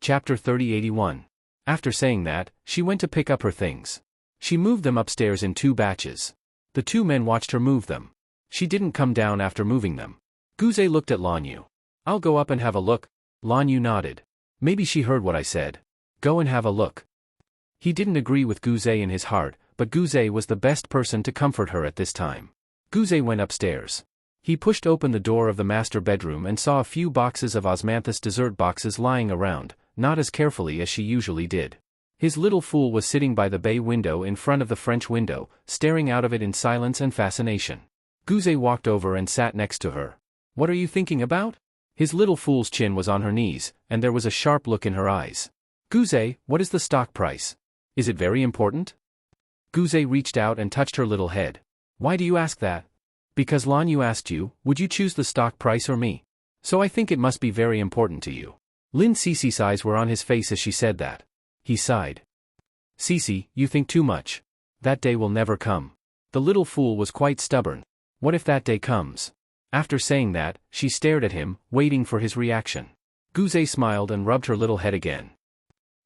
Chapter 3081. After saying that, she went to pick up her things. She moved them upstairs in 2 batches. The 2 men watched her move them. She didn't come down after moving them. Guzé looked at Lan Yu. "I'll go up and have a look." Lan Yu nodded. Maybe she heard what I said. Go and have a look. He didn't agree with Guzé in his heart, but Guzé was the best person to comfort her at this time. Guzé went upstairs. He pushed open the door of the master bedroom and saw a few boxes of osmanthus dessert boxes lying around, not as carefully as she usually did. His little fool was sitting by the bay window in front of the French window, staring out of it in silence and fascination. Guzé walked over and sat next to her. "What are you thinking about?" His little fool's chin was on her knees, and there was a sharp look in her eyes. "Guzé, what is the stock price? Is it very important?" Guzé reached out and touched her little head. "Why do you ask that?" "Because Lan Yu asked you, would you choose the stock price or me? So I think it must be very important to you." Lin Cici's eyes were on his face as she said that. He sighed. "Cici, you think too much. That day will never come." The little fool was quite stubborn. What if that day comes? After saying that, she stared at him, waiting for his reaction. Guzé smiled and rubbed her little head again.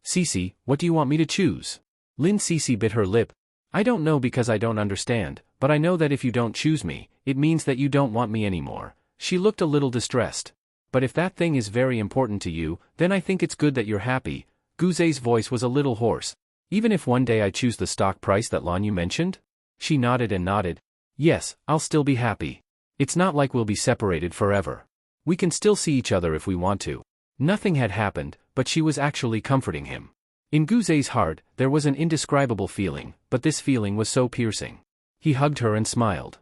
"Cici, what do you want me to choose?" Lin Cici bit her lip. "I don't know because I don't understand, but I know that if you don't choose me, it means that you don't want me anymore." She looked a little distressed. "But if that thing is very important to you, then I think it's good that you're happy." Guzé's voice was a little hoarse. "Even if one day I choose the stock price that Lan Yu mentioned?" She nodded and nodded. "Yes, I'll still be happy. It's not like we'll be separated forever. We can still see each other if we want to." Nothing had happened, but she was actually comforting him. In Guzé's heart, there was an indescribable feeling, but this feeling was so piercing. He hugged her and smiled.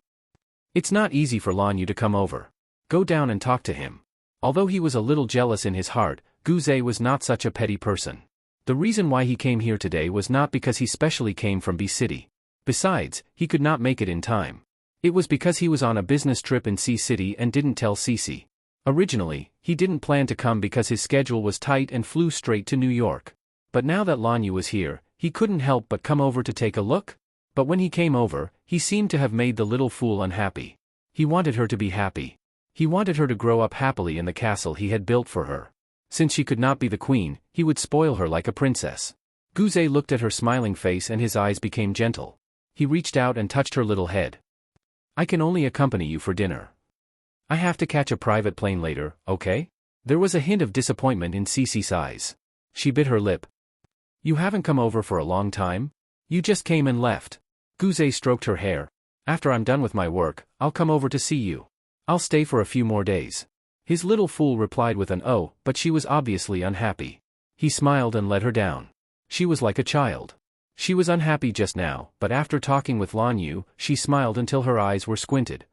"It's not easy for Lan Yu to come over. Go down and talk to him." Although he was a little jealous in his heart, Guzé was not such a petty person. The reason why he came here today was not because he specially came from B City. Besides, he could not make it in time. It was because he was on a business trip in C City and didn't tell Cici. Originally, he didn't plan to come because his schedule was tight and flew straight to New York. But now that Lan Yu was here, he couldn't help but come over to take a look. But when he came over, he seemed to have made the little fool unhappy. He wanted her to be happy. He wanted her to grow up happily in the castle he had built for her. Since she could not be the queen, he would spoil her like a princess. Guzé looked at her smiling face and his eyes became gentle. He reached out and touched her little head. "I can only accompany you for dinner. I have to catch a private plane later, okay?" There was a hint of disappointment in Cici's eyes. She bit her lip. "You haven't come over for a long time? You just came and left." Guzé stroked her hair. "After I'm done with my work, I'll come over to see you. I'll stay for a few more days." His little fool replied with an "oh," but she was obviously unhappy. He smiled and let her down. She was like a child. She was unhappy just now, but after talking with Lan Yu, she smiled until her eyes were squinted.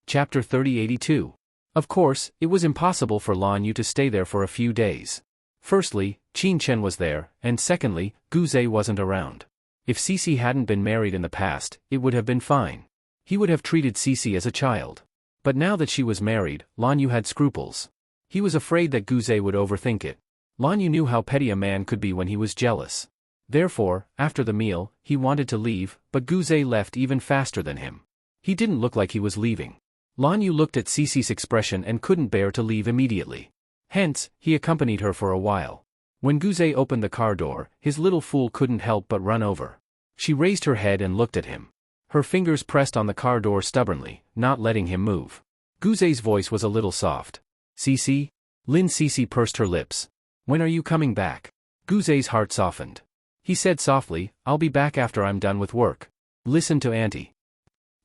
Chapter 3082. Of course, it was impossible for Lan Yu to stay there for a few days. Firstly, Qin Chen was there, and secondly, Guzé wasn't around. If Cici hadn't been married in the past, it would have been fine. He would have treated Cici as a child. But now that she was married, Lan Yu had scruples. He was afraid that Guzé would overthink it. Lan Yu knew how petty a man could be when he was jealous. Therefore, after the meal, he wanted to leave, but Guzé left even faster than him. He didn't look like he was leaving. Lan Yu looked at Cici's expression and couldn't bear to leave immediately. Hence, he accompanied her for a while. When Guzé opened the car door, his little fool couldn't help but run over. She raised her head and looked at him. Her fingers pressed on the car door stubbornly, not letting him move. Guzé's voice was a little soft. "Cici?" Lin Cici pursed her lips. "When are you coming back?" Guzé's heart softened. He said softly, "I'll be back after I'm done with work. Listen to Auntie."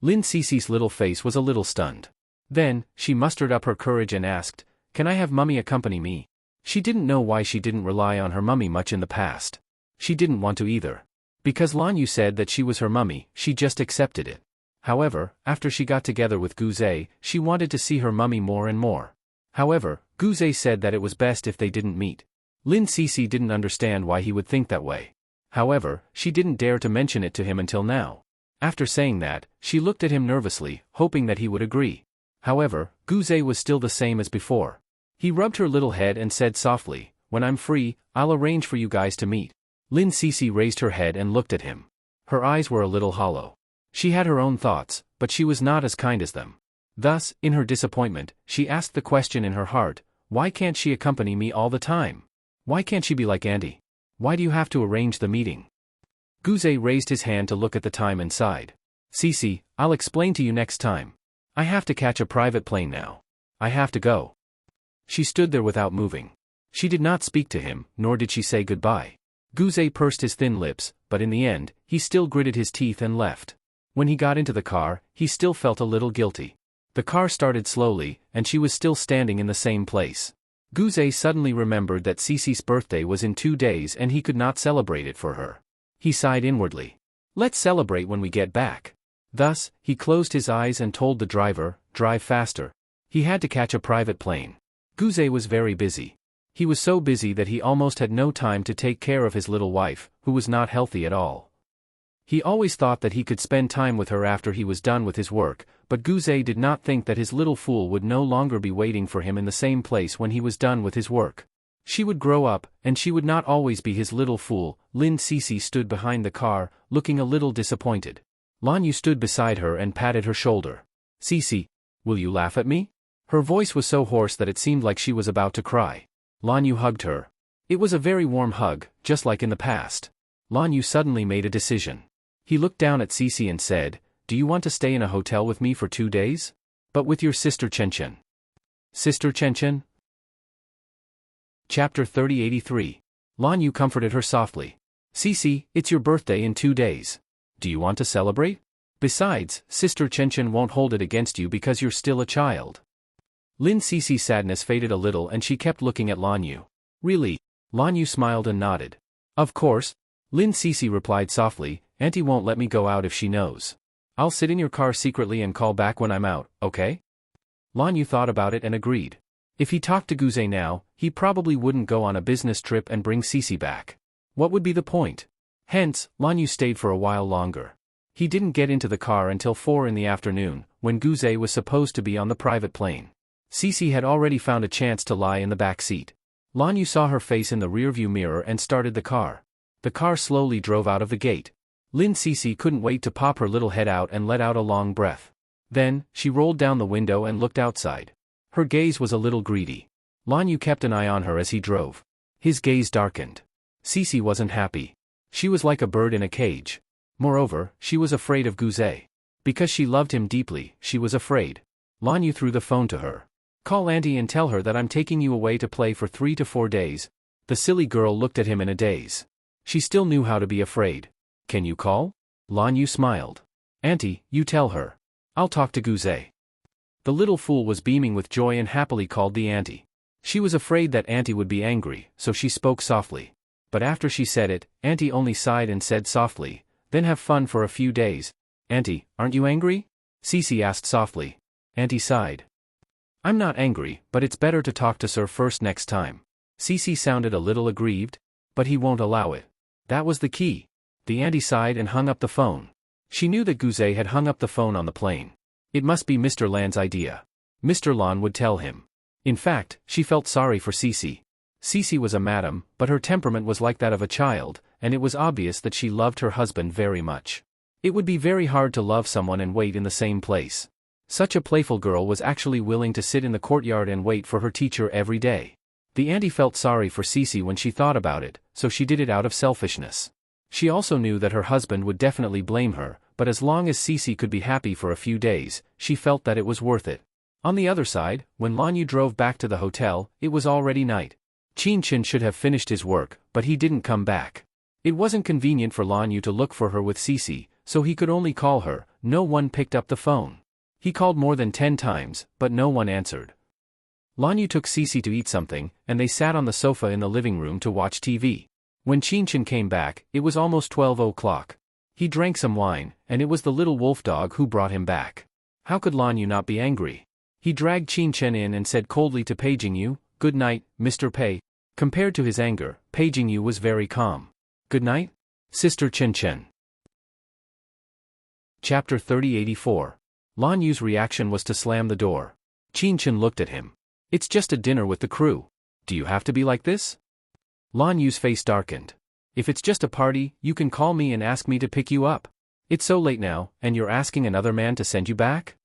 Lin Cici's little face was a little stunned. Then, she mustered up her courage and asked, "Can I have Mummy accompany me?" She didn't know why she didn't rely on her mummy much in the past. She didn't want to either. Because Lan Yu said that she was her mummy, she just accepted it. However, after she got together with Guzé, she wanted to see her mummy more and more. However, Guzé said that it was best if they didn't meet. Lin Cici didn't understand why he would think that way. However, she didn't dare to mention it to him until now. After saying that, she looked at him nervously, hoping that he would agree. However, Guzé was still the same as before. He rubbed her little head and said softly, "When I'm free, I'll arrange for you guys to meet." Lin Cici raised her head and looked at him. Her eyes were a little hollow. She had her own thoughts, but she was not as kind as them. Thus, in her disappointment, she asked the question in her heart, why can't she accompany me all the time? Why can't she be like Auntie? Why do you have to arrange the meeting? Guzé raised his hand to look at the time and sighed. Cece, I'll explain to you next time. I have to catch a private plane now. I have to go. She stood there without moving. She did not speak to him, nor did she say goodbye. Guzé pursed his thin lips, but in the end, he still gritted his teeth and left. When he got into the car, he still felt a little guilty. The car started slowly, and she was still standing in the same place. Guzé suddenly remembered that Cece's birthday was in 2 days and he could not celebrate it for her. He sighed inwardly. Let's celebrate when we get back. Thus, he closed his eyes and told the driver, drive faster. He had to catch a private plane. Guzé was very busy. He was so busy that he almost had no time to take care of his little wife, who was not healthy at all. He always thought that he could spend time with her after he was done with his work, but Guzé did not think that his little fool would no longer be waiting for him in the same place when he was done with his work. She would grow up, and she would not always be his little fool. Lin Cece stood behind the car, looking a little disappointed. Lan Yu stood beside her and patted her shoulder. Cece, will you laugh at me? Her voice was so hoarse that it seemed like she was about to cry. Lan Yu hugged her. It was a very warm hug, just like in the past. Lan Yu suddenly made a decision. He looked down at Cece and said, do you want to stay in a hotel with me for 2 days? But with your sister Chen. Sister Chen? Chapter 3083. Lan Yu comforted her softly. Cece, it's your birthday in 2 days. Do you want to celebrate? Besides, Sister Chen won't hold it against you because you're still a child. Lin Cece's sadness faded a little and she kept looking at Lan Yu. Really? Lan Yu smiled and nodded. Of course. Lin Cece replied softly, Auntie won't let me go out if she knows. I'll sit in your car secretly and call back when I'm out, okay? Lan Yu thought about it and agreed. If he talked to Guzé now, he probably wouldn't go on a business trip and bring Cece back. What would be the point? Hence, Lan Yu stayed for a while longer. He didn't get into the car until 4 in the afternoon, when Guzé was supposed to be on the private plane. Cece had already found a chance to lie in the back seat. Lan Yu saw her face in the rearview mirror and started the car. The car slowly drove out of the gate. Lin Cece couldn't wait to pop her little head out and let out a long breath. Then, she rolled down the window and looked outside. Her gaze was a little greedy. Lan Yu kept an eye on her as he drove. His gaze darkened. Cece wasn't happy. She was like a bird in a cage. Moreover, she was afraid of Guzé. Because she loved him deeply, she was afraid. Lan Yu threw the phone to her. Call Auntie and tell her that I'm taking you away to play for 3 to 4 days. The silly girl looked at him in a daze. She still knew how to be afraid. Can you call? Lan Yu smiled. Auntie, you tell her. I'll talk to Guzé. The little fool was beaming with joy and happily called the auntie. She was afraid that Auntie would be angry, so she spoke softly. But after she said it, Auntie only sighed and said softly, then have fun for a few days. Auntie, aren't you angry? Cece asked softly. Auntie sighed. I'm not angry, but it's better to talk to Sir first next time. Cece sounded a little aggrieved. But he won't allow it. That was the key. The auntie sighed and hung up the phone. She knew that Guzé had hung up the phone on the plane. It must be Mr. Lan's idea. Mr. Lan would tell him. In fact, she felt sorry for Cece. Cece was a madam, but her temperament was like that of a child, and it was obvious that she loved her husband very much. It would be very hard to love someone and wait in the same place. Such a playful girl was actually willing to sit in the courtyard and wait for her teacher every day. The auntie felt sorry for Cece when she thought about it, so she did it out of selfishness. She also knew that her husband would definitely blame her, but as long as Cece could be happy for a few days, she felt that it was worth it. On the other side, when Lan Yu drove back to the hotel, it was already night. Chen should have finished his work, but he didn't come back. It wasn't convenient for Lan Yu to look for her with Cece, so he could only call her. No one picked up the phone. He called more than 10 times, but no one answered. Lan Yu took Cece to eat something, and they sat on the sofa in the living room to watch TV. When Chen came back, it was almost 12 o'clock. He drank some wine, and it was the little wolf dog who brought him back. How could Lan Yu not be angry? He dragged Chen in and said coldly to Paging Yu, "Good night, Mr. Pei." Compared to his anger, Paging Yu was very calm. "Good night, Sister Chen." Chapter 3084. Lan Yu's reaction was to slam the door. Chen looked at him. "It's just a dinner with the crew. Do you have to be like this?" Lan Yu's face darkened. "If it's just a party, you can call me and ask me to pick you up. It's so late now, and you're asking another man to send you back?"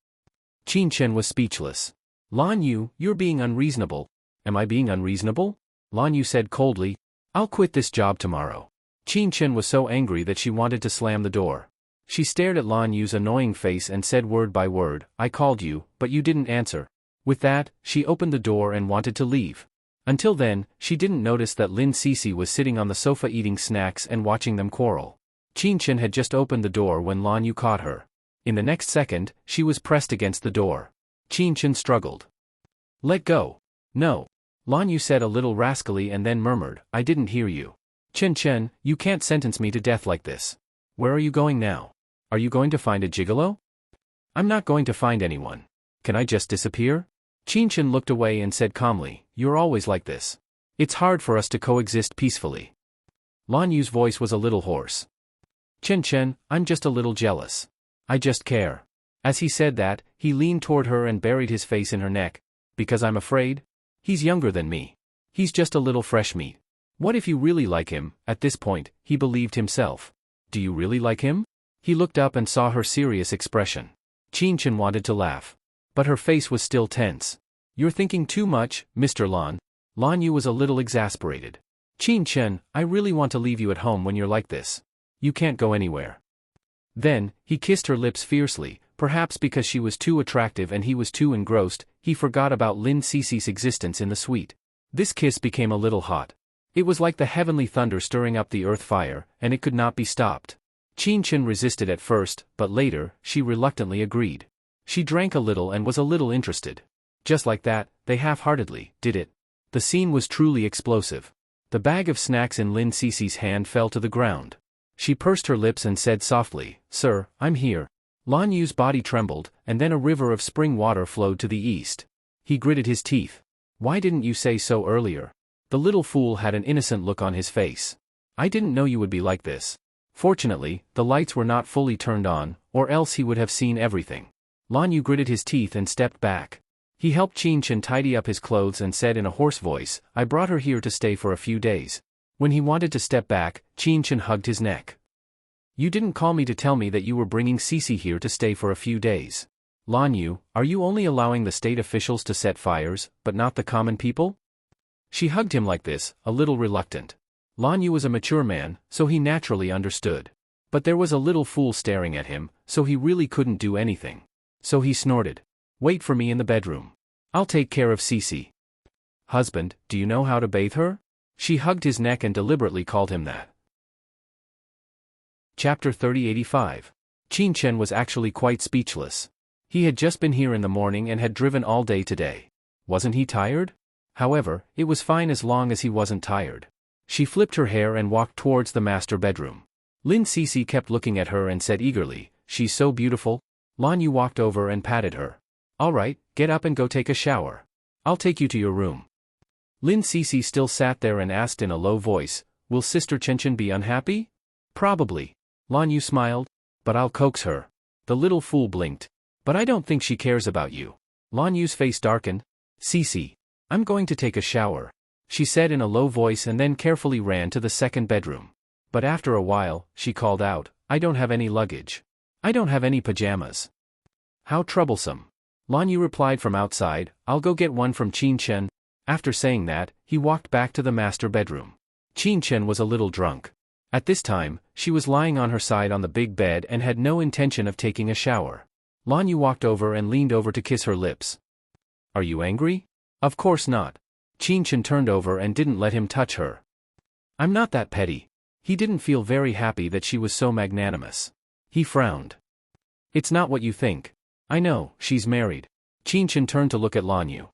Chen was speechless. "Lan Yu, you're being unreasonable. Am I being unreasonable? Lan Yu said coldly. I'll quit this job tomorrow. Qin Chen was so angry that she wanted to slam the door. She stared at Lan Yu's annoying face and said word by word, I called you, but you didn't answer. With that, she opened the door and wanted to leave. Until then, she didn't notice that Lin Cece was sitting on the sofa eating snacks and watching them quarrel. Qin Chen had just opened the door when Lan Yu caught her. In the next second, she was pressed against the door. Qin Chen struggled. Let go. No. Lan Yu said a little rascally and then murmured, I didn't hear you. Chen Chen, you can't sentence me to death like this. Where are you going now? Are you going to find a gigolo? I'm not going to find anyone. Can I just disappear? Qin Chen looked away and said calmly, you're always like this. It's hard for us to coexist peacefully. Lan Yu's voice was a little hoarse. Chen Chen, I'm just a little jealous. I just care. As he said that, he leaned toward her and buried his face in her neck. Because I'm afraid? He's younger than me. He's just a little fresh meat. What if you really like him? At this point, he believed himself. Do you really like him? He looked up and saw her serious expression. Qin Chen wanted to laugh. But her face was still tense. You're thinking too much, Mr. Lan. Lan Yu was a little exasperated. Qin Chen, I really want to leave you at home when you're like this. You can't go anywhere. Then, he kissed her lips fiercely, perhaps because she was too attractive and he was too engrossed, he forgot about Lin Cece's existence in the suite. This kiss became a little hot. It was like the heavenly thunder stirring up the earth fire, and it could not be stopped. Qin Chen resisted at first, but later, she reluctantly agreed. She drank a little and was a little interested. Just like that, they half-heartedly did it. The scene was truly explosive. The bag of snacks in Lin Cece's hand fell to the ground. She pursed her lips and said softly, Sir, I'm here. Lan Yu's body trembled, and then a river of spring water flowed to the east. He gritted his teeth. Why didn't you say so earlier? The little fool had an innocent look on his face. I didn't know you would be like this. Fortunately, the lights were not fully turned on, or else he would have seen everything. Lan Yu gritted his teeth and stepped back. He helped Qin Chen tidy up his clothes and said in a hoarse voice, I brought her here to stay for a few days. When he wanted to step back, Qin Chen hugged his neck. You didn't call me to tell me that you were bringing Cece here to stay for a few days. Lan Yu, are you only allowing the state officials to set fires, but not the common people? She hugged him like this, a little reluctant. Lan Yu was a mature man, so he naturally understood. But there was a little fool staring at him, so he really couldn't do anything. So he snorted. Wait for me in the bedroom. I'll take care of Cece. Husband, do you know how to bathe her? She hugged his neck and deliberately called him that. Chapter 3085. Qin Chen was actually quite speechless. He had just been here in the morning and had driven all day today. Wasn't he tired? However, it was fine as long as he wasn't tired. She flipped her hair and walked towards the master bedroom. Lin Cece kept looking at her and said eagerly, She's so beautiful. Lan Yu walked over and patted her. All right, get up and go take a shower. I'll take you to your room. Lin Cece still sat there and asked in a low voice, Will Sister Chen Chen be unhappy? Probably. Lan Yu smiled. But I'll coax her. The little fool blinked. But I don't think she cares about you. Lan Yu's face darkened. Cece. I'm going to take a shower, she said in a low voice and then carefully ran to the second bedroom. But after a while, she called out, I don't have any luggage. I don't have any pajamas. How troublesome. Lan Yu replied from outside, I'll go get one from Qin Chen. After saying that, he walked back to the master bedroom. Qin Chen was a little drunk. At this time, she was lying on her side on the big bed and had no intention of taking a shower. Lan Yu walked over and leaned over to kiss her lips. Are you angry? Of course not. Qin Chen turned over and didn't let him touch her. I'm not that petty. He didn't feel very happy that she was so magnanimous. He frowned. It's not what you think. I know, she's married. Qin Chen turned to look at Lan Yu.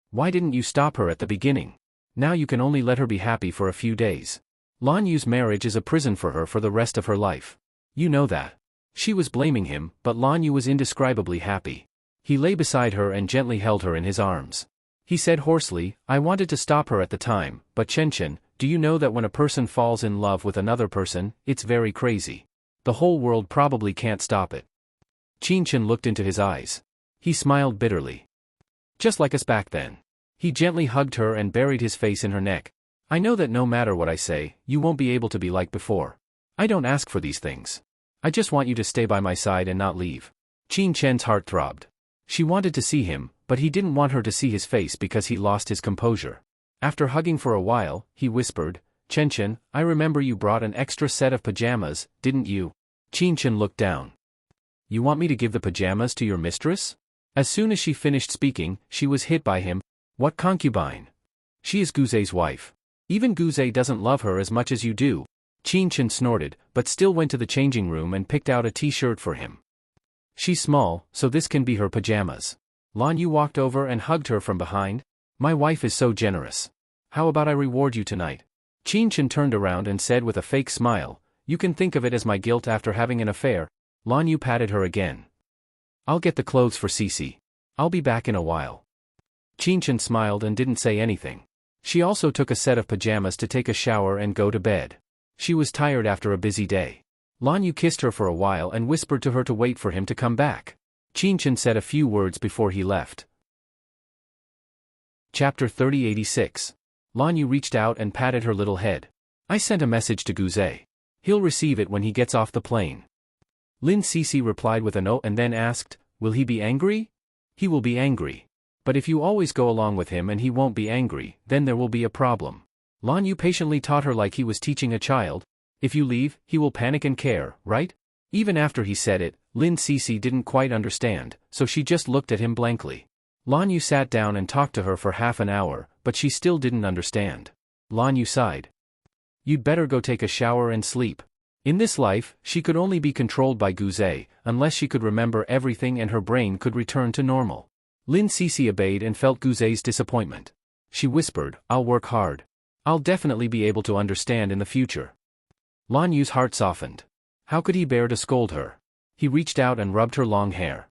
Why didn't you stop her at the beginning? Now you can only let her be happy for a few days. Lan Yu's marriage is a prison for her for the rest of her life. You know that. She was blaming him, but Lan Yu was indescribably happy. He lay beside her and gently held her in his arms. He said hoarsely, I wanted to stop her at the time, but Chen Chen, do you know that when a person falls in love with another person, it's very crazy. The whole world probably can't stop it. Qin Chen looked into his eyes. He smiled bitterly. Just like us back then. He gently hugged her and buried his face in her neck. I know that no matter what I say, you won't be able to be like before. I don't ask for these things. I just want you to stay by my side and not leave. Qin Chen's heart throbbed. She wanted to see him, but he didn't want her to see his face because he lost his composure. After hugging for a while, he whispered, "Chen, I remember you brought an extra set of pajamas, didn't you?" Chen looked down. "You want me to give the pajamas to your mistress?" As soon as she finished speaking, she was hit by him. "What concubine? She is Guzei's wife. Even Guzei doesn't love her as much as you do." Chen snorted, but still went to the changing room and picked out a t-shirt for him. "She's small, so this can be her pajamas." Lan Yu walked over and hugged her from behind. "My wife is so generous. How about I reward you tonight?" Chen turned around and said with a fake smile, "You can think of it as my guilt after having an affair." Lan Yu patted her again. "I'll get the clothes for Cici. I'll be back in a while." Chen smiled and didn't say anything. She also took a set of pajamas to take a shower and go to bed. She was tired after a busy day. Lan Yu kissed her for a while and whispered to her to wait for him to come back. Chen said a few words before he left. Chapter 3086. Lan Yu reached out and patted her little head. "I sent a message to Guzei. He'll receive it when he gets off the plane." Lin Cici replied with a no and then asked, "Will he be angry?" "He will be angry. But if you always go along with him and he won't be angry, then there will be a problem." Lan Yu patiently taught her like he was teaching a child. "If you leave, he will panic and care, right?" Even after he said it, Lin Cici didn't quite understand, so she just looked at him blankly. Lan Yu sat down and talked to her for half an hour, but she still didn't understand. Lan Yu sighed. "You'd better go take a shower and sleep." In this life, she could only be controlled by Guzei, unless she could remember everything and her brain could return to normal. Lin Cici obeyed and felt Guzei's disappointment. She whispered, "I'll work hard. I'll definitely be able to understand in the future." Lan Yu's heart softened. How could he bear to scold her? He reached out and rubbed her long hair.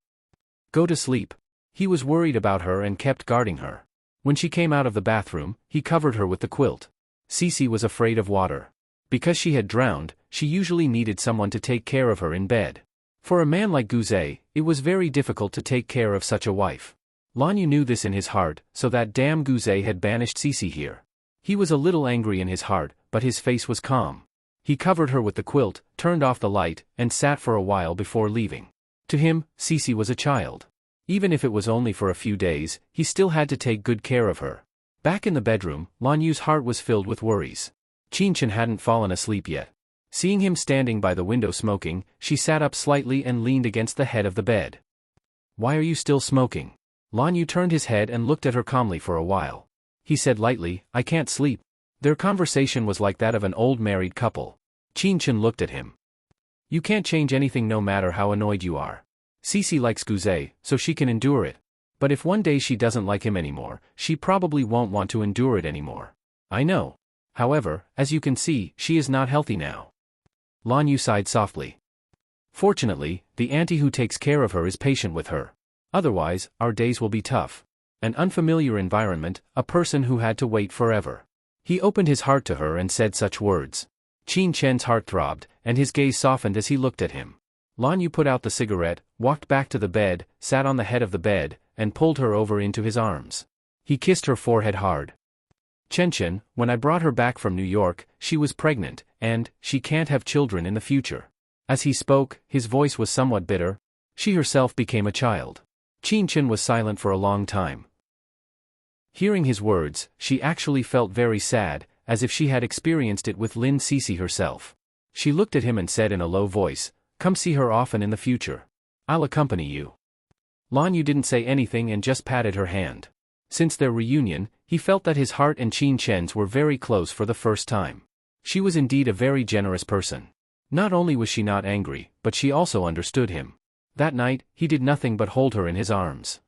"Go to sleep." He was worried about her and kept guarding her. When she came out of the bathroom, he covered her with the quilt. Cici was afraid of water. Because she had drowned, she usually needed someone to take care of her in bed. For a man like Guzei, it was very difficult to take care of such a wife. Lan Yu knew this in his heart, so that damn Guzei had banished Cici here. He was a little angry in his heart, but his face was calm. He covered her with the quilt, turned off the light, and sat for a while before leaving. To him, Cici was a child. Even if it was only for a few days, he still had to take good care of her. Back in the bedroom, Lan Yu's heart was filled with worries. Chen hadn't fallen asleep yet. Seeing him standing by the window smoking, she sat up slightly and leaned against the head of the bed. "Why are you still smoking?" Lan Yu turned his head and looked at her calmly for a while. He said lightly, "I can't sleep." Their conversation was like that of an old married couple. Chen looked at him. "You can't change anything no matter how annoyed you are. Cici likes Guzei, so she can endure it. But if one day she doesn't like him anymore, she probably won't want to endure it anymore." "I know. However, as you can see, she is not healthy now." Lan Yu sighed softly. "Fortunately, the auntie who takes care of her is patient with her. Otherwise, our days will be tough. An unfamiliar environment, a person who had to wait forever." He opened his heart to her and said such words. Chen's heart throbbed, and his gaze softened as he looked at him. Lan Yu put out the cigarette, walked back to the bed, sat on the head of the bed, and pulled her over into his arms. He kissed her forehead hard. "Chen, when I brought her back from New York, she was pregnant, and she can't have children in the future." As he spoke, his voice was somewhat bitter. She herself became a child. Chen was silent for a long time. Hearing his words, she actually felt very sad, as if she had experienced it with Lin Cici herself. She looked at him and said in a low voice, "Come see her often in the future. I'll accompany you." Lan Yu didn't say anything and just patted her hand. Since their reunion, he felt that his heart and Chen's were very close for the first time. She was indeed a very generous person. Not only was she not angry, but she also understood him. That night, he did nothing but hold her in his arms.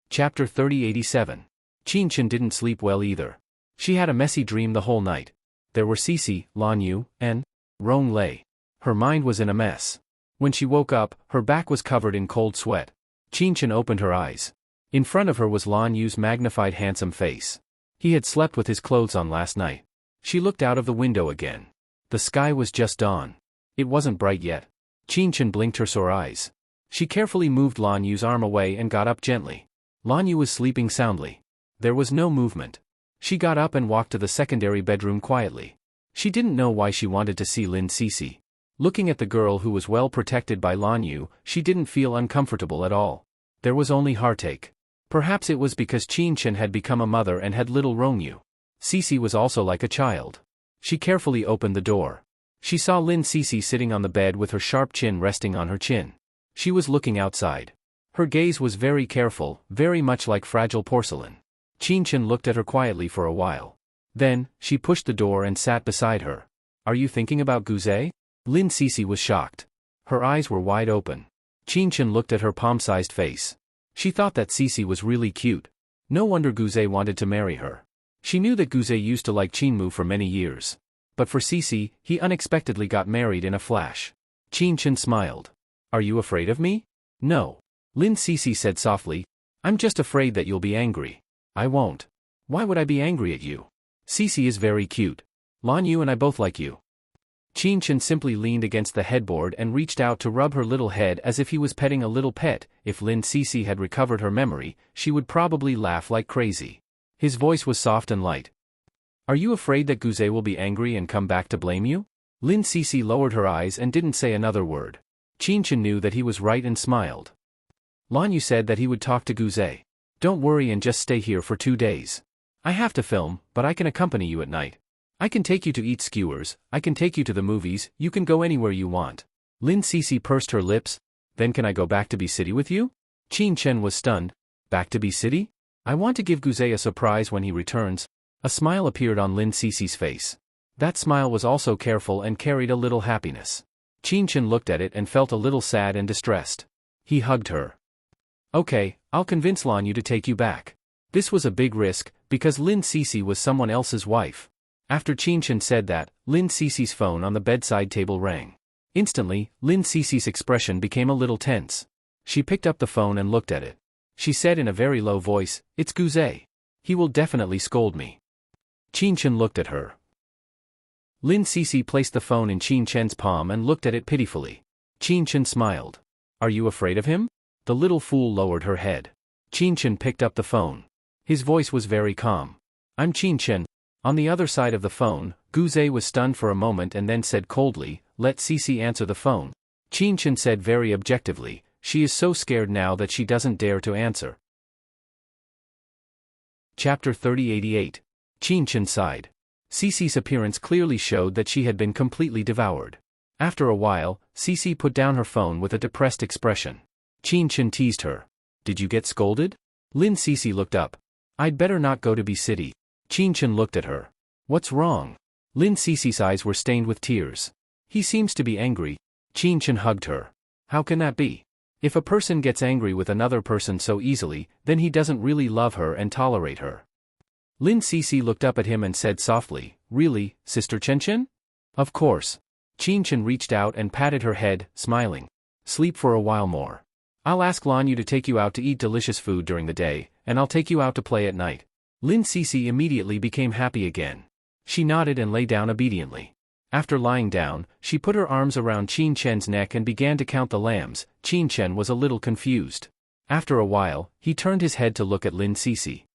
Chapter 3087. Chen didn't sleep well either. She had a messy dream the whole night. There were Cici, Lan Yu, and Rong Lei. Her mind was in a mess. When she woke up, her back was covered in cold sweat. Chen opened her eyes. In front of her was Lan Yu's magnified handsome face. He had slept with his clothes on last night. She looked out of the window again. The sky was just dawn. It wasn't bright yet. Chen blinked her sore eyes. She carefully moved Lan Yu's arm away and got up gently. Lan Yu was sleeping soundly. There was no movement. She got up and walked to the secondary bedroom quietly. She didn't know why she wanted to see Lin Cici. Looking at the girl who was well protected by Lan Yu, she didn't feel uncomfortable at all. There was only heartache. Perhaps it was because Qin Chen had become a mother and had little Rongyu. Cece was also like a child. She carefully opened the door. She saw Lin Cece sitting on the bed with her sharp chin resting on her chin. She was looking outside. Her gaze was very careful, very much like fragile porcelain. Qin Chen looked at her quietly for a while. Then, she pushed the door and sat beside her. Are you thinking about Guze? Lin Cece was shocked. Her eyes were wide open. Qin Chen looked at her palm-sized face. She thought that Cece was really cute. No wonder Guze wanted to marry her. She knew that Guze used to like Qinmu for many years. But for Cece, he unexpectedly got married in a flash. Qin Chen smiled. Are you afraid of me? No. Lin Cece said softly. I'm just afraid that you'll be angry. I won't. Why would I be angry at you? Cece is very cute. Lan Yu and I both like you. Qin Chen simply leaned against the headboard and reached out to rub her little head as if he was petting a little pet. If Lin Cece had recovered her memory, she would probably laugh like crazy. His voice was soft and light. Are you afraid that Guze will be angry and come back to blame you? Lin Cece lowered her eyes and didn't say another word. Qin Chen knew that he was right and smiled. Lan Yu said that he would talk to Guze. Don't worry and just stay here for 2 days. I have to film, but I can accompany you at night. I can take you to eat skewers, I can take you to the movies, you can go anywhere you want. Lin Cece pursed her lips. Then can I go back to B City with you? Qin Chen was stunned. Back to B City? I want to give Guze a surprise when he returns. A smile appeared on Lin Cece's face. That smile was also careful and carried a little happiness. Qin Chen looked at it and felt a little sad and distressed. He hugged her. Okay, I'll convince Lan Yu to take you back. This was a big risk, because Lin Cece was someone else's wife. After Qin Chen said that, Lin Cece's phone on the bedside table rang. Instantly, Lin Cece's expression became a little tense. She picked up the phone and looked at it. She said in a very low voice, It's Guze. He will definitely scold me. Qin Chen looked at her. Lin Cece placed the phone in Qin Chen's palm and looked at it pitifully. Qin Chen smiled. Are you afraid of him? The little fool lowered her head. Qin Chen picked up the phone. His voice was very calm. I'm Qin Chen. On the other side of the phone, Guze was stunned for a moment and then said coldly, Let Cece answer the phone. Qin Chen said very objectively, She is so scared now that she doesn't dare to answer. Chapter 3088. Qin Chen sighed. Cece's appearance clearly showed that she had been completely devoured. After a while, Cece put down her phone with a depressed expression. Qin Chen teased her. Did you get scolded? Lin Cece looked up. I'd better not go to B City. Qin Chen looked at her. What's wrong? Lin Cece's eyes were stained with tears. He seems to be angry. Qin Chen hugged her. How can that be? If a person gets angry with another person so easily, then he doesn't really love her and tolerate her. Lin Cece looked up at him and said softly, Really, Sister Chen Chen? Of course. Qin Chen reached out and patted her head, smiling. Sleep for a while more. I'll ask Lan Yu to take you out to eat delicious food during the day, and I'll take you out to play at night. Lin Cece immediately became happy again. She nodded and lay down obediently. After lying down, she put her arms around Qin Chen's neck and began to count the lambs. Qin Chen was a little confused. After a while, he turned his head to look at Lin Cece.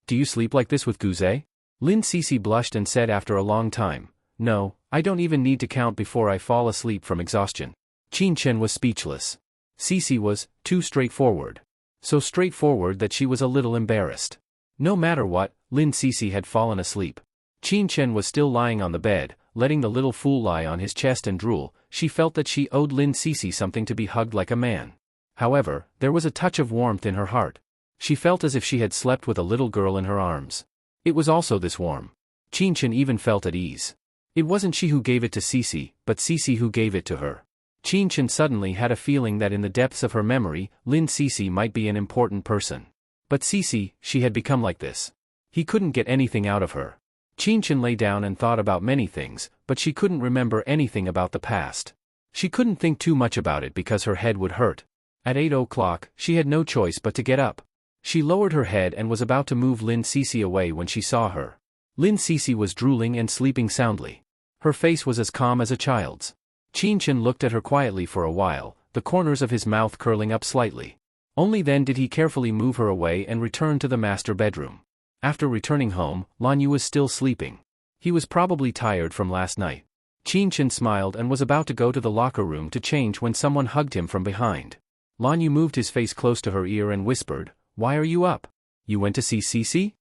Do you sleep like this with Guze? Lin Cece blushed and said after a long time, No, I don't even need to count before I fall asleep from exhaustion. Qin Chen was speechless. Cece was, too straightforward. So straightforward that she was a little embarrassed. No matter what, Lin Cece had fallen asleep. Qin Chen was still lying on the bed, letting the little fool lie on his chest and drool. She felt that she owed Lin Cece something to be hugged like a man. However, there was a touch of warmth in her heart. She felt as if she had slept with a little girl in her arms. It was also this warm. Qin Chen even felt at ease. It wasn't she who gave it to Cece, but Cece who gave it to her. Qin Chen suddenly had a feeling that in the depths of her memory, Lin Cece might be an important person. But Cece, she had become like this. He couldn't get anything out of her. Qin Chen lay down and thought about many things, but she couldn't remember anything about the past. She couldn't think too much about it because her head would hurt. At 8 o'clock, she had no choice but to get up. She lowered her head and was about to move Lin Cece away when she saw her. Lin Cece was drooling and sleeping soundly. Her face was as calm as a child's. Qin Chen looked at her quietly for a while, the corners of his mouth curling up slightly. Only then did he carefully move her away and return to the master bedroom. After returning home, Lan Yu was still sleeping. He was probably tired from last night. Qin Chen smiled and was about to go to the locker room to change when someone hugged him from behind. Lan Yu moved his face close to her ear and whispered, "Why are you up? You went to see Cici?"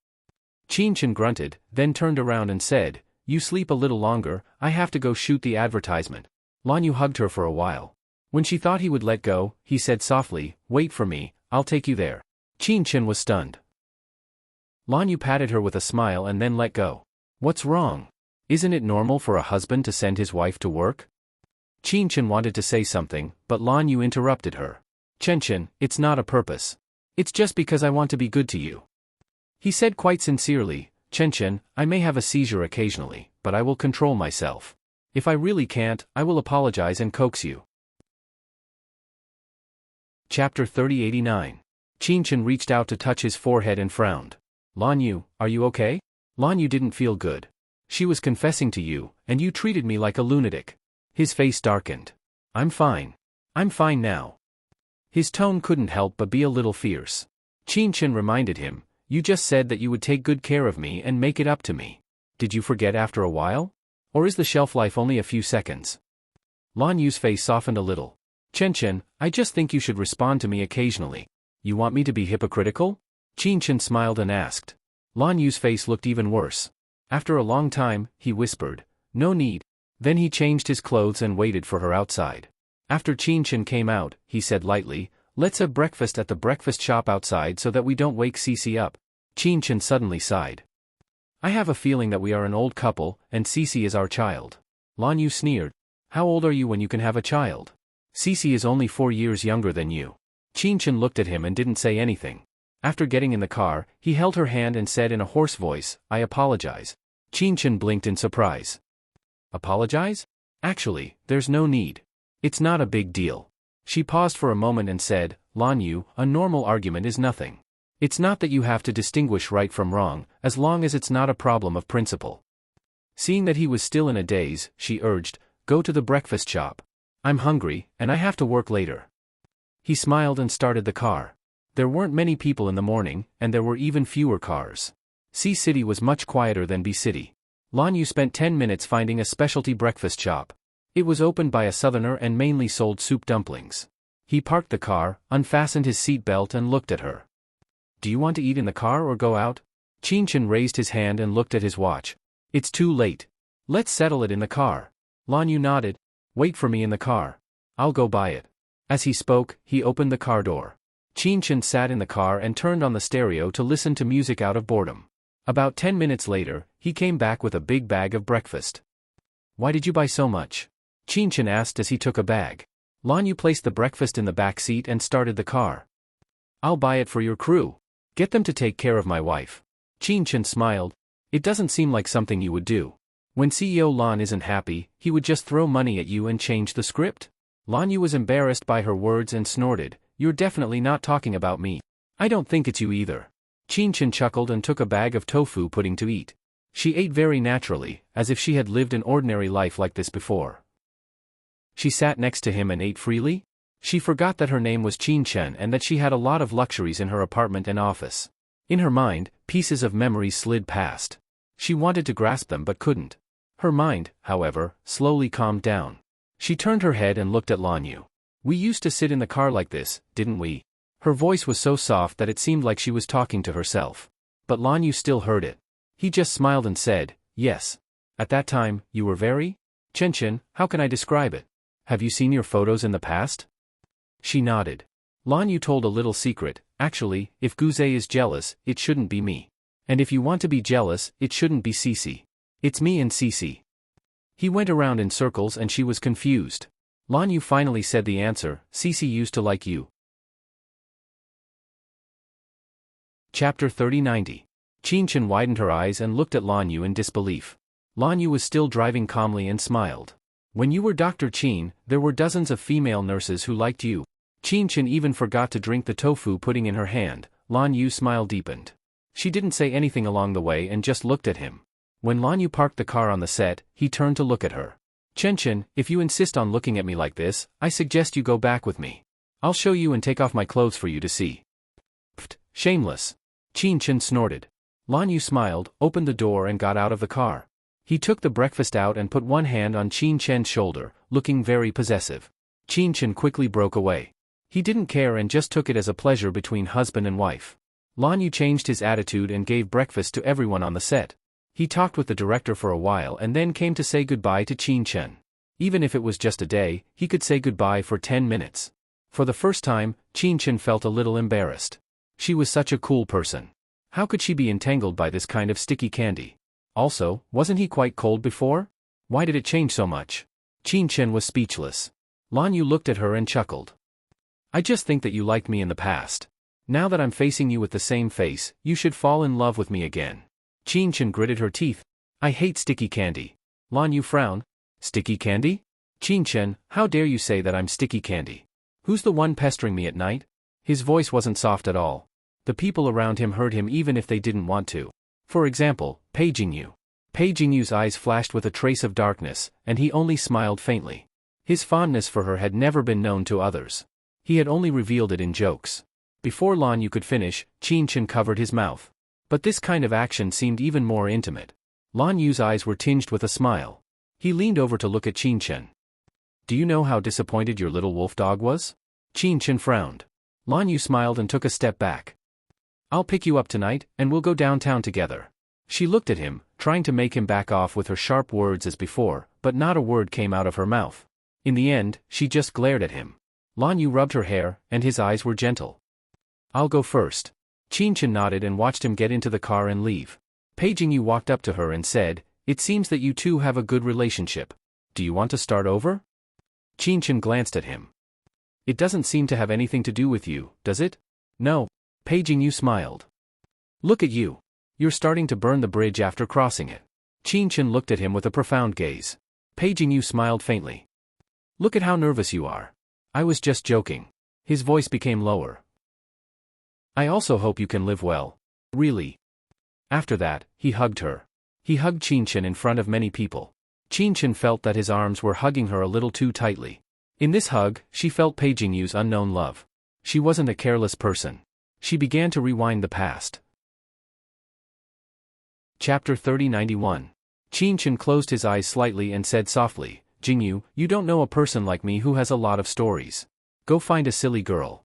Qin Chen grunted, then turned around and said, "You sleep a little longer, I have to go shoot the advertisement." Lan Yu hugged her for a while. When she thought he would let go, he said softly, "Wait for me, I'll take you there." Qin Chen was stunned. Lan Yu patted her with a smile and then let go. "What's wrong? Isn't it normal for a husband to send his wife to work?" Qin Chen wanted to say something, but Lan Yu interrupted her. "Chen, it's not a purpose. It's just because I want to be good to you." He said quite sincerely, "Chen, I may have a seizure occasionally, but I will control myself. If I really can't, I will apologize and coax you." Chapter 3089. Qin Chen reached out to touch his forehead and frowned. "Lan Yu, are you okay?" Lan Yu didn't feel good. "She was confessing to you, and you treated me like a lunatic." His face darkened. I'm fine now." His tone couldn't help but be a little fierce. Qin Chen reminded him, "You just said that you would take good care of me and make it up to me. Did you forget after a while? Or is the shelf life only a few seconds?" Lan Yu's face softened a little. Chen, I just think you should respond to me occasionally. You want me to be hypocritical?" Qin Chen smiled and asked. Lan Yu's face looked even worse. After a long time, he whispered, "No need." Then he changed his clothes and waited for her outside. After Qin Chen came out, he said lightly, "Let's have breakfast at the breakfast shop outside so that we don't wake Cici up." Qin Chen suddenly sighed. "I have a feeling that we are an old couple, and Cici is our child." Lan Yu sneered. "How old are you when you can have a child? Cici is only 4 years younger than you." Qin Chen looked at him and didn't say anything. After getting in the car, he held her hand and said in a hoarse voice, "I apologize." Qin Chen blinked in surprise. "Apologize? Actually, there's no need. It's not a big deal." She paused for a moment and said, "Lan Yu, a normal argument is nothing. It's not that you have to distinguish right from wrong, as long as it's not a problem of principle." Seeing that he was still in a daze, she urged, "Go to the breakfast shop. I'm hungry, and I have to work later." He smiled and started the car. There weren't many people in the morning, and there were even fewer cars. C City was much quieter than B City. Lan Yu spent 10 minutes finding a specialty breakfast shop. It was opened by a southerner and mainly sold soup dumplings. He parked the car, unfastened his seat belt and looked at her. "Do you want to eat in the car or go out?" Qin Chen raised his hand and looked at his watch. "It's too late. Let's settle it in the car." Lan Yu nodded. "Wait for me in the car. I'll go buy it." As he spoke, he opened the car door. Qin Chen sat in the car and turned on the stereo to listen to music out of boredom. About 10 minutes later, he came back with a big bag of breakfast. "Why did you buy so much?" Qin Chen asked as he took a bag. Lan Yu placed the breakfast in the back seat and started the car. "I'll buy it for your crew. Get them to take care of my wife." Qin Chen smiled. "It doesn't seem like something you would do. When CEO Lan isn't happy, he would just throw money at you and change the script?" Lan Yu was embarrassed by her words and snorted, "You're definitely not talking about me." "I don't think it's you either." Qin Chen chuckled and took a bag of tofu pudding to eat. She ate very naturally, as if she had lived an ordinary life like this before. She sat next to him and ate freely. She forgot that her name was Qin Chen and that she had a lot of luxuries in her apartment and office. In her mind, pieces of memories slid past. She wanted to grasp them but couldn't. Her mind, however, slowly calmed down. She turned her head and looked at Lan Yu. "We used to sit in the car like this, didn't we?" Her voice was so soft that it seemed like she was talking to herself. But Lan Yu still heard it. He just smiled and said, "Yes. At that time, you were very..." "Chen, how can I describe it? Have you seen your photos in the past?" She nodded. Lan Yu told a little secret. "Actually, if Guze is jealous, it shouldn't be me. And if you want to be jealous, it shouldn't be Cici. It's me and Cici." He went around in circles and she was confused. Lan Yu finally said the answer, "Cici used to like you." Chapter 3090. Qin Chen widened her eyes and looked at Lan Yu in disbelief. Lan Yu was still driving calmly and smiled. "When you were Dr. Qin, there were dozens of female nurses who liked you." Qin Chen even forgot to drink the tofu pudding in her hand. Lan Yu's smile deepened. She didn't say anything along the way and just looked at him. When Lan Yu parked the car on the set, he turned to look at her. Chen, if you insist on looking at me like this, I suggest you go back with me. I'll show you and take off my clothes for you to see." "Pfft, shameless." Qin Chen snorted. Lan Yu smiled, opened the door and got out of the car. He took the breakfast out and put one hand on Qin Chen's shoulder, looking very possessive. Qin Chen quickly broke away. He didn't care and just took it as a pleasure between husband and wife. Lan Yu changed his attitude and gave breakfast to everyone on the set. He talked with the director for a while and then came to say goodbye to Qin Chen. Even if it was just a day, he could say goodbye for 10 minutes. For the first time, Qin Chen felt a little embarrassed. She was such a cool person. How could she be entangled by this kind of sticky candy? Also, wasn't he quite cold before? Why did it change so much? Qin Chen was speechless. Lan Yu looked at her and chuckled. I just think that you liked me in the past. Now that I'm facing you with the same face, you should fall in love with me again. Qin Chen gritted her teeth. I hate sticky candy. Lan Yu frowned. Sticky candy? Qin Chen, how dare you say that I'm sticky candy? Who's the one pestering me at night? His voice wasn't soft at all. The people around him heard him even if they didn't want to. For example, Pei Jingyu. Pei Jingyu's eyes flashed with a trace of darkness, and he only smiled faintly. His fondness for her had never been known to others. He had only revealed it in jokes. Before Lan Yu could finish, Qin Chen covered his mouth. But this kind of action seemed even more intimate. Lan Yu's eyes were tinged with a smile. He leaned over to look at Qin Chen. Do you know how disappointed your little wolf dog was? Qin Chen frowned. Lan Yu smiled and took a step back. I'll pick you up tonight, and we'll go downtown together. She looked at him, trying to make him back off with her sharp words as before, but not a word came out of her mouth. In the end, she just glared at him. Lan Yu rubbed her hair, and his eyes were gentle. I'll go first. Qin Chen nodded and watched him get into the car and leave. Pei Jingyu walked up to her and said, It seems that you two have a good relationship. Do you want to start over? Qin Chen glanced at him. It doesn't seem to have anything to do with you, does it? No. Pei Jingyu smiled. Look at you. You're starting to burn the bridge after crossing it. Qin Chen looked at him with a profound gaze. Pei Jingyu smiled faintly. Look at how nervous you are. I was just joking. His voice became lower. I also hope you can live well. Really. After that, he hugged her. He hugged Qin Chen in front of many people. Qin Chen felt that his arms were hugging her a little too tightly. In this hug, she felt Pei Jingyu's unknown love. She wasn't a careless person. She began to rewind the past. Chapter 3091. Qin Chen closed his eyes slightly and said softly, Jingyu, you don't know a person like me who has a lot of stories. Go find a silly girl.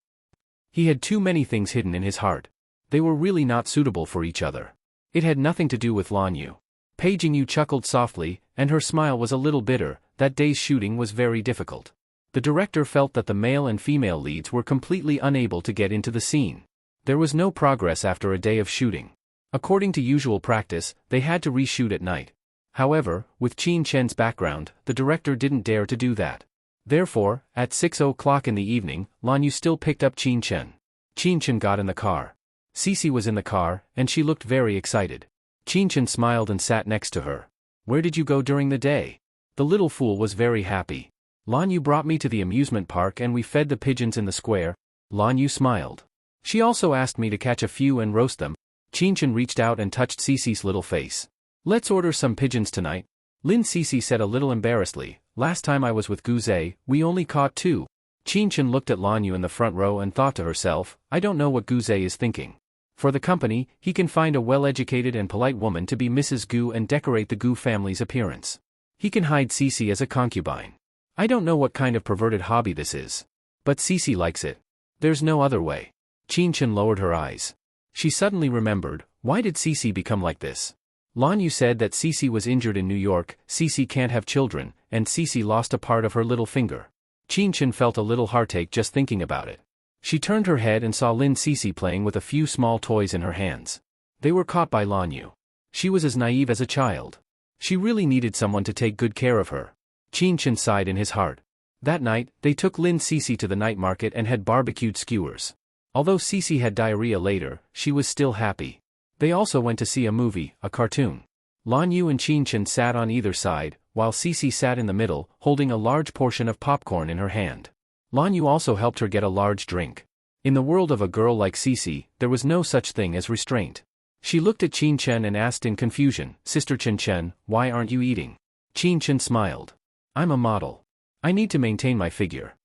He had too many things hidden in his heart. They were really not suitable for each other. It had nothing to do with Lan Yu. Pei Jingyu chuckled softly, and her smile was a little bitter. That day's shooting was very difficult. The director felt that the male and female leads were completely unable to get into the scene. There was no progress after a day of shooting. According to usual practice, they had to reshoot at night. However, with Qin Chen's background, the director didn't dare to do that. Therefore, at 6:00 in the evening, Lan Yu still picked up Qin Chen. Qin Chen got in the car. Cece was in the car, and she looked very excited. Qin Chen smiled and sat next to her. Where did you go during the day? The little fool was very happy. Lan Yu brought me to the amusement park and we fed the pigeons in the square. Lan Yu smiled. She also asked me to catch a few and roast them. Qin Chen reached out and touched Cece's little face. Let's order some pigeons tonight. Lin Cece said a little embarrassedly. Last time I was with Guze, we only caught 2. Qin Chen looked at Lan Yu in the front row and thought to herself, I don't know what Guze is thinking. For the company, he can find a well-educated and polite woman to be Mrs. Gu and decorate the Gu family's appearance. He can hide Cece as a concubine. I don't know what kind of perverted hobby this is. But Cece likes it. There's no other way. Qin Chen lowered her eyes. She suddenly remembered, why did Cece become like this? Lan Yu said that Cece was injured in New York, Cece can't have children, and Cece lost a part of her little finger. Qin Chen felt a little heartache just thinking about it. She turned her head and saw Lin Cece playing with a few small toys in her hands. They were caught by Lan Yu. She was as naive as a child. She really needed someone to take good care of her. Qin Chen sighed in his heart. That night, they took Lin Cece to the night market and had barbecued skewers. Although Cece had diarrhea later, she was still happy. They also went to see a movie, a cartoon. Lan Yu and Qin Chen sat on either side, while Cece sat in the middle, holding a large portion of popcorn in her hand. Lan Yu also helped her get a large drink. In the world of a girl like Cece, there was no such thing as restraint. She looked at Qin Chen and asked in confusion, Sister Chen Chen, why aren't you eating? Qin Chen smiled. I'm a model. I need to maintain my figure.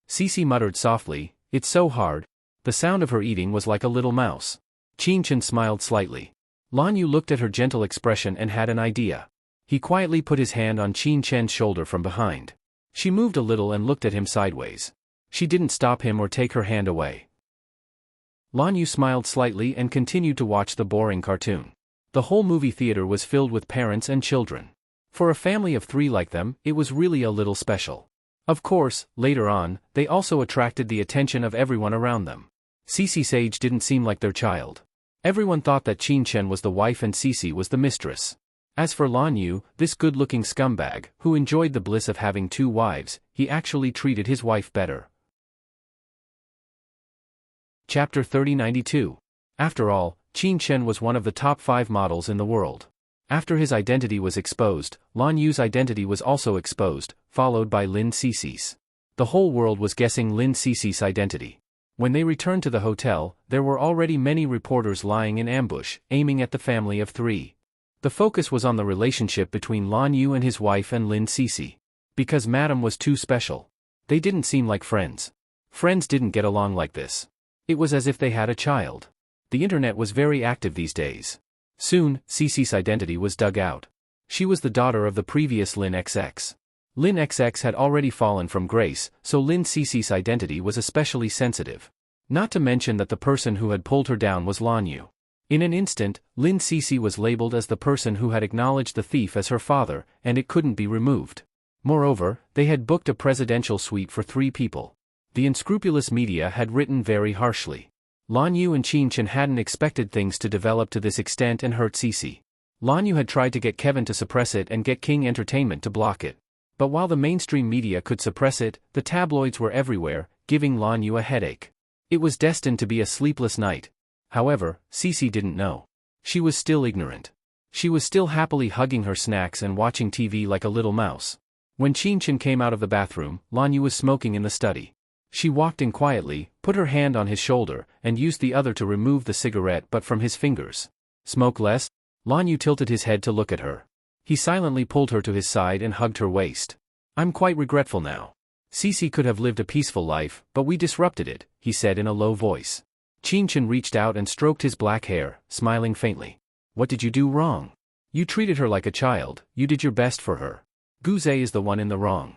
Cece muttered softly, it's so hard. The sound of her eating was like a little mouse. Qin Chen smiled slightly. Lan Yu looked at her gentle expression and had an idea. He quietly put his hand on Qin Chen's shoulder from behind. She moved a little and looked at him sideways. She didn't stop him or take her hand away. Lan Yu smiled slightly and continued to watch the boring cartoon. The whole movie theater was filled with parents and children. For a family of 3 like them, it was really a little special. Of course, later on, they also attracted the attention of everyone around them. Cici Sage didn't seem like their child. Everyone thought that Qin Chen was the wife and Cici was the mistress. As for Lan Yu, this good-looking scumbag, who enjoyed the bliss of having 2 wives, he actually treated his wife better. Chapter 3092. After all, Qin Chen was one of the top 5 models in the world. After his identity was exposed, Lan Yu's identity was also exposed, followed by Lin Cici's. The whole world was guessing Lin Cici's identity. When they returned to the hotel, there were already many reporters lying in ambush, aiming at the family of 3. The focus was on the relationship between Lan Yu and his wife and Lin Cici. Because Madame was too special. They didn't seem like friends. Friends didn't get along like this. It was as if they had a child. The internet was very active these days. Soon, Cici's identity was dug out. She was the daughter of the previous Lin XX. Lin XX had already fallen from grace, so Lin Cici's identity was especially sensitive. Not to mention that the person who had pulled her down was Lan Yu. In an instant, Lin Cici was labeled as the person who had acknowledged the thief as her father, and it couldn't be removed. Moreover, they had booked a presidential suite for 3 people. The unscrupulous media had written very harshly. Lan Yu and Qin Chen hadn't expected things to develop to this extent and hurt Cici. Lan Yu had tried to get Kevin to suppress it and get King Entertainment to block it. But while the mainstream media could suppress it, the tabloids were everywhere, giving Lan Yu a headache. It was destined to be a sleepless night. However, Cici didn't know. She was still ignorant. She was still happily hugging her snacks and watching TV like a little mouse. When Qin Chen came out of the bathroom, Lan Yu was smoking in the study. She walked in quietly, put her hand on his shoulder, and used the other to remove the cigarette but from his fingers. Smoke less? Lan Yu tilted his head to look at her. He silently pulled her to his side and hugged her waist. I'm quite regretful now. Cici could have lived a peaceful life, but we disrupted it, he said in a low voice. Qin Chen reached out and stroked his black hair, smiling faintly. What did you do wrong? You treated her like a child, you did your best for her. Guze is the one in the wrong.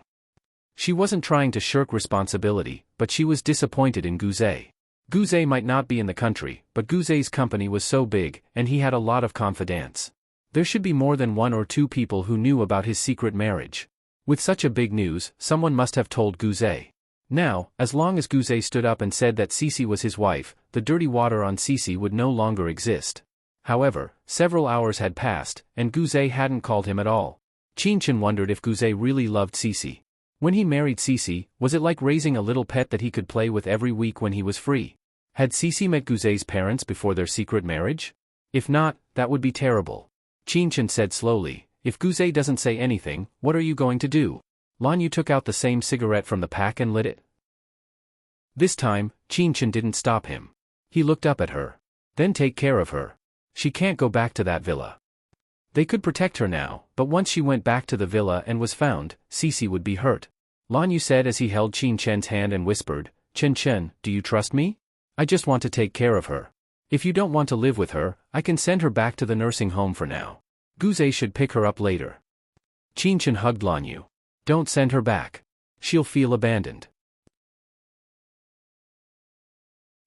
She wasn't trying to shirk responsibility, but she was disappointed in Guze. Guze might not be in the country, but Guze's company was so big, and he had a lot of confidants. There should be more than 1 or 2 people who knew about his secret marriage. With such a big news, someone must have told Guze. Now, as long as Guze stood up and said that Cici was his wife, the dirty water on Cici would no longer exist. However, several hours had passed, and Guze hadn't called him at all. Qin Chen wondered if Guze really loved Cici. When he married Cici, was it like raising a little pet that he could play with every week when he was free? Had Cici met Guze's parents before their secret marriage? If not, that would be terrible. Qin Chen said slowly, if Guze doesn't say anything, what are you going to do? Lan Yu took out the same cigarette from the pack and lit it. This time, Qin Chen didn't stop him. He looked up at her. Then take care of her. She can't go back to that villa. They could protect her now, but once she went back to the villa and was found, Cici would be hurt. Lan Yu said as he held Qin Chen's hand and whispered, Chen Chen, do you trust me? I just want to take care of her. If you don't want to live with her, I can send her back to the nursing home for now. Guze should pick her up later. Qin Chen hugged Lan Yu. Don't send her back. She'll feel abandoned.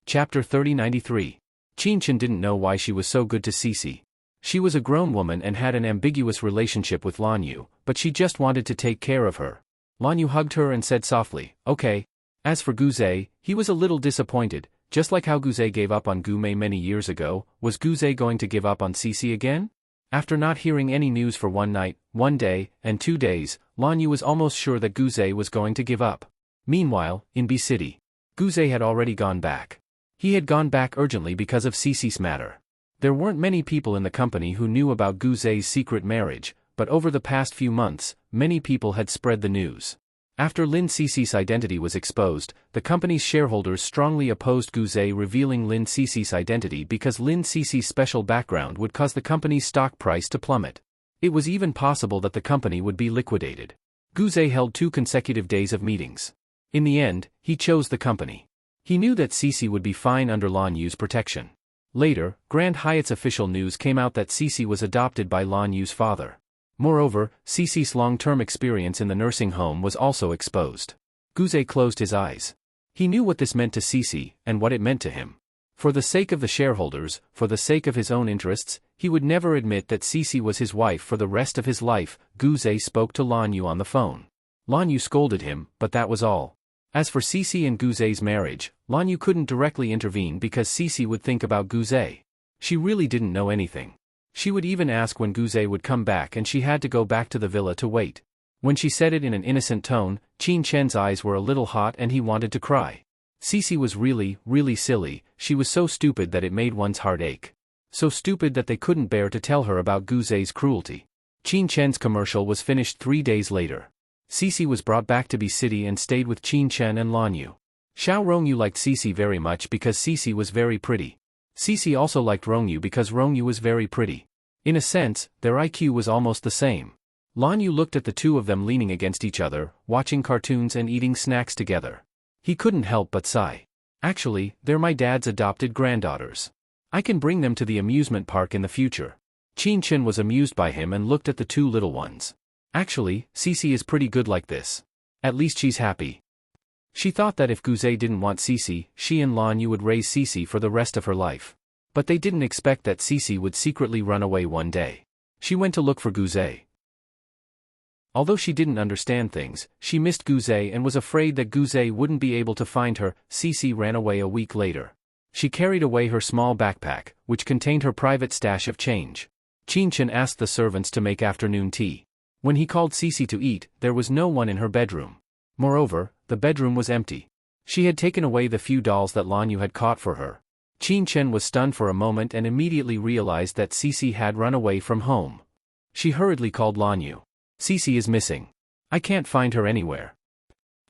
Chapter 3093. Qin Chen didn't know why she was so good to Cici. She was a grown woman and had an ambiguous relationship with Lan Yu, but she just wanted to take care of her. Lan Yu hugged her and said softly, okay. As for Guze, he was a little disappointed, just like how Guze gave up on Gume many years ago. Was Guze going to give up on Cici again? After not hearing any news for 1 night, 1 day, and 2 days, Lan Yu was almost sure that Guze was going to give up. Meanwhile, in B City, Guze had already gone back. He had gone back urgently because of Cici's matter. There weren't many people in the company who knew about Guze's secret marriage, but over the past few months, many people had spread the news. After Lin Cici's identity was exposed, the company's shareholders strongly opposed Guze revealing Lin Cici's identity because Lin Cici's special background would cause the company's stock price to plummet. It was even possible that the company would be liquidated. Guze held 2 consecutive days of meetings. In the end, he chose the company. He knew that Cici would be fine under Lan Yu's protection. Later, Grand Hyatt's official news came out that Cici was adopted by Lan Yu's father. Moreover, Cici's long-term experience in the nursing home was also exposed. Guze closed his eyes. He knew what this meant to Cece, and what it meant to him. For the sake of the shareholders, for the sake of his own interests, he would never admit that Cece was his wife for the rest of his life. Guzé spoke to Lan Yu on the phone. Lan Yu scolded him, but that was all. As for Cece and Guzé's marriage, Lan Yu couldn't directly intervene because Cece would think about Guzé. She really didn't know anything. She would even ask when Guzé would come back, and she had to go back to the villa to wait. When she said it in an innocent tone, Qin Chen's eyes were a little hot and he wanted to cry. Cece was really silly. She was so stupid that it made one's heart ache. So stupid that they couldn't bear to tell her about Guzé's cruelty. Qin Chen's commercial was finished 3 days later. Cece was brought back to Bi City and stayed with Qin Chen and Lan Yu. Xiao Rongyu liked Cece very much because Cece was very pretty. Cece also liked Rongyu because Rongyu was very pretty. In a sense, their IQ was almost the same. Lan Yu looked at the two of them leaning against each other, watching cartoons and eating snacks together. He couldn't help but sigh. Actually, they're my dad's adopted granddaughters. I can bring them to the amusement park in the future. Qin Chen was amused by him and looked at the two little ones. Actually, Cece is pretty good like this. At least she's happy. She thought that if Guzé didn't want Cece, she and Lan Yu would raise Cece for the rest of her life. But they didn't expect that Cece would secretly run away one day. She went to look for Guzé. Although she didn't understand things, she missed Guzé and was afraid that Guzé wouldn't be able to find her. Cece ran away a week later. She carried away her small backpack, which contained her private stash of change. Qin Chen asked the servants to make afternoon tea. When he called Cece to eat, there was no one in her bedroom. Moreover, the bedroom was empty. She had taken away the few dolls that Lan Yu had caught for her. Qin Chen was stunned for a moment and immediately realized that Cece had run away from home. She hurriedly called Lan Yu. Cece is missing. I can't find her anywhere.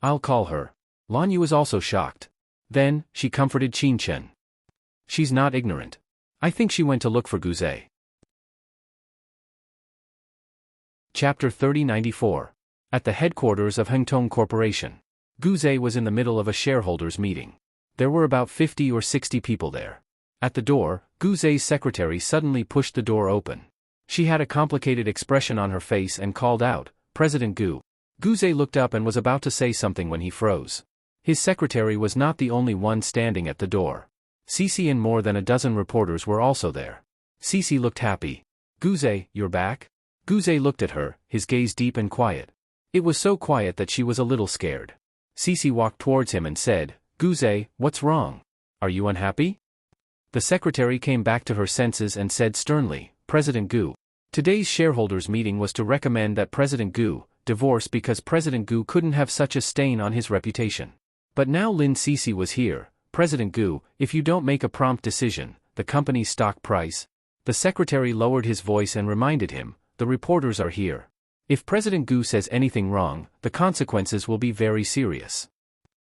I'll call her. Lan Yu was also shocked. Then, she comforted Qin Chen. She's not ignorant. I think she went to look for Guzé. Chapter 3094. At the headquarters of Hengtong Corporation. Guzé was in the middle of a shareholders' meeting. There were about 50 or 60 people there. At the door, Guzé's secretary suddenly pushed the door open. She had a complicated expression on her face and called out, "President Gu." Guzé looked up and was about to say something when he froze. His secretary was not the only one standing at the door. Cece and more than a dozen reporters were also there. Cece looked happy. "Guzé, you're back?" Guzé looked at her, his gaze deep and quiet. It was so quiet that she was a little scared. Cece walked towards him and said, "Guzé, what's wrong? Are you unhappy?" The secretary came back to her senses and said sternly, "President Gu. Today's shareholders' meeting was to recommend that President Gu divorce because President Gu couldn't have such a stain on his reputation. But now Lin Cece was here. President Gu, if you don't make a prompt decision, the company's stock price." The secretary lowered his voice and reminded him, "The reporters are here. If President Gu says anything wrong, the consequences will be very serious."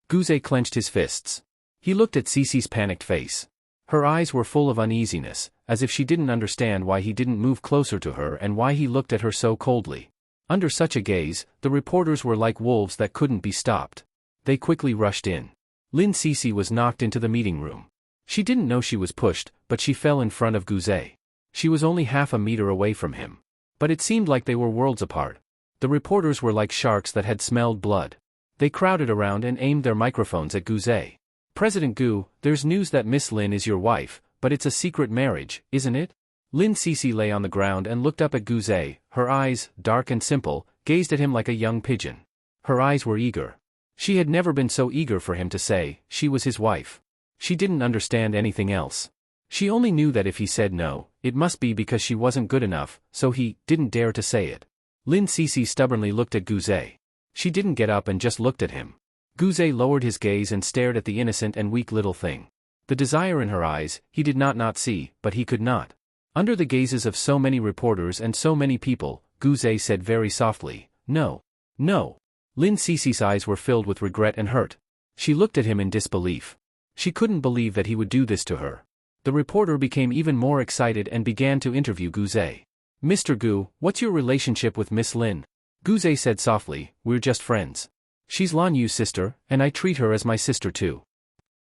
Guzé clenched his fists. He looked at Cece's panicked face. Her eyes were full of uneasiness, as if she didn't understand why he didn't move closer to her and why he looked at her so coldly. Under such a gaze, the reporters were like wolves that couldn't be stopped. They quickly rushed in. Lin Cece was knocked into the meeting room. She didn't know she was pushed, but she fell in front of Guzé. She was only half a meter away from him. But it seemed like they were worlds apart. The reporters were like sharks that had smelled blood. They crowded around and aimed their microphones at Guzé. "President Gu, there's news that Miss Lin is your wife, but it's a secret marriage, isn't it?" Lin Cece lay on the ground and looked up at Guzé. Her eyes, dark and simple, gazed at him like a young pigeon. Her eyes were eager. She had never been so eager for him to say she was his wife. She didn't understand anything else. She only knew that if he said no, it must be because she wasn't good enough, so he didn't dare to say it. Lin Cece stubbornly looked at Guzé. She didn't get up and just looked at him. Guzé lowered his gaze and stared at the innocent and weak little thing. The desire in her eyes, he did not see, but he could not. Under the gazes of so many reporters and so many people, Guzé said very softly, "No. No." Lin Cece's eyes were filled with regret and hurt. She looked at him in disbelief. She couldn't believe that he would do this to her. The reporter became even more excited and began to interview Guzé. "Mr. Gu, what's your relationship with Miss Lin?" Guzé said softly, "We're just friends. She's Lan Yu's sister, and I treat her as my sister too."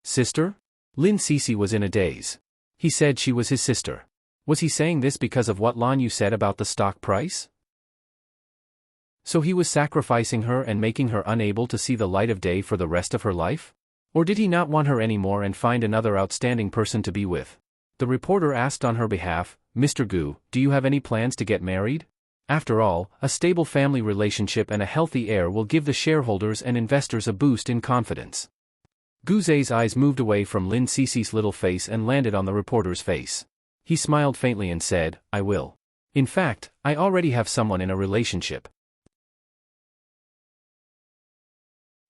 "Sister?" Lin Cece was in a daze. He said she was his sister. Was he saying this because of what Lan Yu said about the stock price? So he was sacrificing her and making her unable to see the light of day for the rest of her life? Or did he not want her anymore and find another outstanding person to be with? The reporter asked on her behalf, Mr. Gu, do you have any plans to get married? After all, a stable family relationship and a healthy heir will give the shareholders and investors a boost in confidence. Guze's eyes moved away from Lin Cici's little face and landed on the reporter's face. He smiled faintly and said, I will. In fact, I already have someone in a relationship.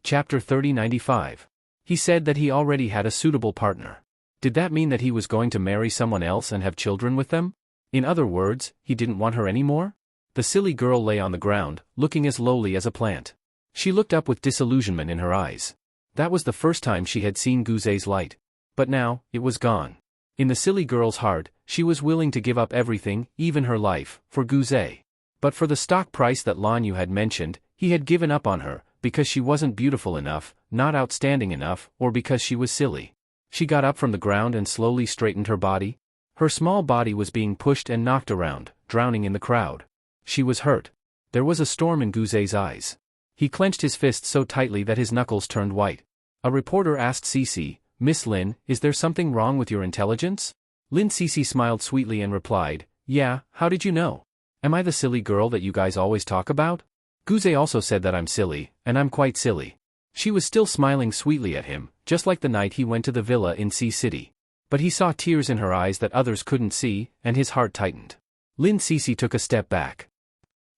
Chapter 3095. He said that he already had a suitable partner. Did that mean that he was going to marry someone else and have children with them? In other words, he didn't want her anymore? The silly girl lay on the ground, looking as lowly as a plant. She looked up with disillusionment in her eyes. That was the first time she had seen Guze's light. But now, it was gone. In the silly girl's heart, she was willing to give up everything, even her life, for Guze. But for the stock price that Lan Yu had mentioned, he had given up on her, because she wasn't beautiful enough, not outstanding enough, or because she was silly. She got up from the ground and slowly straightened her body. Her small body was being pushed and knocked around, drowning in the crowd. She was hurt. There was a storm in Guze's eyes. He clenched his fists so tightly that his knuckles turned white. A reporter asked Cici, Miss Lin, is there something wrong with your intelligence? Lin Cici smiled sweetly and replied, yeah, how did you know? Am I the silly girl that you guys always talk about? Guze also said that I'm silly, and I'm quite silly. She was still smiling sweetly at him, just like the night he went to the villa in Sea City. But he saw tears in her eyes that others couldn't see, and his heart tightened. Lin Cici took a step back.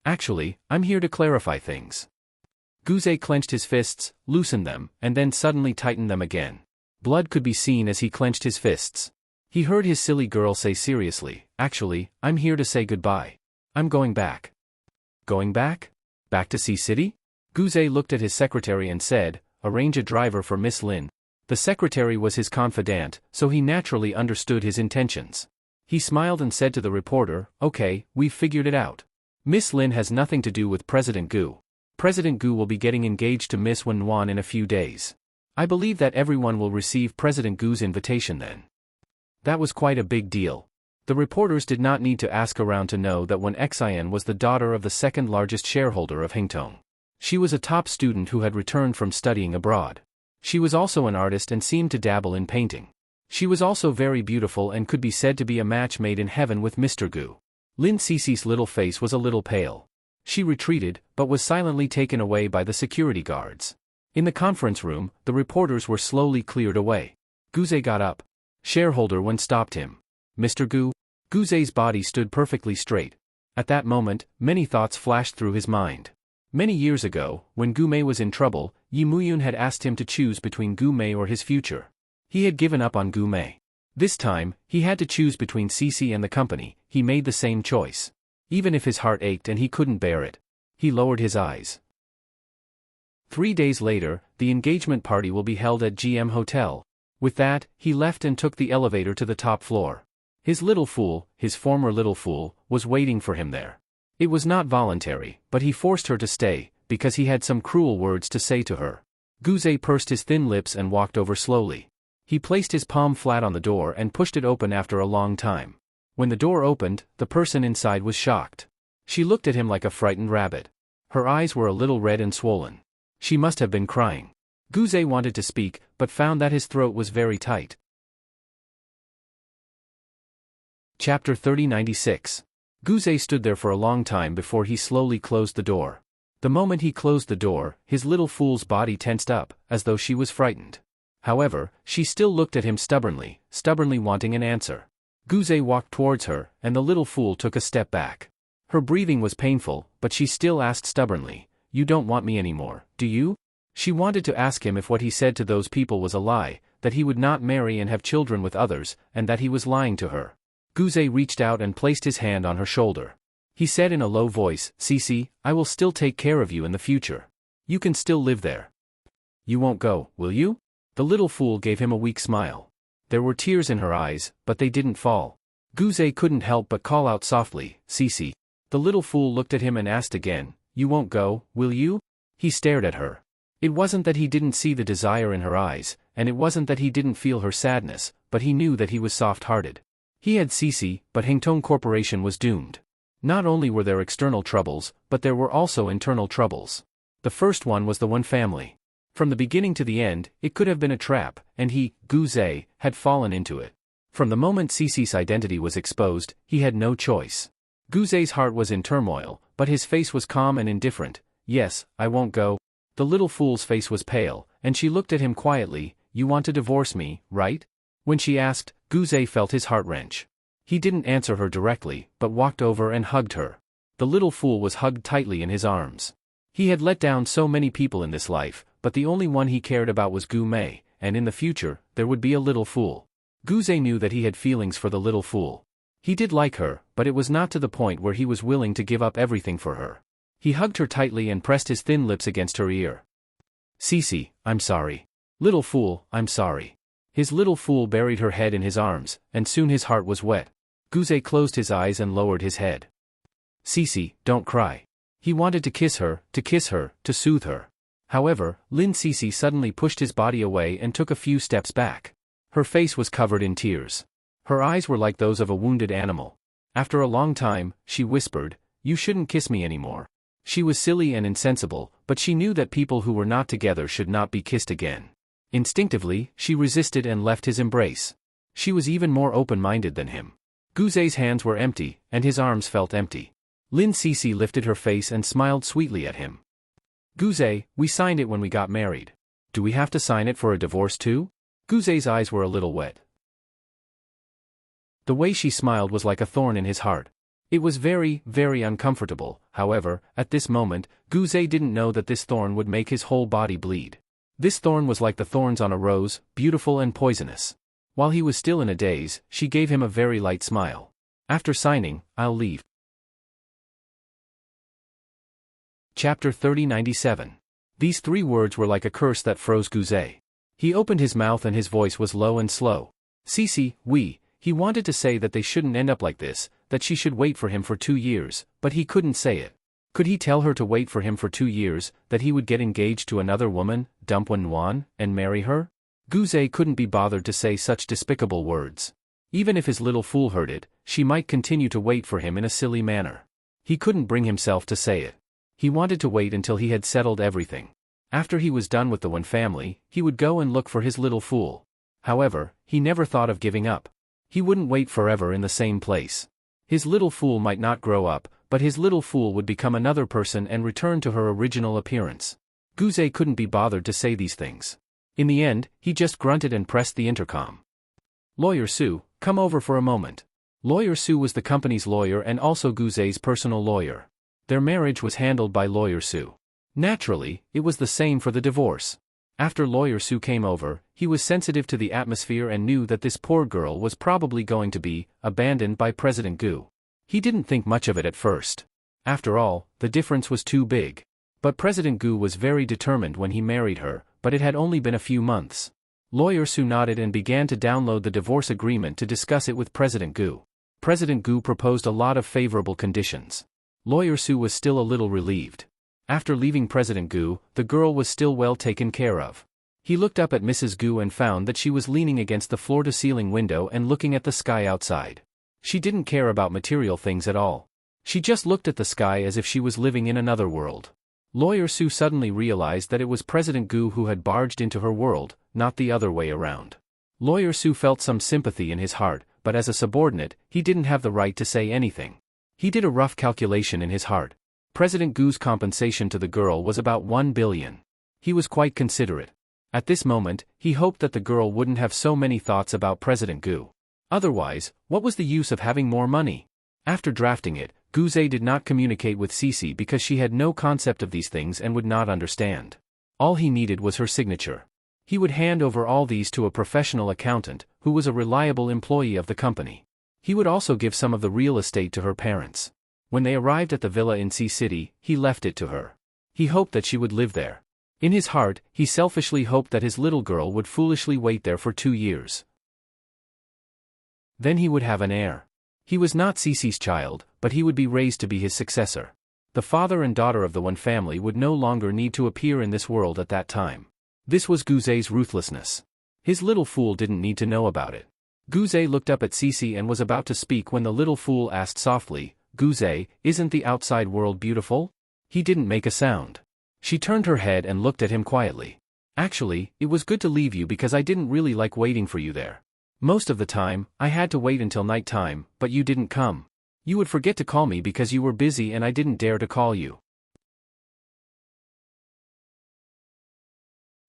Actually, I'm here to clarify things. Guze clenched his fists, loosened them, and then suddenly tightened them again. Blood could be seen as he clenched his fists. He heard his silly girl say seriously, actually, I'm here to say goodbye. I'm going back. Going back? Back to Sea City? Guze looked at his secretary and said, arrange a driver for Miss Lin. The secretary was his confidant, so he naturally understood his intentions. He smiled and said to the reporter, okay, we've figured it out. Miss Lin has nothing to do with President Gu. President Gu will be getting engaged to Miss Wenwan in a few days. I believe that everyone will receive President Gu's invitation then. That was quite a big deal. The reporters did not need to ask around to know that Wen Xian was the daughter of the second largest shareholder of Hingtong. She was a top student who had returned from studying abroad. She was also an artist and seemed to dabble in painting. She was also very beautiful and could be said to be a match made in heaven with Mr. Gu. Lin Cici's little face was a little pale. She retreated, but was silently taken away by the security guards. In the conference room, the reporters were slowly cleared away. Guze got up. Shareholder Wen stopped him. Mr. Gu? Guze's body stood perfectly straight. At that moment, many thoughts flashed through his mind. Many years ago, when Gu Mei was in trouble, Yi Muyun had asked him to choose between Gu Mei or his future. He had given up on Gu Mei. This time, he had to choose between Cici and the company. He made the same choice. Even if his heart ached and he couldn't bear it. He lowered his eyes. 3 days later, the engagement party will be held at GM Hotel. With that, he left and took the elevator to the top floor. His little fool, his former little fool, was waiting for him there. It was not voluntary, but he forced her to stay, because he had some cruel words to say to her. Guze pursed his thin lips and walked over slowly. He placed his palm flat on the door and pushed it open after a long time. When the door opened, the person inside was shocked. She looked at him like a frightened rabbit. Her eyes were a little red and swollen. She must have been crying. Guze wanted to speak, but found that his throat was very tight. Chapter 3096. Guze stood there for a long time before he slowly closed the door. The moment he closed the door, his little fool's body tensed up, as though she was frightened. However, she still looked at him stubbornly wanting an answer. Guze walked towards her, and the little fool took a step back. Her breathing was painful, but she still asked stubbornly, you don't want me anymore, do you? She wanted to ask him if what he said to those people was a lie, that he would not marry and have children with others, and that he was lying to her. Guze reached out and placed his hand on her shoulder. He said in a low voice, Cici, I will still take care of you in the future. You can still live there. You won't go, will you? The little fool gave him a weak smile. There were tears in her eyes, but they didn't fall. Guze couldn't help but call out softly, Cici. The little fool looked at him and asked again, you won't go, will you? He stared at her. It wasn't that he didn't see the desire in her eyes, and it wasn't that he didn't feel her sadness, but he knew that he was soft-hearted. He had Cici, but Hingtong Corporation was doomed. Not only were there external troubles, but there were also internal troubles. The first one was the Wen family. From the beginning to the end, it could have been a trap, and he, Guzé, had fallen into it. From the moment Cece's identity was exposed, he had no choice. Guzé's heart was in turmoil, but his face was calm and indifferent. Yes, I won't go. The little fool's face was pale, and she looked at him quietly. You want to divorce me, right? When she asked, Guzé felt his heart wrench. He didn't answer her directly, but walked over and hugged her. The little fool was hugged tightly in his arms. He had let down so many people in this life, but the only one he cared about was Gumei, and in the future, there would be a little fool. Guzé knew that he had feelings for the little fool. He did like her, but it was not to the point where he was willing to give up everything for her. He hugged her tightly and pressed his thin lips against her ear. Cece, I'm sorry. Little fool, I'm sorry. His little fool buried her head in his arms, and soon his heart was wet. Guzé closed his eyes and lowered his head. Cece, don't cry. He wanted to kiss her, to soothe her. However, Lin Cece suddenly pushed his body away and took a few steps back. Her face was covered in tears. Her eyes were like those of a wounded animal. After a long time, she whispered, You shouldn't kiss me anymore. She was silly and insensible, but she knew that people who were not together should not be kissed again. Instinctively, she resisted and left his embrace. She was even more open-minded than him. Guzé's hands were empty, and his arms felt empty. Lin Cece lifted her face and smiled sweetly at him. Guzé, we signed it when we got married. Do we have to sign it for a divorce too? Guzé's eyes were a little wet. The way she smiled was like a thorn in his heart. It was very, very uncomfortable. However, at this moment, Guzé didn't know that this thorn would make his whole body bleed. This thorn was like the thorns on a rose, beautiful and poisonous. While he was still in a daze, she gave him a very light smile. After signing, I'll leave. Chapter 3097. These 3 words were like a curse that froze Guzé. He opened his mouth and his voice was low and slow. Cece, he wanted to say that they shouldn't end up like this, that she should wait for him for 2 years, but he couldn't say it. Could he tell her to wait for him for 2 years, that he would get engaged to another woman, dump Wan, and marry her? Guzé couldn't be bothered to say such despicable words. Even if his little fool heard it, she might continue to wait for him in a silly manner. He couldn't bring himself to say it. He wanted to wait until he had settled everything. After he was done with the Wan family, he would go and look for his little fool. However, he never thought of giving up. He wouldn't wait forever in the same place. His little fool might not grow up, but his little fool would become another person and return to her original appearance. Guzé couldn't be bothered to say these things. In the end, he just grunted and pressed the intercom. Lawyer Su, come over for a moment. Lawyer Su was the company's lawyer and also Guzé's personal lawyer. Their marriage was handled by Lawyer Su. Naturally, it was the same for the divorce. After Lawyer Su came over, he was sensitive to the atmosphere and knew that this poor girl was probably going to be abandoned by President Gu. He didn't think much of it at first. After all, the difference was too big. But President Gu was very determined when he married her, but it had only been a few months. Lawyer Su nodded and began to download the divorce agreement to discuss it with President Gu. President Gu proposed a lot of favorable conditions. Lawyer Su was still a little relieved. After leaving President Gu, the girl was still well taken care of. He looked up at Mrs. Gu and found that she was leaning against the floor-to-ceiling window and looking at the sky outside. She didn't care about material things at all. She just looked at the sky as if she was living in another world. Lawyer Su suddenly realized that it was President Gu who had barged into her world, not the other way around. Lawyer Su felt some sympathy in his heart, but as a subordinate, he didn't have the right to say anything. He did a rough calculation in his heart. President Gu's compensation to the girl was about 1 billion. He was quite considerate. At this moment, he hoped that the girl wouldn't have so many thoughts about President Gu. Otherwise, what was the use of having more money? After drafting it, Guzé did not communicate with Cece because she had no concept of these things and would not understand. All he needed was her signature. He would hand over all these to a professional accountant, who was a reliable employee of the company. He would also give some of the real estate to her parents. When they arrived at the villa in Sea City, he left it to her. He hoped that she would live there. In his heart, he selfishly hoped that his little girl would foolishly wait there for 2 years. Then he would have an heir. He was not Cece's child, but he would be raised to be his successor. The father and daughter of the Wan family would no longer need to appear in this world at that time. This was Guzé's ruthlessness. His little fool didn't need to know about it. Guzé looked up at Cece and was about to speak when the little fool asked softly, Guzé, isn't the outside world beautiful? He didn't make a sound. She turned her head and looked at him quietly. Actually, it was good to leave you because I didn't really like waiting for you there. Most of the time, I had to wait until night time, but you didn't come. You would forget to call me because you were busy and I didn't dare to call you.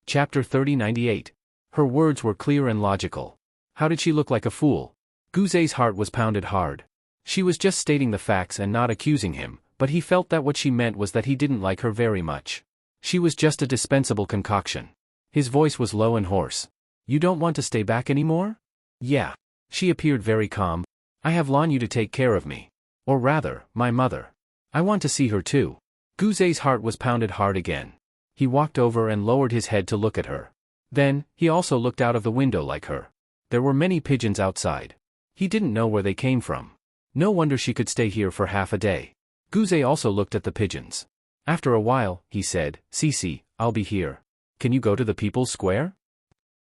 Chapter 3098. Her words were clear and logical. How did she look like a fool? Guzé's heart was pounded hard. She was just stating the facts and not accusing him, but he felt that what she meant was that he didn't like her very much. She was just a dispensable concoction. His voice was low and hoarse. You don't want to stay back anymore? Yeah. She appeared very calm. I have Lanyu to take care of me. Or rather, my mother. I want to see her too. Guzé's heart was pounded hard again. He walked over and lowered his head to look at her. Then, he also looked out of the window like her. There were many pigeons outside. He didn't know where they came from. No wonder she could stay here for half a day. Guzé also looked at the pigeons. After a while, he said, Cici, I'll be here. Can you go to the People's Square?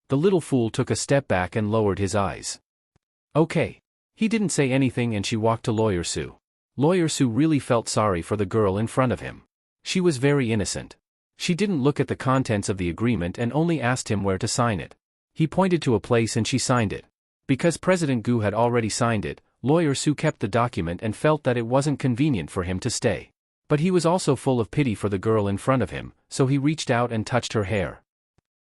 The little fool took a step back and lowered his eyes. Okay. He didn't say anything and she walked to Lawyer Sue. Lawyer Sue really felt sorry for the girl in front of him. She was very innocent. She didn't look at the contents of the agreement and only asked him where to sign it. He pointed to a place and she signed it. Because President Gu had already signed it, Lawyer Sue kept the document and felt that it wasn't convenient for him to stay. But he was also full of pity for the girl in front of him, so he reached out and touched her hair.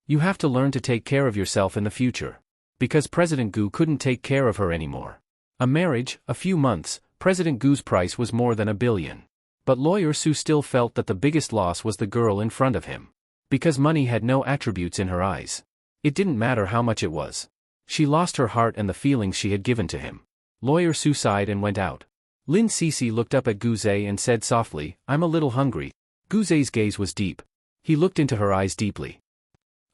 You have to learn to take care of yourself in the future. Because President Gu couldn't take care of her anymore. A marriage, a few months, President Gu's price was more than $1 billion. But Lawyer Sue still felt that the biggest loss was the girl in front of him. Because money had no attributes in her eyes. It didn't matter how much it was. She lost her heart and the feelings she had given to him. Lawyer Sue sighed and went out. Lin Cici looked up at Guzé and said softly, I'm a little hungry. Guzé's gaze was deep. He looked into her eyes deeply.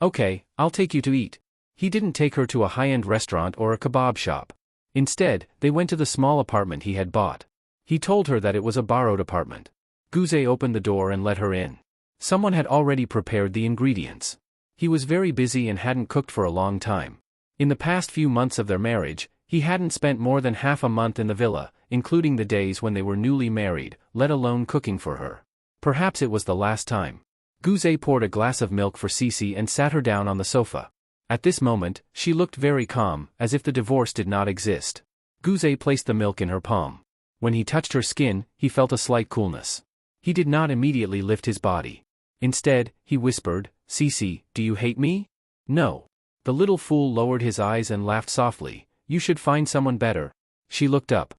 Okay, I'll take you to eat. He didn't take her to a high-end restaurant or a kebab shop. Instead, they went to the small apartment he had bought. He told her that it was a borrowed apartment. Guzé opened the door and let her in. Someone had already prepared the ingredients. He was very busy and hadn't cooked for a long time. In the past few months of their marriage, he hadn't spent more than half a month in the villa, including the days when they were newly married, let alone cooking for her. Perhaps it was the last time. Guzé poured a glass of milk for Cici and sat her down on the sofa. At this moment, she looked very calm, as if the divorce did not exist. Guzé placed the milk in her palm. When he touched her skin, he felt a slight coolness. He did not immediately lift his body. Instead, he whispered, Cici, do you hate me? No. The little fool lowered his eyes and laughed softly. You should find someone better. She looked up.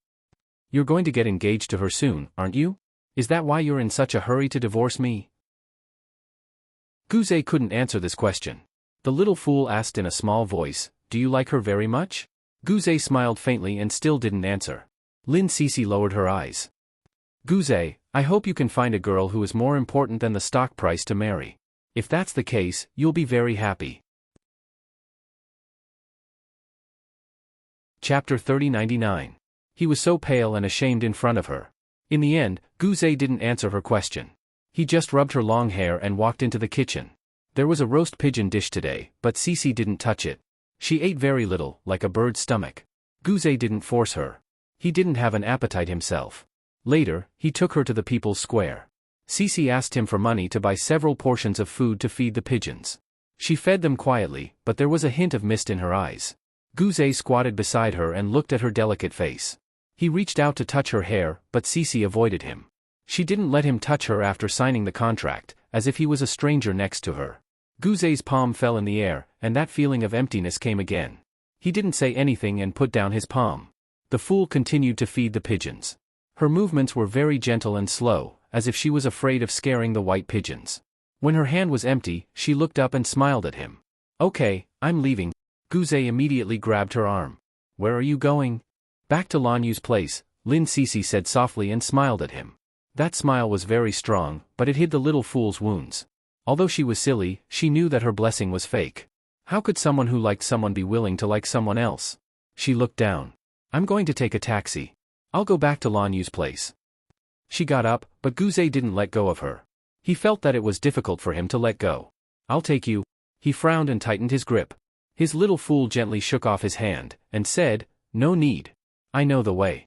You're going to get engaged to her soon, aren't you? Is that why you're in such a hurry to divorce me? Guzé couldn't answer this question. The little fool asked in a small voice, do you like her very much? Guzé smiled faintly and still didn't answer. Lin Cici lowered her eyes. Guzé, I hope you can find a girl who is more important than the stock price to marry. If that's the case, you'll be very happy. Chapter 3099. He was so pale and ashamed in front of her. In the end, Guzé didn't answer her question. He just rubbed her long hair and walked into the kitchen. There was a roast pigeon dish today, but Cici didn't touch it. She ate very little, like a bird's stomach. Guzé didn't force her. He didn't have an appetite himself. Later, he took her to the People's Square. Cici asked him for money to buy several portions of food to feed the pigeons. She fed them quietly, but there was a hint of mist in her eyes. Guzé squatted beside her and looked at her delicate face. He reached out to touch her hair, but Cici avoided him. She didn't let him touch her after signing the contract, as if he was a stranger next to her. Guzé's palm fell in the air, and that feeling of emptiness came again. He didn't say anything and put down his palm. The fool continued to feed the pigeons. Her movements were very gentle and slow, as if she was afraid of scaring the white pigeons. When her hand was empty, she looked up and smiled at him. Okay, I'm leaving. Guzé immediately grabbed her arm. Where are you going? Back to Lanyu's place, Lin Cici said softly and smiled at him. That smile was very strong, but it hid the little fool's wounds. Although she was silly, she knew that her blessing was fake. How could someone who liked someone be willing to like someone else? She looked down. I'm going to take a taxi. I'll go back to Lanyu's place. She got up, but Guzé didn't let go of her. He felt that it was difficult for him to let go. I'll take you. He frowned and tightened his grip. His little fool gently shook off his hand, and said, No need. I know the way.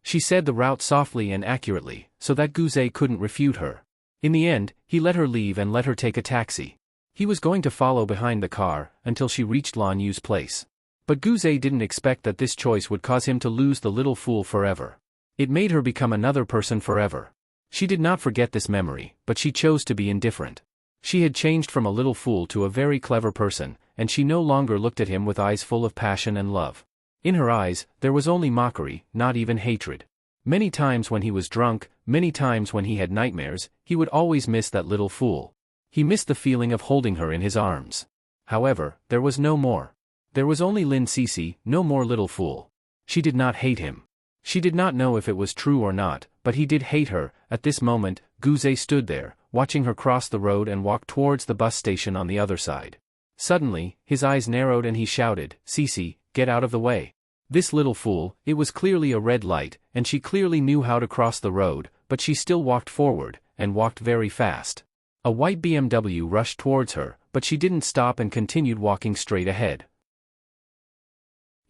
She said the route softly and accurately, so that Guzé couldn't refute her. In the end, he let her leave and let her take a taxi. He was going to follow behind the car until she reached Lan Yu's place. But Guzé didn't expect that this choice would cause him to lose the little fool forever. It made her become another person forever. She did not forget this memory, but she chose to be indifferent. She had changed from a little fool to a very clever person, and she no longer looked at him with eyes full of passion and love. In her eyes, there was only mockery, not even hatred. Many times when he was drunk, many times when he had nightmares, he would always miss that little fool. He missed the feeling of holding her in his arms. However, there was no more. There was only Lin Cece, no more little fool. She did not hate him. She did not know if it was true or not, but he did hate her. At this moment, Guzé stood there, watching her cross the road and walk towards the bus station on the other side. Suddenly, his eyes narrowed and he shouted, "Cece, get out of the way." This little fool, it was clearly a red light, and she clearly knew how to cross the road, but she still walked forward, and walked very fast. A white BMW rushed towards her, but she didn't stop and continued walking straight ahead.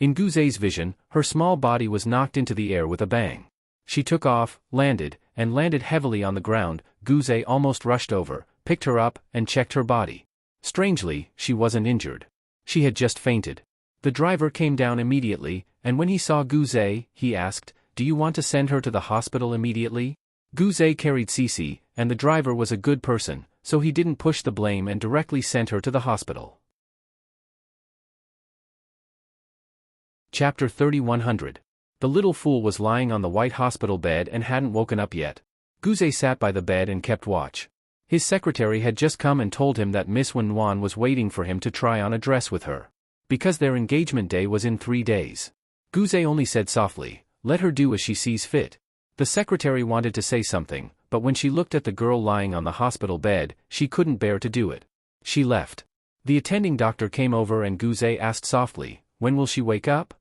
In Guzé's vision, her small body was knocked into the air with a bang. She took off, landed heavily on the ground. Guzé almost rushed over, picked her up, and checked her body. Strangely, she wasn't injured. She had just fainted. The driver came down immediately, and when he saw Guzé, he asked, "Do you want to send her to the hospital immediately?" Guzé carried Cece, and the driver was a good person, so he didn't push the blame and directly sent her to the hospital. Chapter 3100. The little fool was lying on the white hospital bed and hadn't woken up yet. Guzé sat by the bed and kept watch. His secretary had just come and told him that Miss Wenwan was waiting for him to try on a dress with her. Because their engagement day was in 3 days. Guzé only said softly, "Let her do as she sees fit." The secretary wanted to say something, but when she looked at the girl lying on the hospital bed, she couldn't bear to do it. She left. The attending doctor came over and Guzé asked softly, "When will she wake up?"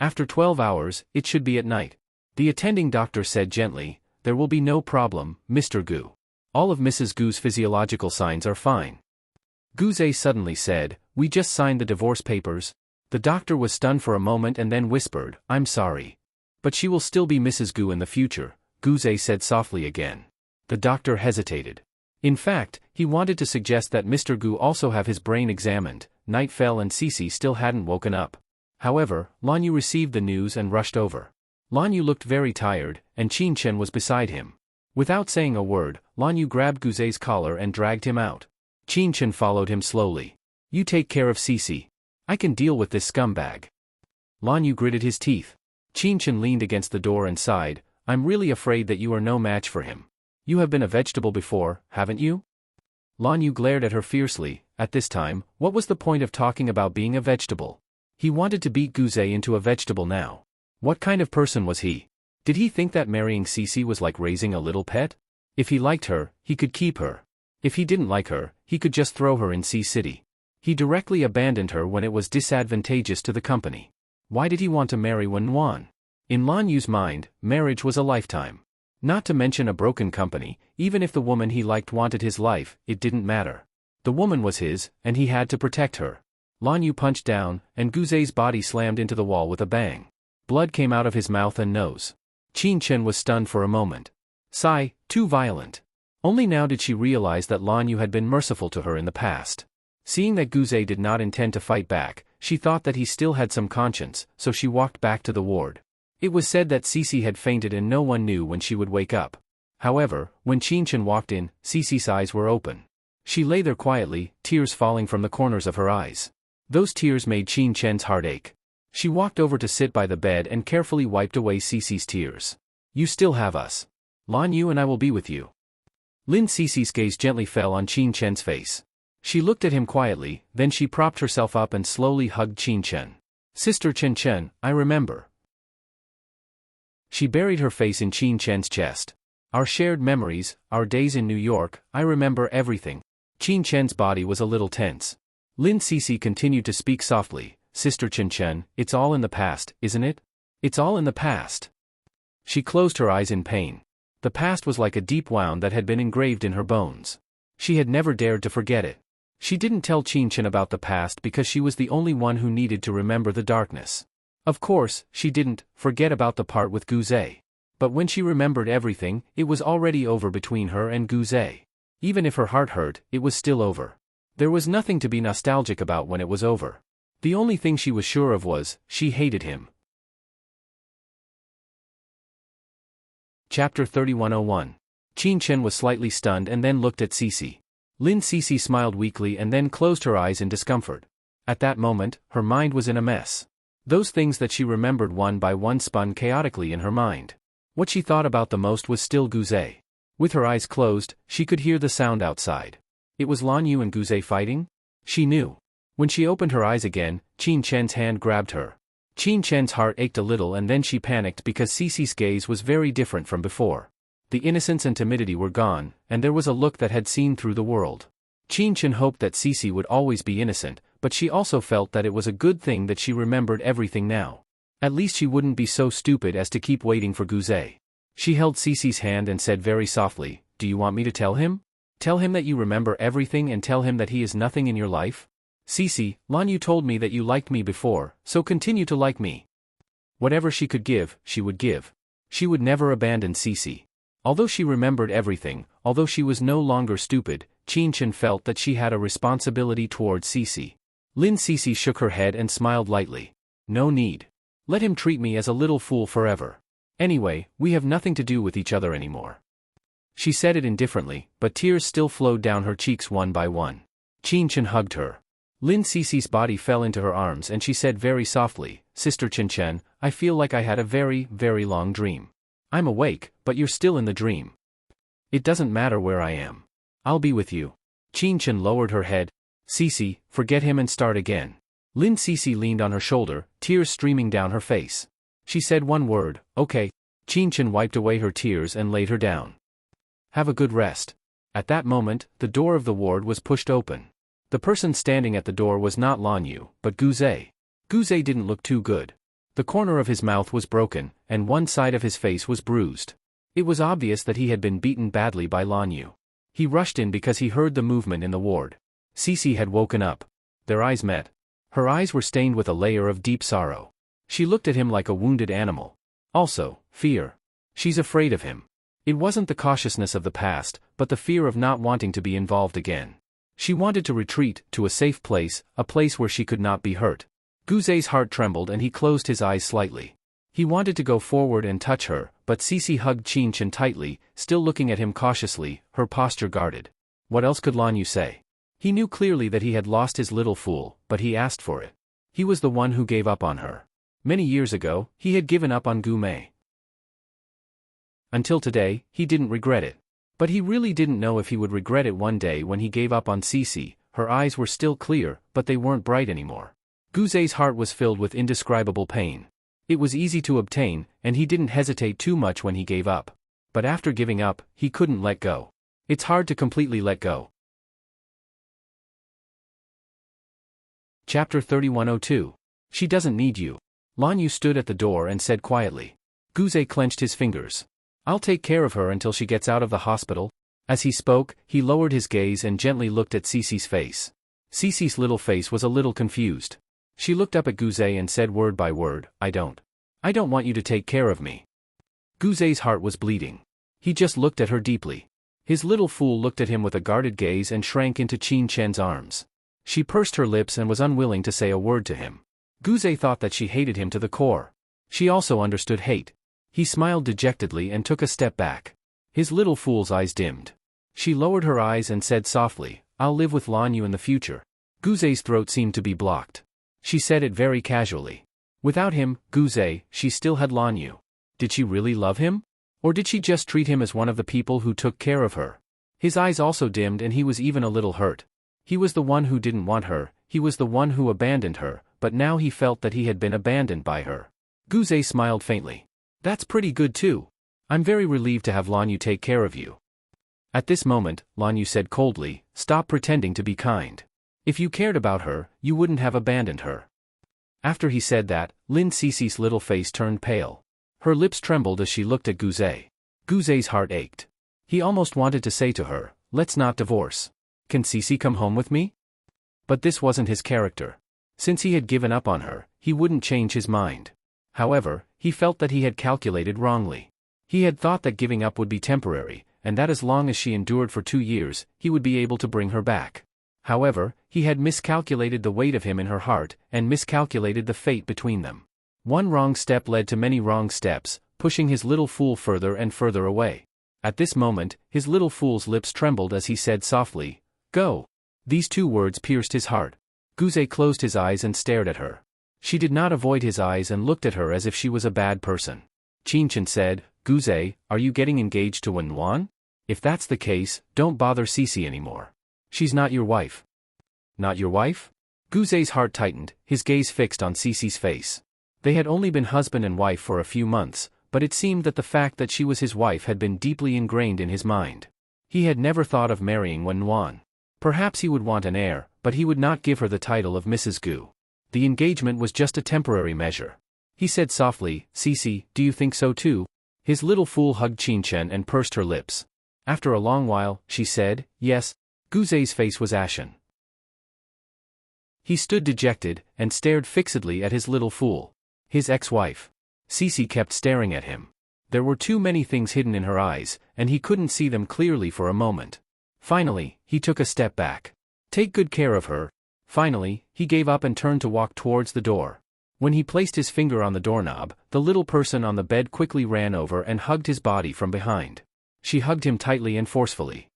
"After 12 hours, it should be at night." The attending doctor said gently, "There will be no problem, Mr. Gu. All of Mrs. Gu's physiological signs are fine." Guzé suddenly said, "We just signed the divorce papers." The doctor was stunned for a moment and then whispered, "I'm sorry. But she will still be Mrs. Gu in the future," Guzé said softly again. The doctor hesitated. In fact, he wanted to suggest that Mr. Gu also have his brain examined. Night fell and Cece still hadn't woken up. However, Lan Yu received the news and rushed over. Lan Yu looked very tired, and Qin Chen was beside him. Without saying a word, Lan Yu grabbed Guzé's collar and dragged him out. Qin Chen followed him slowly. "You take care of Cece. I can deal with this scumbag." Lan Yu gritted his teeth. Qin Chen leaned against the door and sighed, "I'm really afraid that you are no match for him. You have been a vegetable before, haven't you?" Lan Yu glared at her fiercely. At this time, what was the point of talking about being a vegetable? He wanted to beat Guzé into a vegetable now. What kind of person was he? Did he think that marrying Cece was like raising a little pet? If he liked her, he could keep her. If he didn't like her, he could just throw her in Sea City. He directly abandoned her when it was disadvantageous to the company. Why did he want to marry Wenwan? In Lan Yu's mind, marriage was a lifetime. Not to mention a broken company. Even if the woman he liked wanted his life, it didn't matter. The woman was his, and he had to protect her. Lan Yu punched down, and Guzé's body slammed into the wall with a bang. Blood came out of his mouth and nose. Qin Chen was stunned for a moment. Sigh, too violent. Only now did she realize that Lan Yu had been merciful to her in the past. Seeing that Guzé did not intend to fight back, she thought that he still had some conscience, so she walked back to the ward. It was said that Cece had fainted and no one knew when she would wake up. However, when Qin Chen walked in, Cece's eyes were open. She lay there quietly, tears falling from the corners of her eyes. Those tears made Qin Chen's heart ache. She walked over to sit by the bed and carefully wiped away Cece's tears. "You still have us. Lan Yu and I will be with you." Lin Cece's gaze gently fell on Qin Chen's face. She looked at him quietly, then she propped herself up and slowly hugged Qin Chen. "Sister Chen Chen, I remember." She buried her face in Qin Chen's chest. "Our shared memories, our days in New York, I remember everything." Qin Chen's body was a little tense. Lin Cece continued to speak softly, "Sister Chen Chen, it's all in the past, isn't it? It's all in the past." She closed her eyes in pain. The past was like a deep wound that had been engraved in her bones. She had never dared to forget it. She didn't tell Qin Chen about the past because she was the only one who needed to remember the darkness. Of course, she didn't forget about the part with Guzé. But when she remembered everything, it was already over between her and Guzé. Even if her heart hurt, it was still over. There was nothing to be nostalgic about when it was over. The only thing she was sure of was, she hated him. Chapter 3101. Qin Chen was slightly stunned and then looked at Cece. Lin Cece smiled weakly and then closed her eyes in discomfort. At that moment, her mind was in a mess. Those things that she remembered one by one spun chaotically in her mind. What she thought about the most was still Guzé. With her eyes closed, she could hear the sound outside. It was Lan Yu and Guzé fighting? She knew. When she opened her eyes again, Qin Chen's hand grabbed her. Qin Chen's heart ached a little and then she panicked because Cece's gaze was very different from before. The innocence and timidity were gone, and there was a look that had seen through the world. Qin Chen hoped that Cece would always be innocent, but she also felt that it was a good thing that she remembered everything now. At least she wouldn't be so stupid as to keep waiting for Guzé. She held Cece's hand and said very softly, "Do you want me to tell him? Tell him that you remember everything and tell him that he is nothing in your life? Cece, Lan Yu told me that you liked me before, so continue to like me." Whatever she could give, she would give. She would never abandon Cece. Although she remembered everything, although she was no longer stupid, Qin Chen felt that she had a responsibility towards Cece. Lin Cece shook her head and smiled lightly. "No need. Let him treat me as a little fool forever. Anyway, we have nothing to do with each other anymore." She said it indifferently, but tears still flowed down her cheeks one by one. Qin Chen hugged her. Lin Cece's body fell into her arms and she said very softly, "Sister Qin Chen, I feel like I had a very, very long dream. I'm awake, but you're still in the dream. It doesn't matter where I am. I'll be with you." Qin Chen lowered her head. "Cece, forget him and start again." Lin Cece leaned on her shoulder, tears streaming down her face. She said one word, "Okay." Qin Chen wiped away her tears and laid her down. "Have a good rest." At that moment, the door of the ward was pushed open. The person standing at the door was not Lan Yu, but Guzé. Guzé didn't look too good. The corner of his mouth was broken, and one side of his face was bruised. It was obvious that he had been beaten badly by Lan Yu. He rushed in because he heard the movement in the ward. Cece had woken up. Their eyes met. Her eyes were stained with a layer of deep sorrow. She looked at him like a wounded animal. Also, fear. She's afraid of him. It wasn't the cautiousness of the past, but the fear of not wanting to be involved again. She wanted to retreat to a safe place, a place where she could not be hurt. Guzé's heart trembled and he closed his eyes slightly. He wanted to go forward and touch her, but Cece hugged Qin Chen tightly, still looking at him cautiously, her posture guarded. What else could Lan Yu say? He knew clearly that he had lost his little fool, but he asked for it. He was the one who gave up on her. Many years ago, he had given up on Gumei. Until today, he didn't regret it. But he really didn't know if he would regret it one day when he gave up on Cece. Her eyes were still clear, but they weren't bright anymore. Guzé's heart was filled with indescribable pain. It was easy to obtain, and he didn't hesitate too much when he gave up. But after giving up, he couldn't let go. It's hard to completely let go. Chapter 3102. She doesn't need you. Lan Yu stood at the door and said quietly. Guzé clenched his fingers. I'll take care of her until she gets out of the hospital. As he spoke, he lowered his gaze and gently looked at Cece's face. Cece's little face was a little confused. She looked up at Guzé and said word by word, I don't want you to take care of me. Guzé's heart was bleeding. He just looked at her deeply. His little fool looked at him with a guarded gaze and shrank into Qin Chen's arms. She pursed her lips and was unwilling to say a word to him. Guzé thought that she hated him to the core. She also understood hate. He smiled dejectedly and took a step back. His little fool's eyes dimmed. She lowered her eyes and said softly, I'll live with Lan Yu in the future. Guzé's throat seemed to be blocked. She said it very casually. Without him, Guzé, she still had Lan Yu. Did she really love him? Or did she just treat him as one of the people who took care of her? His eyes also dimmed and he was even a little hurt. He was the one who didn't want her, he was the one who abandoned her, but now he felt that he had been abandoned by her. Guzé smiled faintly. That's pretty good too. I'm very relieved to have Lan Yu take care of you. At this moment, Lan Yu said coldly, stop pretending to be kind. If you cared about her, you wouldn't have abandoned her. After he said that, Lin Cece's little face turned pale. Her lips trembled as she looked at Guzé. Guzé's heart ached. He almost wanted to say to her, let's not divorce. Can Cece come home with me? But this wasn't his character. Since he had given up on her, he wouldn't change his mind. However, he felt that he had calculated wrongly. He had thought that giving up would be temporary, and that as long as she endured for 2 years, he would be able to bring her back. However, he had miscalculated the weight of him in her heart, and miscalculated the fate between them. One wrong step led to many wrong steps, pushing his little fool further and further away. At this moment, his little fool's lips trembled as he said softly, "Go." These two words pierced his heart. Guzé closed his eyes and stared at her. She did not avoid his eyes and looked at her as if she was a bad person. Qianchen said, "Guzé, are you getting engaged to Wenwan? If that's the case, don't bother Cici anymore. She's not your wife." "Not your wife?" Guzé's heart tightened, his gaze fixed on Cici's face. They had only been husband and wife for a few months, but it seemed that the fact that she was his wife had been deeply ingrained in his mind. He had never thought of marrying Wenwan. Perhaps he would want an heir, but he would not give her the title of Mrs. Gu. The engagement was just a temporary measure. He said softly, "Cici, do you think so too?" His little fool hugged Qianchen and pursed her lips. After a long while, she said, "Yes." Guzé's face was ashen. He stood dejected, and stared fixedly at his little fool. His ex-wife. Cici kept staring at him. There were too many things hidden in her eyes, and he couldn't see them clearly for a moment. Finally, he took a step back. "Take good care of her." Finally, he gave up and turned to walk towards the door. When he placed his finger on the doorknob, the little person on the bed quickly ran over and hugged his body from behind. She hugged him tightly and forcefully.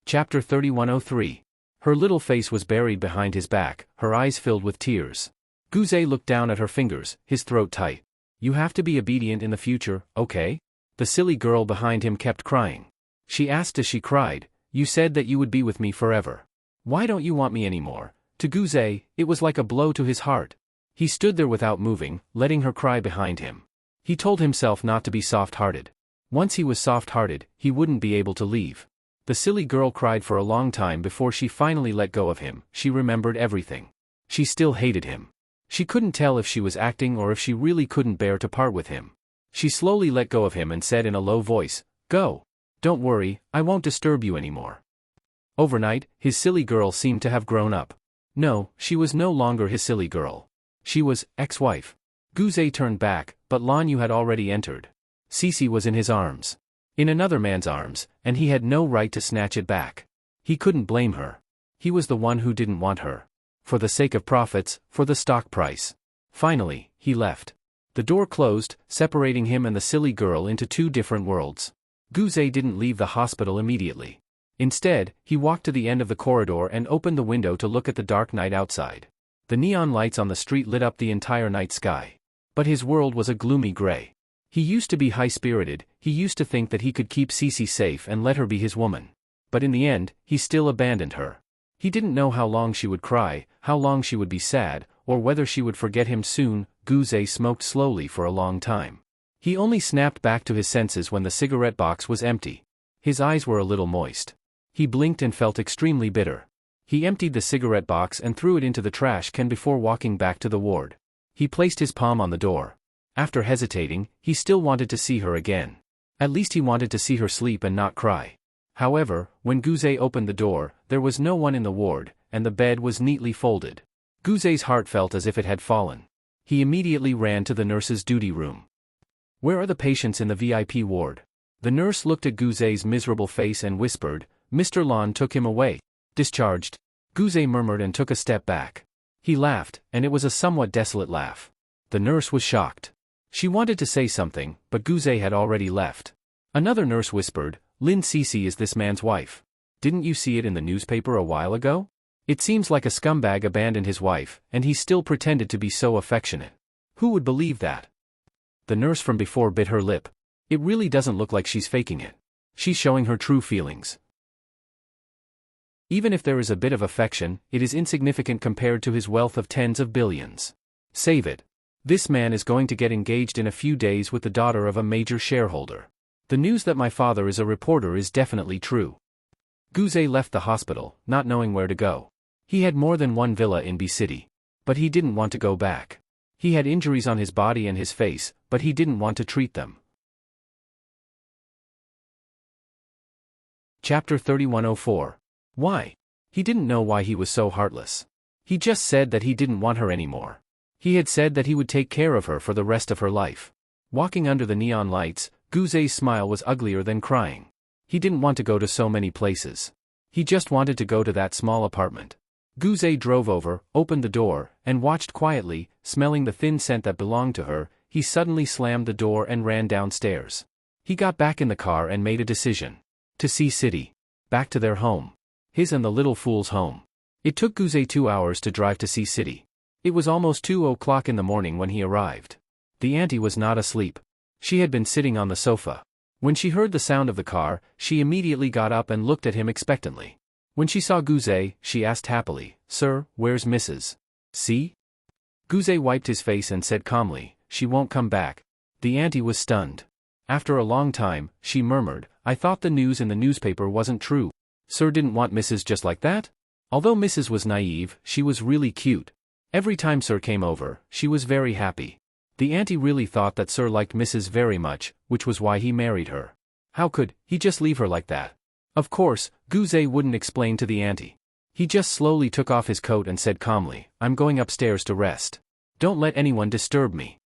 Chapter 3103. Her little face was buried behind his back, her eyes filled with tears. Guzé looked down at her fingers, his throat tight. "You have to be obedient in the future, okay?" The silly girl behind him kept crying. She asked as she cried, "You said that you would be with me forever. Why don't you want me anymore?" To Guzé, it was like a blow to his heart. He stood there without moving, letting her cry behind him. He told himself not to be soft-hearted. Once he was soft-hearted, he wouldn't be able to leave. The silly girl cried for a long time before she finally let go of him. She remembered everything. She still hated him. She couldn't tell if she was acting or if she really couldn't bear to part with him. She slowly let go of him and said in a low voice, "Go. Don't worry, I won't disturb you anymore." Overnight, his silly girl seemed to have grown up. No, she was no longer his silly girl. She was ex-wife. Guzé turned back, but Lan Yu had already entered. Cici was in his arms. In another man's arms, and he had no right to snatch it back. He couldn't blame her. He was the one who didn't want her. For the sake of profits, for the stock price. Finally, he left. The door closed, separating him and the silly girl into two different worlds. Guzé didn't leave the hospital immediately. Instead, he walked to the end of the corridor and opened the window to look at the dark night outside. The neon lights on the street lit up the entire night sky. But his world was a gloomy gray. He used to be high-spirited, he used to think that he could keep Cici safe and let her be his woman. But in the end, he still abandoned her. He didn't know how long she would cry, how long she would be sad, or whether she would forget him soon. Guzé smoked slowly for a long time. He only snapped back to his senses when the cigarette box was empty. His eyes were a little moist. He blinked and felt extremely bitter. He emptied the cigarette box and threw it into the trash can before walking back to the ward. He placed his palm on the door. After hesitating, he still wanted to see her again. At least he wanted to see her sleep and not cry. However, when Guzé opened the door, there was no one in the ward, and the bed was neatly folded. Guzé's heart felt as if it had fallen. He immediately ran to the nurse's duty room. "Where are the patients in the VIP ward?" The nurse looked at Guzé's miserable face and whispered, "Mr. Lan took him away. Discharged." Guzé murmured and took a step back. He laughed, and it was a somewhat desolate laugh. The nurse was shocked. She wanted to say something, but Guzé had already left. Another nurse whispered, "Lin Cici is this man's wife. Didn't you see it in the newspaper a while ago? It seems like a scumbag abandoned his wife, and he still pretended to be so affectionate. Who would believe that?" The nurse from before bit her lip. It really doesn't look like she's faking it. She's showing her true feelings. Even if there is a bit of affection, it is insignificant compared to his wealth of tens of billions. Save it. This man is going to get engaged in a few days with the daughter of a major shareholder. The news that my father is a reporter is definitely true. Guzé left the hospital, not knowing where to go. He had more than one villa in B City. But he didn't want to go back. He had injuries on his body and his face, but he didn't want to treat them. Chapter 3104. Why? He didn't know why he was so heartless. He just said that he didn't want her anymore. He had said that he would take care of her for the rest of her life. Walking under the neon lights, Guzé's smile was uglier than crying. He didn't want to go to so many places. He just wanted to go to that small apartment. Guzé drove over, opened the door, and watched quietly, smelling the thin scent that belonged to her. He suddenly slammed the door and ran downstairs. He got back in the car and made a decision. To see City. Back to their home. His and the little fool's home. It took Guzé 2 hours to drive to see City. It was almost 2 o'clock in the morning when he arrived. The auntie was not asleep. She had been sitting on the sofa. When she heard the sound of the car, she immediately got up and looked at him expectantly. When she saw Guzé, she asked happily, "Sir, where's Mrs. C?" Guzé wiped his face and said calmly, "She won't come back." The auntie was stunned. After a long time, she murmured, "I thought the news in the newspaper wasn't true. Sir didn't want Mrs. just like that?" Although Mrs. was naive, she was really cute. Every time Sir came over, she was very happy. The auntie really thought that Sir liked Mrs. very much, which was why he married her. How could he just leave her like that? Of course, Guzé wouldn't explain to the auntie. He just slowly took off his coat and said calmly, "I'm going upstairs to rest. Don't let anyone disturb me."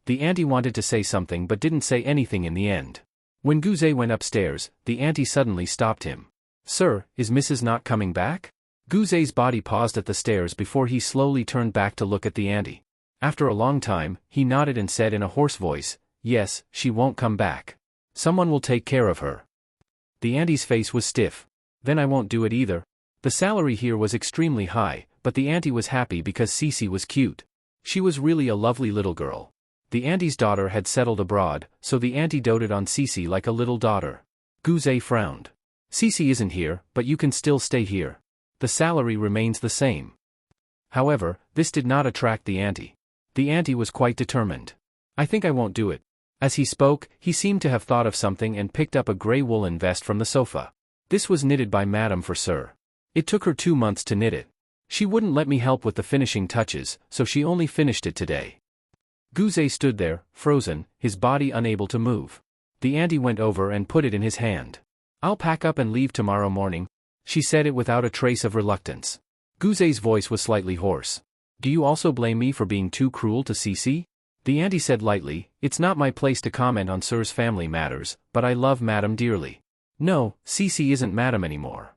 The auntie wanted to say something but didn't say anything in the end. When Guzé went upstairs, the auntie suddenly stopped him. "Sir, is Mrs. not coming back?" Guzé's body paused at the stairs before he slowly turned back to look at the auntie. After a long time, he nodded and said in a hoarse voice, "Yes, she won't come back. Someone will take care of her." The auntie's face was stiff. "Then I won't do it either." The salary here was extremely high, but the auntie was happy because Cece was cute. She was really a lovely little girl. The auntie's daughter had settled abroad, so the auntie doted on Cece like a little daughter. Guzé frowned. "Cece isn't here, but you can still stay here. The salary remains the same." However, this did not attract the auntie. The auntie was quite determined. "I think I won't do it." As he spoke, he seemed to have thought of something and picked up a grey woolen vest from the sofa. This was knitted by Madame for Sir. It took her 2 months to knit it. She wouldn't let me help with the finishing touches, so she only finished it today. Guzé stood there, frozen, his body unable to move. The auntie went over and put it in his hand. "I'll pack up and leave tomorrow morning." She said it without a trace of reluctance. Guzé's voice was slightly hoarse. "Do you also blame me for being too cruel to Cece?" The auntie said lightly, "It's not my place to comment on Sir's family matters, but I love Madame dearly." "No, Cece isn't Madame anymore."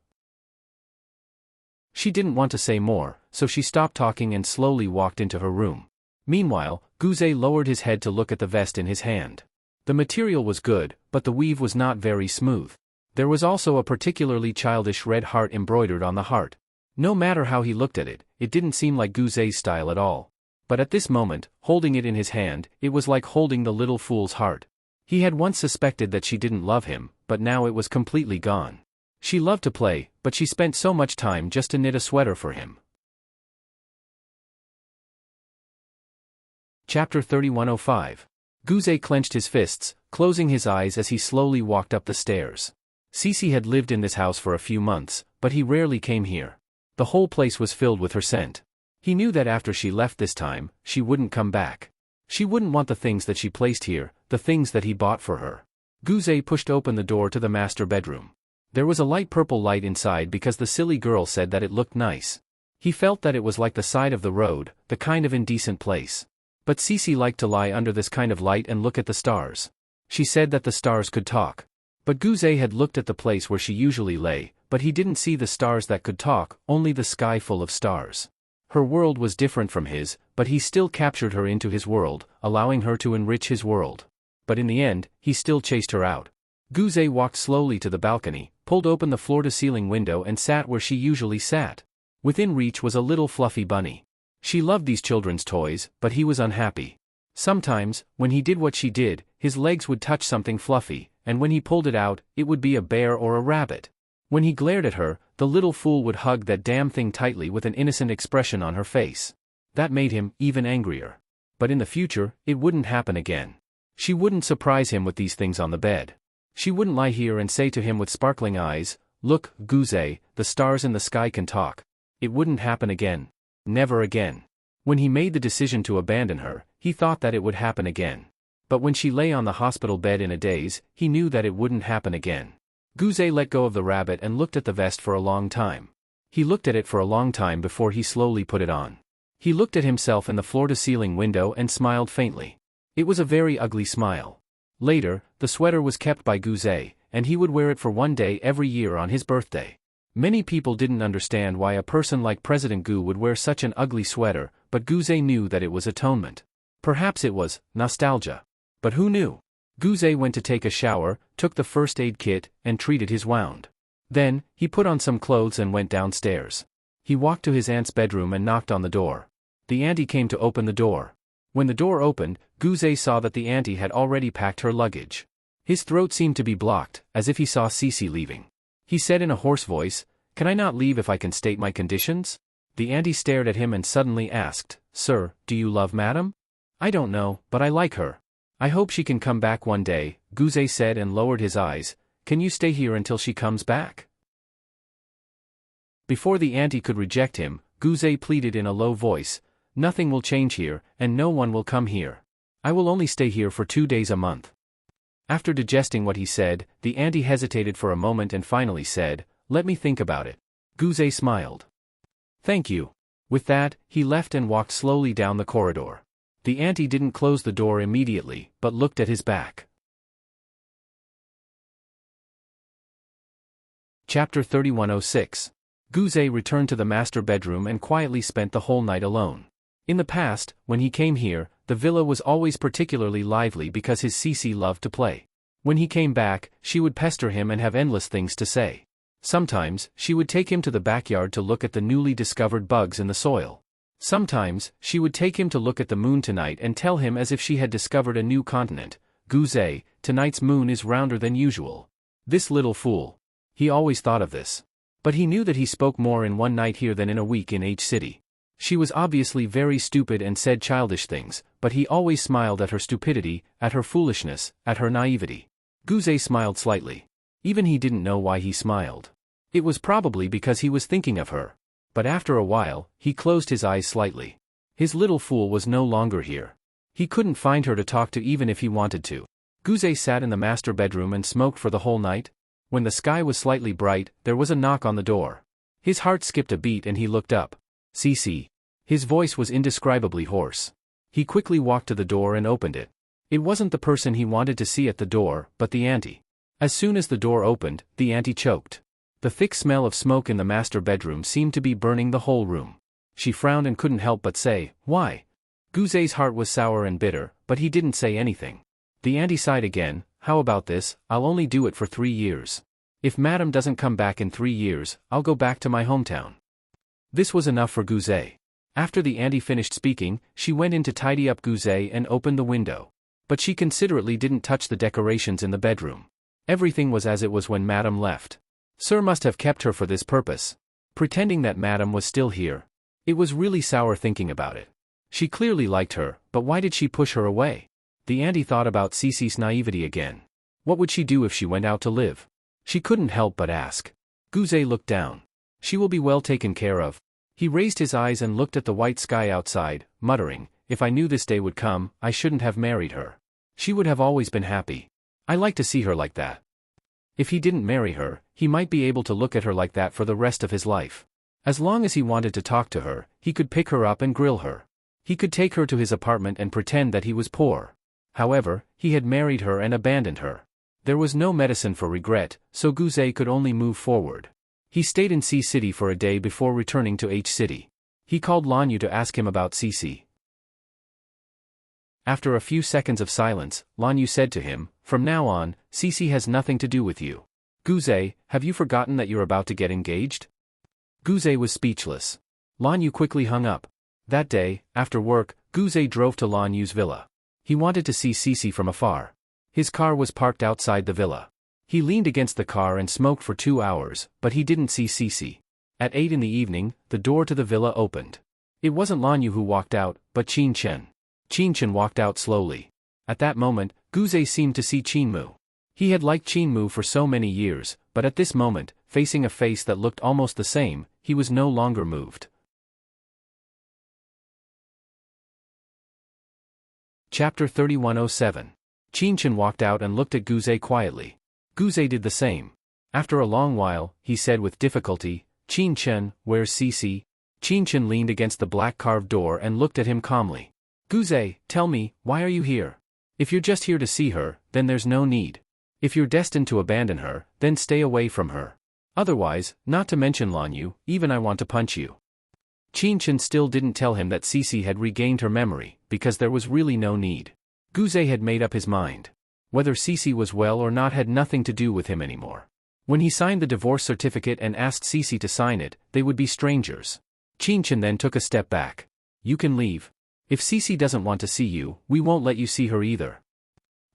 She didn't want to say more, so she stopped talking and slowly walked into her room. Meanwhile, Guzé lowered his head to look at the vest in his hand. The material was good, but the weave was not very smooth. There was also a particularly childish red heart embroidered on the heart. No matter how he looked at it, it didn't seem like Guzé's style at all. But at this moment, holding it in his hand, it was like holding the little fool's heart. He had once suspected that she didn't love him, but now it was completely gone. She loved to play, but she spent so much time just to knit a sweater for him. Chapter 3105. Guzé clenched his fists, closing his eyes as he slowly walked up the stairs. Cece had lived in this house for a few months, but he rarely came here. The whole place was filled with her scent. He knew that after she left this time, she wouldn't come back. She wouldn't want the things that she placed here, the things that he bought for her. Guzé pushed open the door to the master bedroom. There was a light purple light inside because the silly girl said that it looked nice. He felt that it was like the side of the road, the kind of indecent place. But Cece liked to lie under this kind of light and look at the stars. She said that the stars could talk. But Guzé had looked at the place where she usually lay, but he didn't see the stars that could talk, only the sky full of stars. Her world was different from his, but he still captured her into his world, allowing her to enrich his world. But in the end, he still chased her out. Guzé walked slowly to the balcony, pulled open the floor-to-ceiling window and sat where she usually sat. Within reach was a little fluffy bunny. She loved these children's toys, but he was unhappy. Sometimes, when he did what she did, his legs would touch something fluffy, and when he pulled it out, it would be a bear or a rabbit. When he glared at her, the little fool would hug that damn thing tightly with an innocent expression on her face. That made him even angrier. But in the future, it wouldn't happen again. She wouldn't surprise him with these things on the bed. She wouldn't lie here and say to him with sparkling eyes, "Look, Guzé, the stars in the sky can talk." It wouldn't happen again. Never again. When he made the decision to abandon her, he thought that it would happen again. But when she lay on the hospital bed in a daze, he knew that it wouldn't happen again. Guzé let go of the rabbit and looked at the vest for a long time. He looked at it for a long time before he slowly put it on. He looked at himself in the floor-to-ceiling window and smiled faintly. It was a very ugly smile. Later, the sweater was kept by Guzé, and he would wear it for one day every year on his birthday. Many people didn't understand why a person like President Gu would wear such an ugly sweater, but Guze knew that it was atonement. Perhaps it was nostalgia. But who knew? Guze went to take a shower, took the first aid kit, and treated his wound. Then, he put on some clothes and went downstairs. He walked to his aunt's bedroom and knocked on the door. The auntie came to open the door. When the door opened, Guze saw that the auntie had already packed her luggage. His throat seemed to be blocked, as if he saw Cece leaving. He said in a hoarse voice, "Can I not leave if I can state my conditions?" The auntie stared at him and suddenly asked, "Sir, do you love Madam?" "I don't know, but I like her. I hope she can come back one day," Guze said and lowered his eyes. "Can you stay here until she comes back?" Before the auntie could reject him, Guze pleaded in a low voice, "Nothing will change here, and no one will come here. I will only stay here for 2 days a month." After digesting what he said, the auntie hesitated for a moment and finally said, "Let me think about it." Guze smiled. "Thank you." With that, he left and walked slowly down the corridor. The auntie didn't close the door immediately, but looked at his back. Chapter 3106. Guze returned to the master bedroom and quietly spent the whole night alone. In the past, when he came here, the villa was always particularly lively because his Cece loved to play. When he came back, she would pester him and have endless things to say. Sometimes, she would take him to the backyard to look at the newly discovered bugs in the soil. Sometimes, she would take him to look at the moon tonight and tell him as if she had discovered a new continent, "Guze, tonight's moon is rounder than usual." This little fool. He always thought of this. But he knew that he spoke more in one night here than in a week in H City. She was obviously very stupid and said childish things, but he always smiled at her stupidity, at her foolishness, at her naivety. Guze smiled slightly. Even he didn't know why he smiled. It was probably because he was thinking of her. But after a while, he closed his eyes slightly. His little fool was no longer here. He couldn't find her to talk to even if he wanted to. Guze sat in the master bedroom and smoked for the whole night. When the sky was slightly bright, there was a knock on the door. His heart skipped a beat and he looked up. "Cece." His voice was indescribably hoarse. He quickly walked to the door and opened it. It wasn't the person he wanted to see at the door, but the auntie. As soon as the door opened, the auntie choked. The thick smell of smoke in the master bedroom seemed to be burning the whole room. She frowned and couldn't help but say, "Why?" Guze's heart was sour and bitter, but he didn't say anything. The auntie sighed again. "How about this? I'll only do it for 3 years. If Madam doesn't come back in 3 years, I'll go back to my hometown." This was enough for Guze. After the auntie finished speaking, she went in to tidy up Guze and opened the window. But she considerately didn't touch the decorations in the bedroom. Everything was as it was when Madam left. Sir must have kept her for this purpose. Pretending that Madam was still here. It was really sour thinking about it. She clearly liked her, but why did she push her away? The auntie thought about Cece's naivety again. What would she do if she went out to live? She couldn't help but ask. Guze looked down. "She will be well taken care of." He raised his eyes and looked at the white sky outside, muttering, "If I knew this day would come, I shouldn't have married her. She would have always been happy. I like to see her like that." If he didn't marry her, he might be able to look at her like that for the rest of his life. As long as he wanted to talk to her, he could pick her up and grill her. He could take her to his apartment and pretend that he was poor. However, he had married her and abandoned her. There was no medicine for regret, so Guze could only move forward. He stayed in C City for a day before returning to H City. He called Lanyu to ask him about Cece. After a few seconds of silence, Lanyu said to him, "From now on, Cece has nothing to do with you. Guze, have you forgotten that you're about to get engaged?" Guze was speechless. Lanyu quickly hung up. That day, after work, Guze drove to Lanyu's villa. He wanted to see Cece from afar. His car was parked outside the villa. He leaned against the car and smoked for 2 hours, but he didn't see Cece. At 8 in the evening, the door to the villa opened. It wasn't Lanyu who walked out, but Qin Chen. Qin Chen walked out slowly. At that moment, Guze seemed to see Qinmu. He had liked Qinmu for so many years, but at this moment, facing a face that looked almost the same, he was no longer moved. Chapter 3107. Qin Chen walked out and looked at Guze quietly. Guze did the same. After a long while, he said with difficulty, "Qin Chen, where's Cece?" Qin Chen leaned against the black carved door and looked at him calmly. "Guze, tell me, why are you here? If you're just here to see her, then there's no need. If you're destined to abandon her, then stay away from her. Otherwise, not to mention Lanyu, even I want to punch you. Qianchen still didn't tell him that Cece had regained her memory, because there was really no need. Guze had made up his mind. Whether Cece was well or not had nothing to do with him anymore. When he signed the divorce certificate and asked Cece to sign it, they would be strangers. Qianchen then took a step back. You can leave. If Cece doesn't want to see you, we won't let you see her either.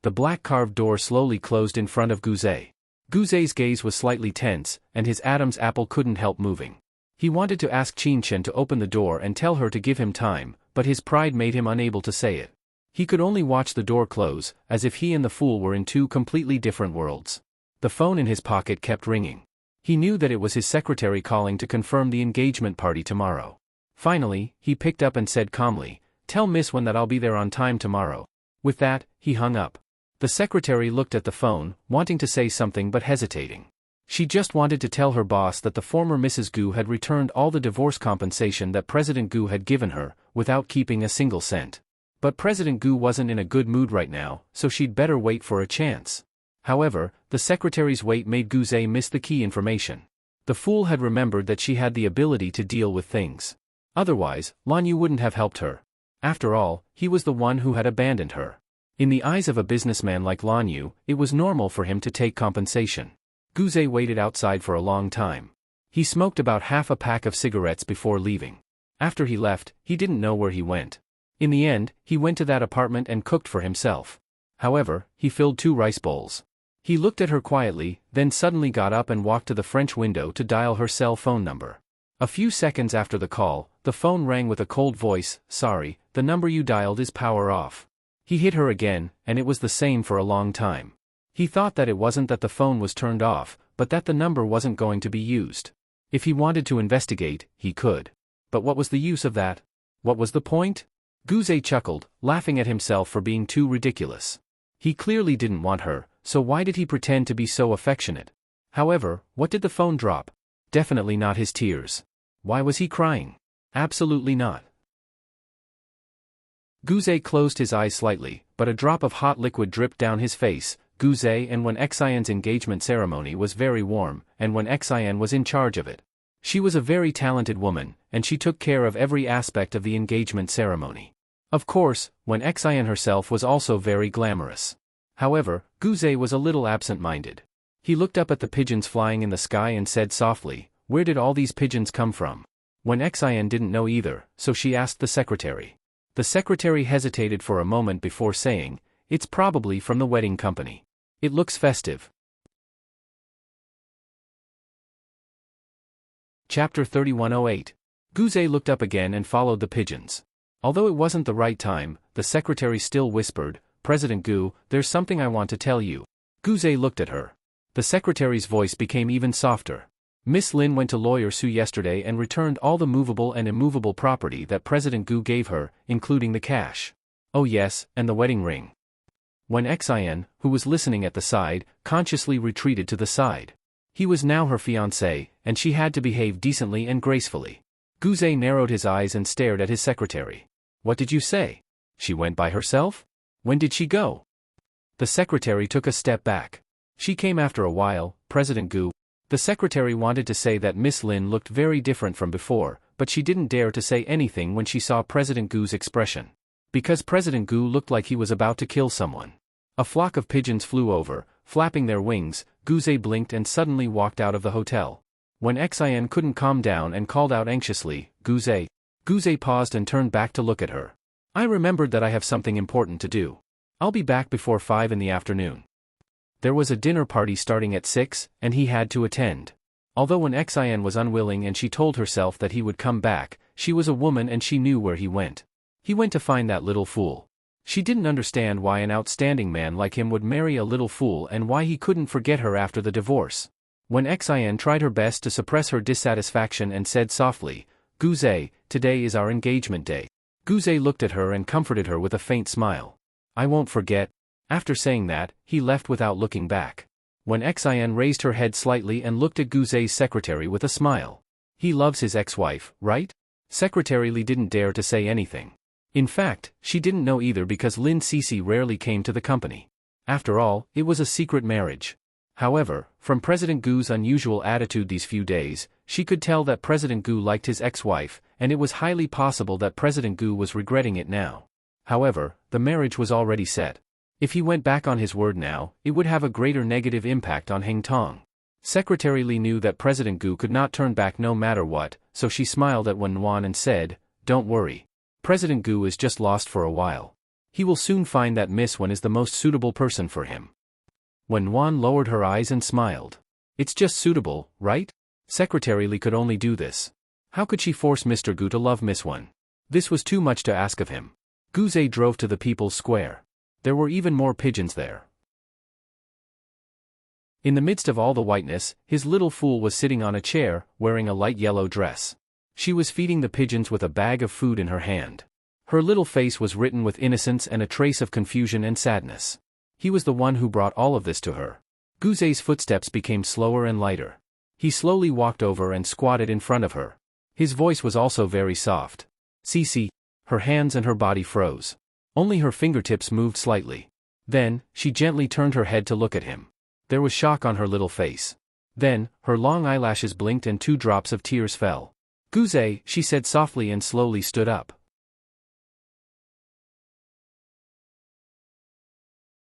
The black carved door slowly closed in front of Guze. Guze's gaze was slightly tense, and his Adam's apple couldn't help moving. He wanted to ask Qianchen to open the door and tell her to give him time, but his pride made him unable to say it. He could only watch the door close, as if he and the fool were in two completely different worlds. The phone in his pocket kept ringing. He knew that it was his secretary calling to confirm the engagement party tomorrow. Finally, he picked up and said calmly, "Tell Miss Wen that I'll be there on time tomorrow." With that, he hung up. The secretary looked at the phone, wanting to say something but hesitating. She just wanted to tell her boss that the former Mrs. Gu had returned all the divorce compensation that President Gu had given her, without keeping a single cent. But President Gu wasn't in a good mood right now, so she'd better wait for a chance. However, the secretary's wait made Guze miss the key information. The fool had remembered that she had the ability to deal with things. Otherwise, Lanyu wouldn't have helped her. After all, he was the one who had abandoned her. In the eyes of a businessman like Lanyu, it was normal for him to take compensation. Guze waited outside for a long time. He smoked about half a pack of cigarettes before leaving. After he left, he didn't know where he went. In the end, he went to that apartment and cooked for himself. However, he filled 2 rice bowls. He looked at her quietly, then suddenly got up and walked to the French window to dial her cell phone number. A few seconds after the call, the phone rang with a cold voice. "Sorry, the number you dialed is power off." He hit her again, and it was the same for a long time. He thought that it wasn't that the phone was turned off, but that the number wasn't going to be used. If he wanted to investigate, he could. But what was the use of that? What was the point? Guze chuckled, laughing at himself for being too ridiculous. He clearly didn't want her, so why did he pretend to be so affectionate? However, what did the phone drop? Definitely not his tears. Why was he crying? Absolutely not. Guze closed his eyes slightly, but a drop of hot liquid dripped down his face. Guze and Wen Xian's engagement ceremony was very warm, and Wen Xian was in charge of it. She was a very talented woman, and she took care of every aspect of the engagement ceremony. Of course, Wen Xian herself was also very glamorous. However, Guze was a little absent-minded. He looked up at the pigeons flying in the sky and said softly, "Where did all these pigeons come from?" Wen Xian didn't know either, so she asked the secretary. The secretary hesitated for a moment before saying, "It's probably from the wedding company. It looks festive." Chapter 3108. Guze looked up again and followed the pigeons. Although it wasn't the right time, the secretary still whispered, "President Gu, there's something I want to tell you." Guze looked at her. The secretary's voice became even softer. "Miss Lin went to Lawyer Su yesterday and returned all the movable and immovable property that President Gu gave her, including the cash. Oh yes, and the wedding ring." Wen Xian, who was listening at the side, consciously retreated to the side. He was now her fiancé, and she had to behave decently and gracefully. Guze narrowed his eyes and stared at his secretary. "What did you say? She went by herself? When did she go?" The secretary took a step back. "She came after a while, President Gu." The secretary wanted to say that Miss Lin looked very different from before, but she didn't dare to say anything when she saw President Gu's expression. Because President Gu looked like he was about to kill someone. A flock of pigeons flew over, flapping their wings. Guze blinked and suddenly walked out of the hotel. Wen Xian couldn't calm down and called out anxiously, "Guze." Guze paused and turned back to look at her. "I remembered that I have something important to do. I'll be back before 5 in the afternoon." There was a dinner party starting at 6, and he had to attend. Although Wen Xian was unwilling and she told herself that he would come back, she was a woman and she knew where he went. He went to find that little fool. She didn't understand why an outstanding man like him would marry a little fool and why he couldn't forget her after the divorce. Wen Xian tried her best to suppress her dissatisfaction and said softly, "Guze, today is our engagement day." Guze looked at her and comforted her with a faint smile. "I won't forget." After saying that, he left without looking back. Wen Xian raised her head slightly and looked at Guze's secretary with a smile. He loves his ex-wife, right? Secretary Li didn't dare to say anything. In fact, she didn't know either because Lin Cece rarely came to the company. After all, it was a secret marriage. However, from President Gu's unusual attitude these few days, she could tell that President Gu liked his ex-wife, and it was highly possible that President Gu was regretting it now. However, the marriage was already set. If he went back on his word now, it would have a greater negative impact on Heng Tong. Secretary Li knew that President Gu could not turn back no matter what, so she smiled at Wen Wan and said, "Don't worry. President Gu is just lost for a while. He will soon find that Miss Wen is the most suitable person for him." Wen Wan lowered her eyes and smiled. "It's just suitable, right?" Secretary Li could only do this. How could she force Mr. Gu to love Miss Wen? This was too much to ask of him. Guze drove to the People's Square. There were even more pigeons there. In the midst of all the whiteness, his little fool was sitting on a chair, wearing a light yellow dress. She was feeding the pigeons with a bag of food in her hand. Her little face was written with innocence and a trace of confusion and sadness. He was the one who brought all of this to her. Guze's footsteps became slower and lighter. He slowly walked over and squatted in front of her. His voice was also very soft. "Cici." Her hands and her body froze. Only her fingertips moved slightly. Then, she gently turned her head to look at him. There was shock on her little face. Then, her long eyelashes blinked and 2 drops of tears fell. "Guze," she said softly and slowly stood up.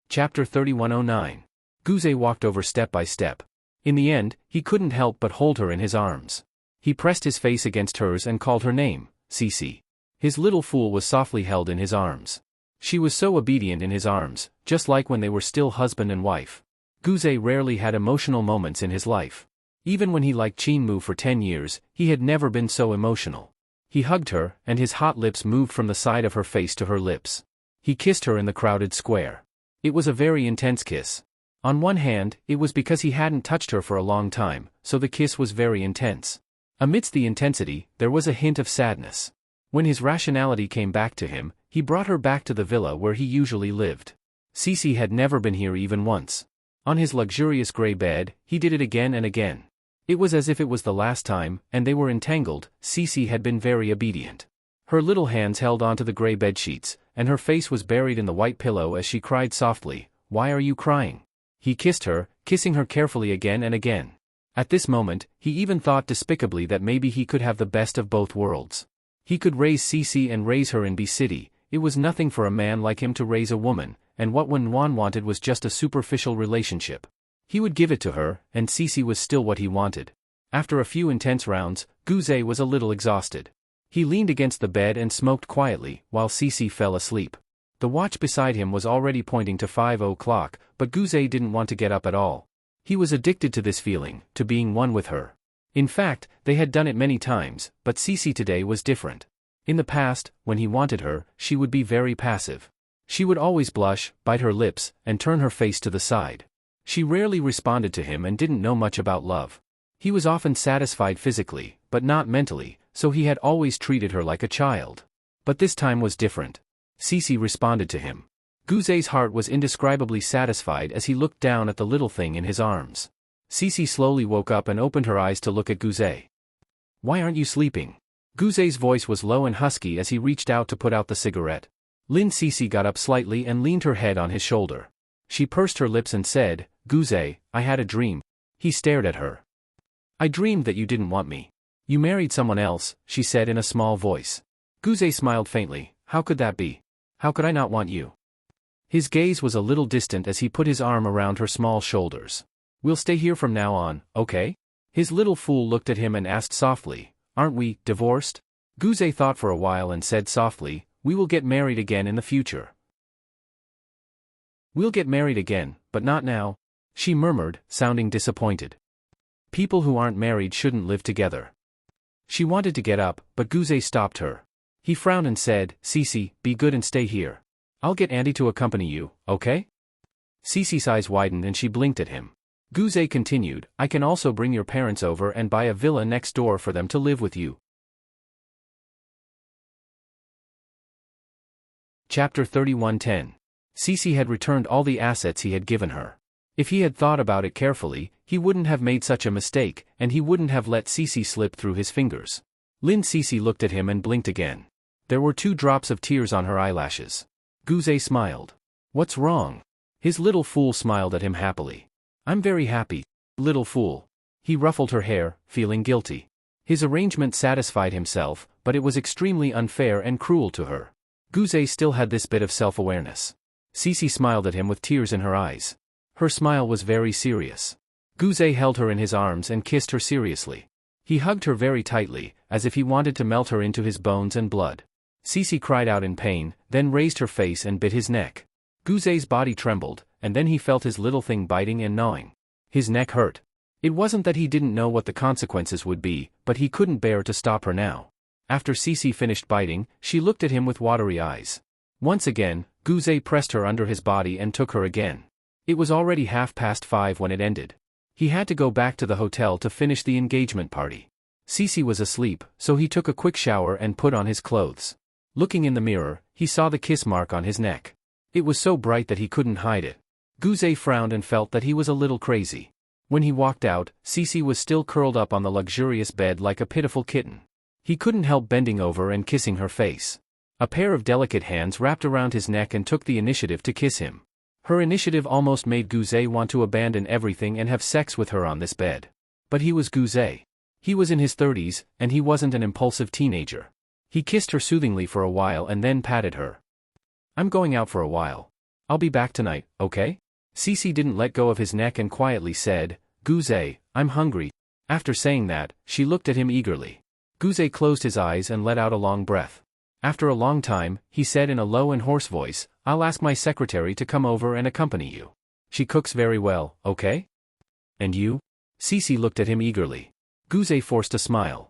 Chapter 3109. Guze walked over step by step. In the end, he couldn't help but hold her in his arms. He pressed his face against hers and called her name, Cici. His little fool was softly held in his arms. She was so obedient in his arms, just like when they were still husband and wife. Guze rarely had emotional moments in his life. Even when he liked Qin for 10 years, he had never been so emotional. He hugged her, and his hot lips moved from the side of her face to her lips. He kissed her in the crowded square. It was a very intense kiss. On one hand, it was because he hadn't touched her for a long time, so the kiss was very intense. Amidst the intensity, there was a hint of sadness. When his rationality came back to him, he brought her back to the villa where he usually lived. Cici had never been here even once. On his luxurious gray bed, he did it again and again. It was as if it was the last time, and they were entangled. Cici had been very obedient. Her little hands held onto the gray bedsheets, and her face was buried in the white pillow as she cried softly, "Why are you crying?" He kissed her, kissing her carefully again and again. At this moment, he even thought despicably that maybe he could have the best of both worlds. He could raise Cici and raise her in B City. It was nothing for a man like him to raise a woman, and what Wen Wan wanted was just a superficial relationship. He would give it to her, and Cici was still what he wanted. After a few intense rounds, Guze was a little exhausted. He leaned against the bed and smoked quietly, while Cici fell asleep. The watch beside him was already pointing to 5 o'clock, but Guze didn't want to get up at all. He was addicted to this feeling, to being one with her. In fact, they had done it many times, but Cici today was different. In the past, when he wanted her, she would be very passive. She would always blush, bite her lips, and turn her face to the side. She rarely responded to him and didn't know much about love. He was often satisfied physically, but not mentally, so he had always treated her like a child. But this time was different. Cici responded to him. Guze's heart was indescribably satisfied as he looked down at the little thing in his arms. Cici slowly woke up and opened her eyes to look at Guze. "Why aren't you sleeping?" Guze's voice was low and husky as he reached out to put out the cigarette. Lin Cici got up slightly and leaned her head on his shoulder. She pursed her lips and said, "Guze, I had a dream." He stared at her. "I dreamed that you didn't want me. You married someone else," she said in a small voice. Guze smiled faintly. "How could that be? How could I not want you?" His gaze was a little distant as he put his arm around her small shoulders. "We'll stay here from now on, okay?" His little fool looked at him and asked softly, "Aren't we divorced?" Guze thought for a while and said softly, "We will get married again in the future." "We'll get married again, but not now," she murmured, sounding disappointed. "People who aren't married shouldn't live together." She wanted to get up, but Guze stopped her. He frowned and said, "Cici, be good and stay here. I'll get Auntie to accompany you, okay?" Cici's eyes widened and she blinked at him. Guze continued, "I can also bring your parents over and buy a villa next door for them to live with you." Chapter 3110. Cici had returned all the assets he had given her. If he had thought about it carefully, he wouldn't have made such a mistake, and he wouldn't have let Cici slip through his fingers. Lin Cici looked at him and blinked again. There were 2 drops of tears on her eyelashes. Guze smiled. "What's wrong?" His little fool smiled at him happily. I'm very happy, little fool. He ruffled her hair, feeling guilty. His arrangement satisfied himself, but it was extremely unfair and cruel to her. Guzé still had this bit of self-awareness. Cece smiled at him with tears in her eyes. Her smile was very serious. Guzé held her in his arms and kissed her seriously. He hugged her very tightly, as if he wanted to melt her into his bones and blood. Cece cried out in pain, then raised her face and bit his neck. Guzé's body trembled, and then he felt his little thing biting and gnawing. His neck hurt. It wasn't that he didn't know what the consequences would be, but he couldn't bear to stop her now. After Cece finished biting, she looked at him with watery eyes. Once again, Guzé pressed her under his body and took her again. It was already 5:30 when it ended. He had to go back to the hotel to finish the engagement party. Cece was asleep, so he took a quick shower and put on his clothes. Looking in the mirror, he saw the kiss mark on his neck. It was so bright that he couldn't hide it. Guzé frowned and felt that he was a little crazy. When he walked out, Cece was still curled up on the luxurious bed like a pitiful kitten. He couldn't help bending over and kissing her face. A pair of delicate hands wrapped around his neck and took the initiative to kiss him. Her initiative almost made Guzé want to abandon everything and have sex with her on this bed. But he was Guzé. He was in his 30s, and he wasn't an impulsive teenager. He kissed her soothingly for a while and then patted her. I'm going out for a while. I'll be back tonight, okay? Cece didn't let go of his neck and quietly said, Guzé, I'm hungry. After saying that, she looked at him eagerly. Guzé closed his eyes and let out a long breath. After a long time, he said in a low and hoarse voice, I'll ask my secretary to come over and accompany you. She cooks very well, okay? And you? Cece looked at him eagerly. Guzé forced a smile.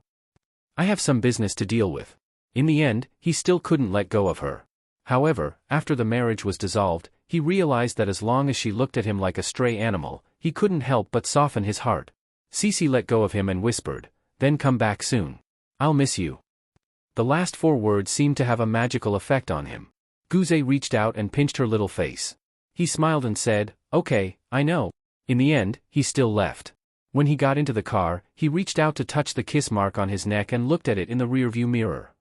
I have some business to deal with. In the end, he still couldn't let go of her. However, after the marriage was dissolved, he realized that as long as she looked at him like a stray animal, he couldn't help but soften his heart. Cece let go of him and whispered, then come back soon. I'll miss you. The last 4 words seemed to have a magical effect on him. Guzé reached out and pinched her little face. He smiled and said, okay, I know. In the end, he still left. When he got into the car, he reached out to touch the kiss mark on his neck and looked at it in the rearview mirror.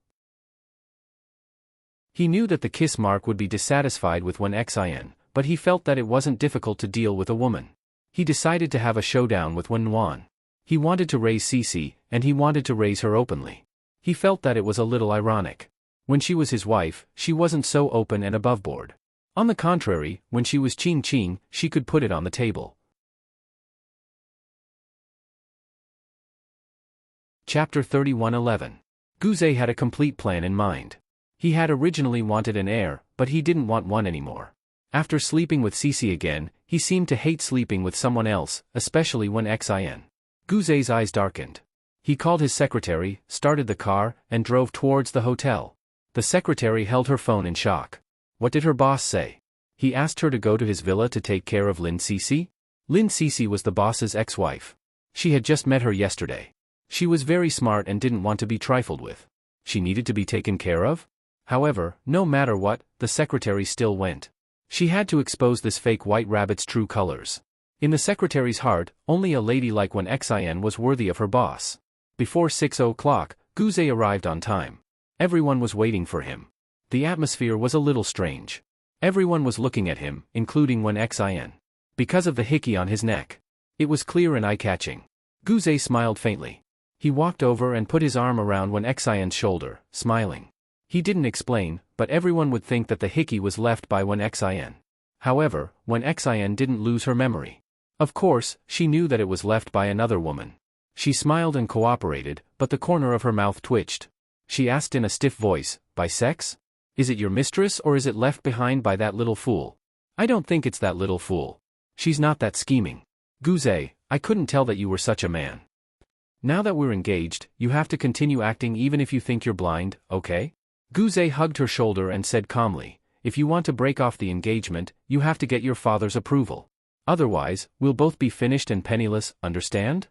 He knew that the kiss mark would be dissatisfied with Xin, but he felt that it wasn't difficult to deal with a woman. He decided to have a showdown with Wen. He wanted to raise Cece, and he wanted to raise her openly. He felt that it was a little ironic. When she was his wife, she wasn't so open and aboveboard. On the contrary, when she was Qing, she could put it on the table. Chapter 31:11. Guzé had a complete plan in mind. He had originally wanted an heir, but he didn't want one anymore. After sleeping with Cece again, he seemed to hate sleeping with someone else, especially Xin. Guzé's eyes darkened. He called his secretary, started the car, and drove towards the hotel. The secretary held her phone in shock. What did her boss say? He asked her to go to his villa to take care of Lin Cece? Lin Cece was the boss's ex-wife. She had just met her yesterday. She was very smart and didn't want to be trifled with. She needed to be taken care of? However, no matter what, the secretary still went. She had to expose this fake white rabbit's true colors. In the secretary's heart, only a lady like Xin was worthy of her boss. Before 6 o'clock, Guzé arrived on time. Everyone was waiting for him. The atmosphere was a little strange. Everyone was looking at him, including Xin. Because of the hickey on his neck. It was clear and eye-catching. Guzé smiled faintly. He walked over and put his arm around Xin's shoulder, smiling. He didn't explain, but everyone would think that the hickey was left by Xin. However, Xin didn't lose her memory. Of course, she knew that it was left by another woman. She smiled and cooperated, but the corner of her mouth twitched. She asked in a stiff voice, by sex? Is it your mistress or is it left behind by that little fool? I don't think it's that little fool. She's not that scheming. Guzé, I couldn't tell that you were such a man. Now that we're engaged, you have to continue acting even if you think you're blind, okay? Guzé hugged her shoulder and said calmly, if you want to break off the engagement, you have to get your father's approval. Otherwise, we'll both be finished and penniless, understand?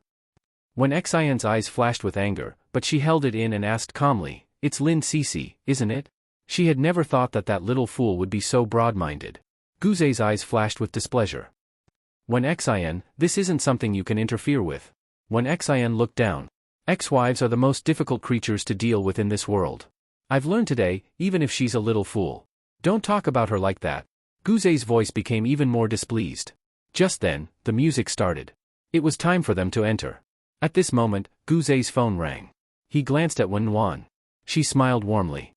Xin's eyes flashed with anger, but she held it in and asked calmly, it's Lin Cece, isn't it? She had never thought that that little fool would be so broad-minded. Guzé's eyes flashed with displeasure. Xin, this isn't something you can interfere with. Xin looked down. Ex-wives are the most difficult creatures to deal with in this world. I've learned today, even if she's a little fool. Don't talk about her like that. Guze's voice became even more displeased. Just then, the music started. It was time for them to enter. At this moment, Guze's phone rang. He glanced at Wenwan. She smiled warmly.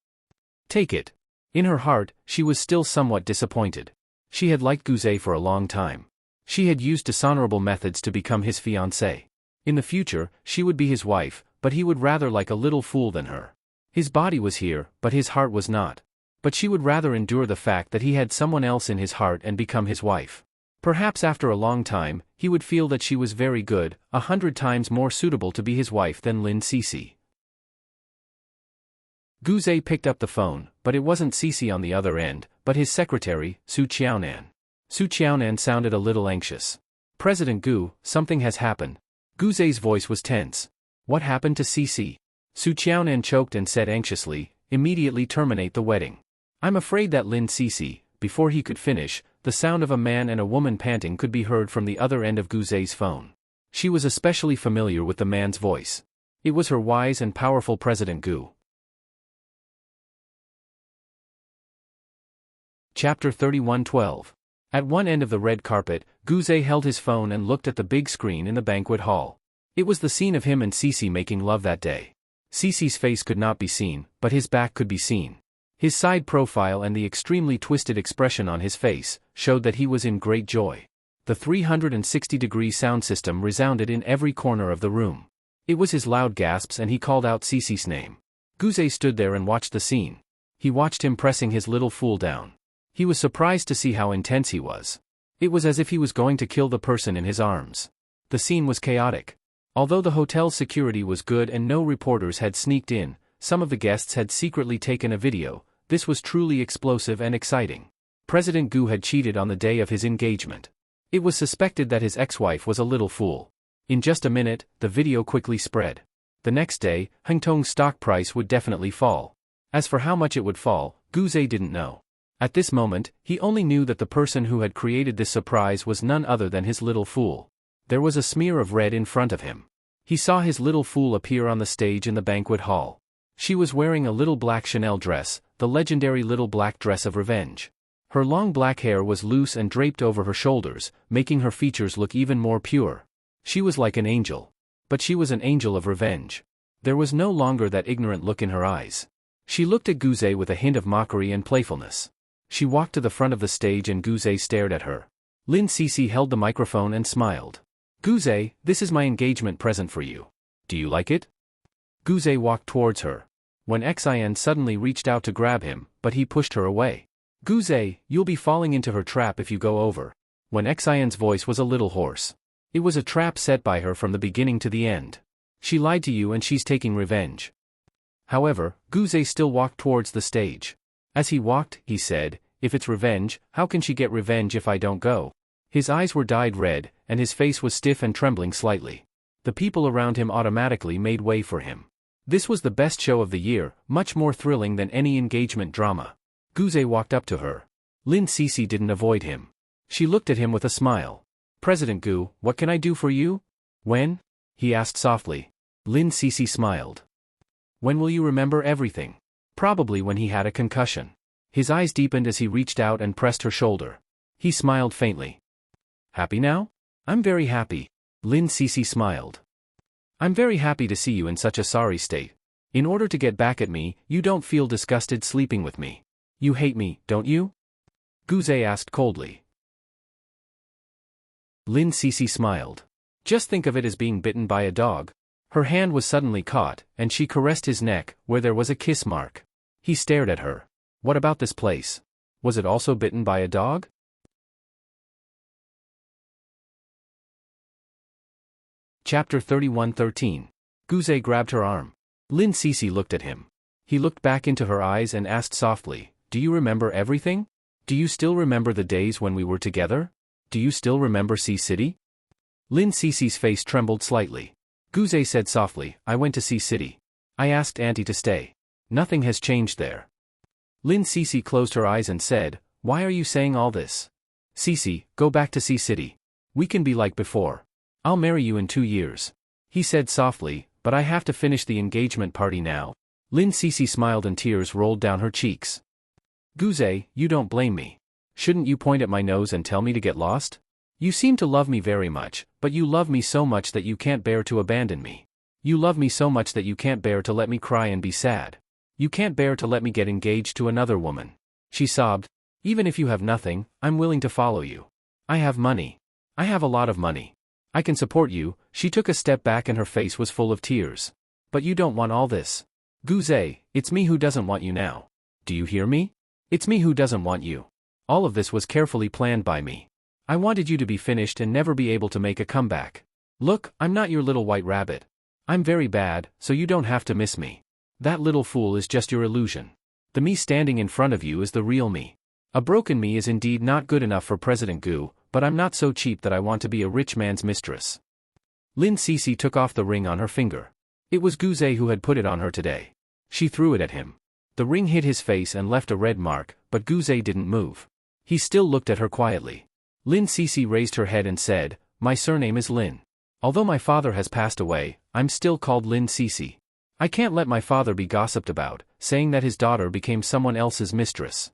Take it. In her heart, she was still somewhat disappointed. She had liked Guze for a long time. She had used dishonorable methods to become his fiancée. In the future, she would be his wife, but he would rather like a little fool than her. His body was here, but his heart was not. But she would rather endure the fact that he had someone else in his heart and become his wife. Perhaps after a long time, he would feel that she was very good, 100 times more suitable to be his wife than Lin Cece. Guze picked up the phone, but it wasn't Cece on the other end, but his secretary, Su Qiaonan. Su Qiaonan sounded a little anxious. President Gu, something has happened. Guze's voice was tense. What happened to Cece? Su Qiaonan choked and said anxiously, immediately terminate the wedding. I'm afraid that Lin Cece. Before he could finish, the sound of a man and a woman panting could be heard from the other end of Guze's phone. She was especially familiar with the man's voice. It was her wise and powerful President Gu. Chapter 31:12. At one end of the red carpet, Guze held his phone and looked at the big screen in the banquet hall. It was the scene of him and Cece making love that day. Cece's face could not be seen, but his back could be seen. His side profile and the extremely twisted expression on his face showed that he was in great joy. The 360-degree sound system resounded in every corner of the room. It was his loud gasps and he called out Cece's name. Guze stood there and watched the scene. He watched him pressing his little fool down. He was surprised to see how intense he was. It was as if he was going to kill the person in his arms. The scene was chaotic. Although the hotel's security was good and no reporters had sneaked in, some of the guests had secretly taken a video. This was truly explosive and exciting. President Gu had cheated on the day of his engagement. It was suspected that his ex-wife was a little fool. In just a minute, the video quickly spread. The next day, Hengtong's stock price would definitely fall. As for how much it would fall, Guze didn't know. At this moment, he only knew that the person who had created this surprise was none other than his little fool. There was a smear of red in front of him. He saw his little fool appear on the stage in the banquet hall. She was wearing a little black Chanel dress, the legendary little black dress of revenge. Her long black hair was loose and draped over her shoulders, making her features look even more pure. She was like an angel. But she was an angel of revenge. There was no longer that ignorant look in her eyes. She looked at Guze with a hint of mockery and playfulness. She walked to the front of the stage and Guze stared at her. Lin Cece held the microphone and smiled. Guze, this is my engagement present for you. Do you like it? Guze walked towards her. When Xian suddenly reached out to grab him, but he pushed her away. Guze, you'll be falling into her trap if you go over. When Xian's voice was a little hoarse. It was a trap set by her from the beginning to the end. She lied to you and she's taking revenge. However, Guze still walked towards the stage. As he walked, he said, if it's revenge, how can she get revenge if I don't go? His eyes were dyed red, and his face was stiff and trembling slightly. The people around him automatically made way for him. This was the best show of the year, much more thrilling than any engagement drama. Guze walked up to her. Lin Cece didn't avoid him. She looked at him with a smile. President Gu, what can I do for you? When? He asked softly. Lin Cece smiled. When will you remember everything? Probably when he had a concussion. His eyes deepened as he reached out and pressed her shoulder. He smiled faintly. Happy now? I'm very happy. Lin Cece smiled. I'm very happy to see you in such a sorry state. In order to get back at me, you don't feel disgusted sleeping with me. You hate me, don't you? Guze asked coldly. Lin Cece smiled. Just think of it as being bitten by a dog. Her hand was suddenly caught, and she caressed his neck, where there was a kiss mark. He stared at her. What about this place? Was it also bitten by a dog? Chapter 31:13. Guze grabbed her arm. Lin Cece looked at him. He looked back into her eyes and asked softly, do you remember everything? Do you still remember the days when we were together? Do you still remember Sea City? Lin Cece's face trembled slightly. Guze said softly, I went to Sea City. I asked Auntie to stay. Nothing has changed there. Lin Cece closed her eyes and said, why are you saying all this? Cece, go back to Sea City. We can be like before. I'll marry you in 2 years. He said softly, but I have to finish the engagement party now. Lin Cece smiled and tears rolled down her cheeks. Guze, you don't blame me. Shouldn't you point at my nose and tell me to get lost? You seem to love me very much, but you love me so much that you can't bear to abandon me. You love me so much that you can't bear to let me cry and be sad. You can't bear to let me get engaged to another woman. She sobbed. Even if you have nothing, I'm willing to follow you. I have money. I have a lot of money. I can support you. She took a step back and her face was full of tears. But you don't want all this. Guzay, it's me who doesn't want you now. Do you hear me? It's me who doesn't want you. All of this was carefully planned by me. I wanted you to be finished and never be able to make a comeback. Look, I'm not your little white rabbit. I'm very bad, so you don't have to miss me. That little fool is just your illusion. The me standing in front of you is the real me. A broken me is indeed not good enough for President Gu, but I'm not so cheap that I want to be a rich man's mistress. Lin Cece took off the ring on her finger. It was Guzay who had put it on her today. She threw it at him. The ring hit his face and left a red mark, but Guzay didn't move. He still looked at her quietly. Lin Cece raised her head and said, "My surname is Lin. Although my father has passed away, I'm still called Lin Cece. I can't let my father be gossiped about, saying that his daughter became someone else's mistress."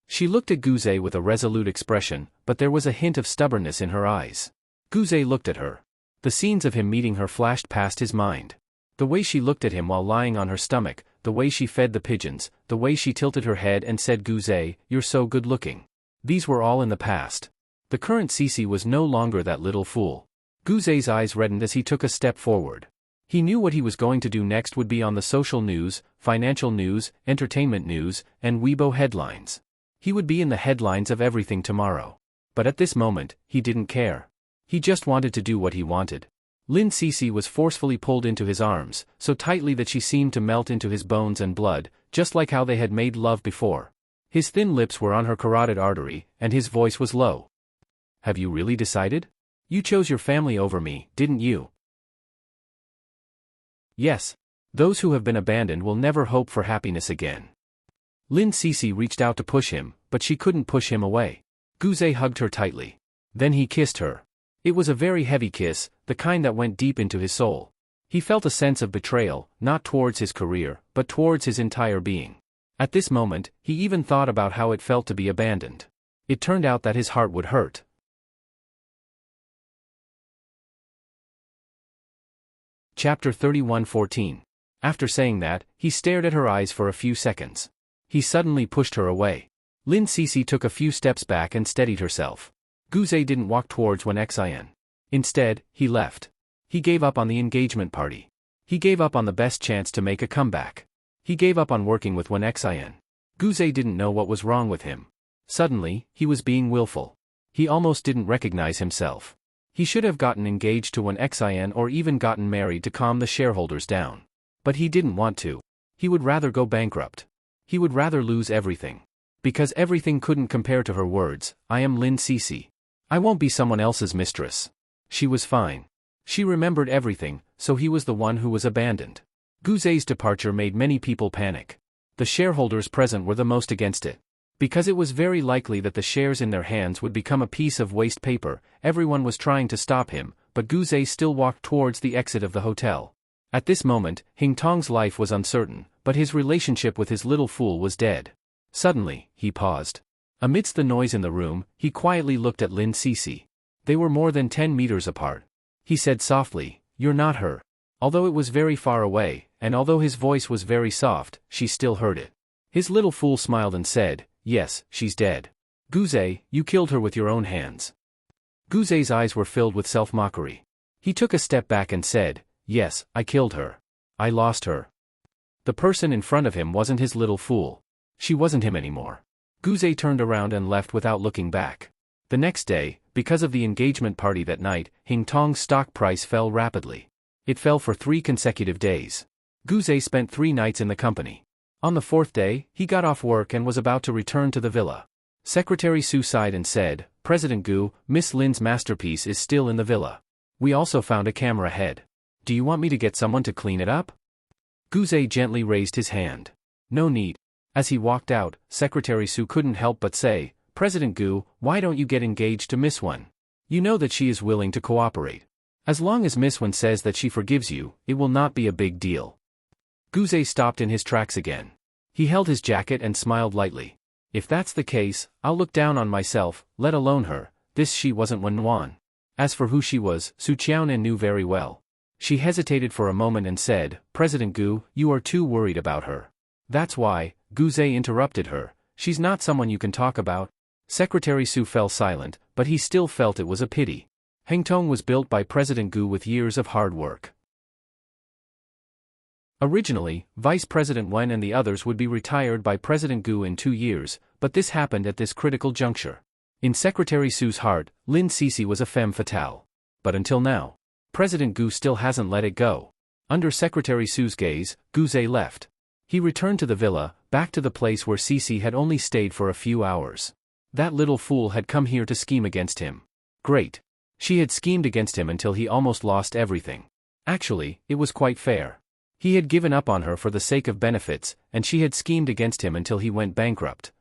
She looked at Guzay with a resolute expression, but there was a hint of stubbornness in her eyes. Guzay looked at her. The scenes of him meeting her flashed past his mind. The way she looked at him while lying on her stomach, the way she fed the pigeons, the way she tilted her head and said, "Guzay, you're so good looking." These were all in the past. The current Cece was no longer that little fool. Guzay's eyes reddened as he took a step forward. He knew what he was going to do next would be on the social news, financial news, entertainment news, and Weibo headlines. He would be in the headlines of everything tomorrow. But at this moment, he didn't care. He just wanted to do what he wanted. Lin Cece was forcefully pulled into his arms, so tightly that she seemed to melt into his bones and blood, just like how they had made love before. His thin lips were on her carotid artery, and his voice was low. "Have you really decided? You chose your family over me, didn't you?" "Yes. Those who have been abandoned will never hope for happiness again." Lin Cece reached out to push him, but she couldn't push him away. Guzay hugged her tightly. Then he kissed her. It was a very heavy kiss, the kind that went deep into his soul. He felt a sense of betrayal, not towards his career, but towards his entire being. At this moment, he even thought about how it felt to be abandoned. It turned out that his heart would hurt. Chapter 31:14. After saying that, he stared at her eyes for a few seconds. He suddenly pushed her away. Lin Cece took a few steps back and steadied herself. Guzay didn't walk towards Wen-Xian. Instead, he left. He gave up on the engagement party. He gave up on the best chance to make a comeback. He gave up on working with Wen-Xian. Guzay didn't know what was wrong with him. Suddenly, he was being willful. He almost didn't recognize himself. He should have gotten engaged to Wen-Xian or even gotten married to calm the shareholders down. But he didn't want to. He would rather go bankrupt. He would rather lose everything. Because everything couldn't compare to her words, "I am Lin Cece. I won't be someone else's mistress." She was fine. She remembered everything, so he was the one who was abandoned. Guzay's departure made many people panic. The shareholders present were the most against it. Because it was very likely that the shares in their hands would become a piece of waste paper, everyone was trying to stop him, but Guzay still walked towards the exit of the hotel. At this moment, Hingtong's life was uncertain, but his relationship with his little fool was dead. Suddenly, he paused. Amidst the noise in the room, he quietly looked at Lin Cece. They were more than 10 meters apart. He said softly, "You're not her." Although it was very far away, and although his voice was very soft, she still heard it. His little fool smiled and said, "Yes, she's dead. Guzay, you killed her with your own hands." Guzay's eyes were filled with self-mockery. He took a step back and said, "Yes, I killed her. I lost her." The person in front of him wasn't his little fool. She wasn't him anymore. Guzay turned around and left without looking back. The next day, because of the engagement party that night, Hingtong's stock price fell rapidly. It fell for 3 consecutive days. Guzay spent 3 nights in the company. On the 4th day, he got off work and was about to return to the villa. Secretary Su sighed and said, "President Gu, Miss Lin's masterpiece is still in the villa. We also found a camera head. Do you want me to get someone to clean it up?" Guzay gently raised his hand. "No need." As he walked out, Secretary Su couldn't help but say, "President Gu, why don't you get engaged to Miss Wen? You know that she is willing to cooperate. As long as Miss Wen says that she forgives you, it will not be a big deal." Guzay stopped in his tracks again. He held his jacket and smiled lightly. If that's the case, I'll look down on myself, let alone her. This she wasn't Wenwan. As for who she was, Su Qiaonan knew very well. She hesitated for a moment and said, President Gu, you are too worried about her. That's why, Guze interrupted her, she's not someone you can talk about. Secretary Su fell silent, but he still felt it was a pity. Hengtong was built by President Gu with years of hard work. Originally, Vice President Wen and the others would be retired by President Gu in 2 years, but this happened at this critical juncture. In Secretary Su's heart, Lin Cixi was a femme fatale. But until now, President Gu still hasn't let it go. Under Secretary Su's gaze, Guze left. He returned to the villa, back to the place where Cixi had only stayed for a few hours. That little fool had come here to scheme against him. Great. She had schemed against him until he almost lost everything. Actually, it was quite fair. He had given up on her for the sake of benefits, and she had schemed against him until he went bankrupt.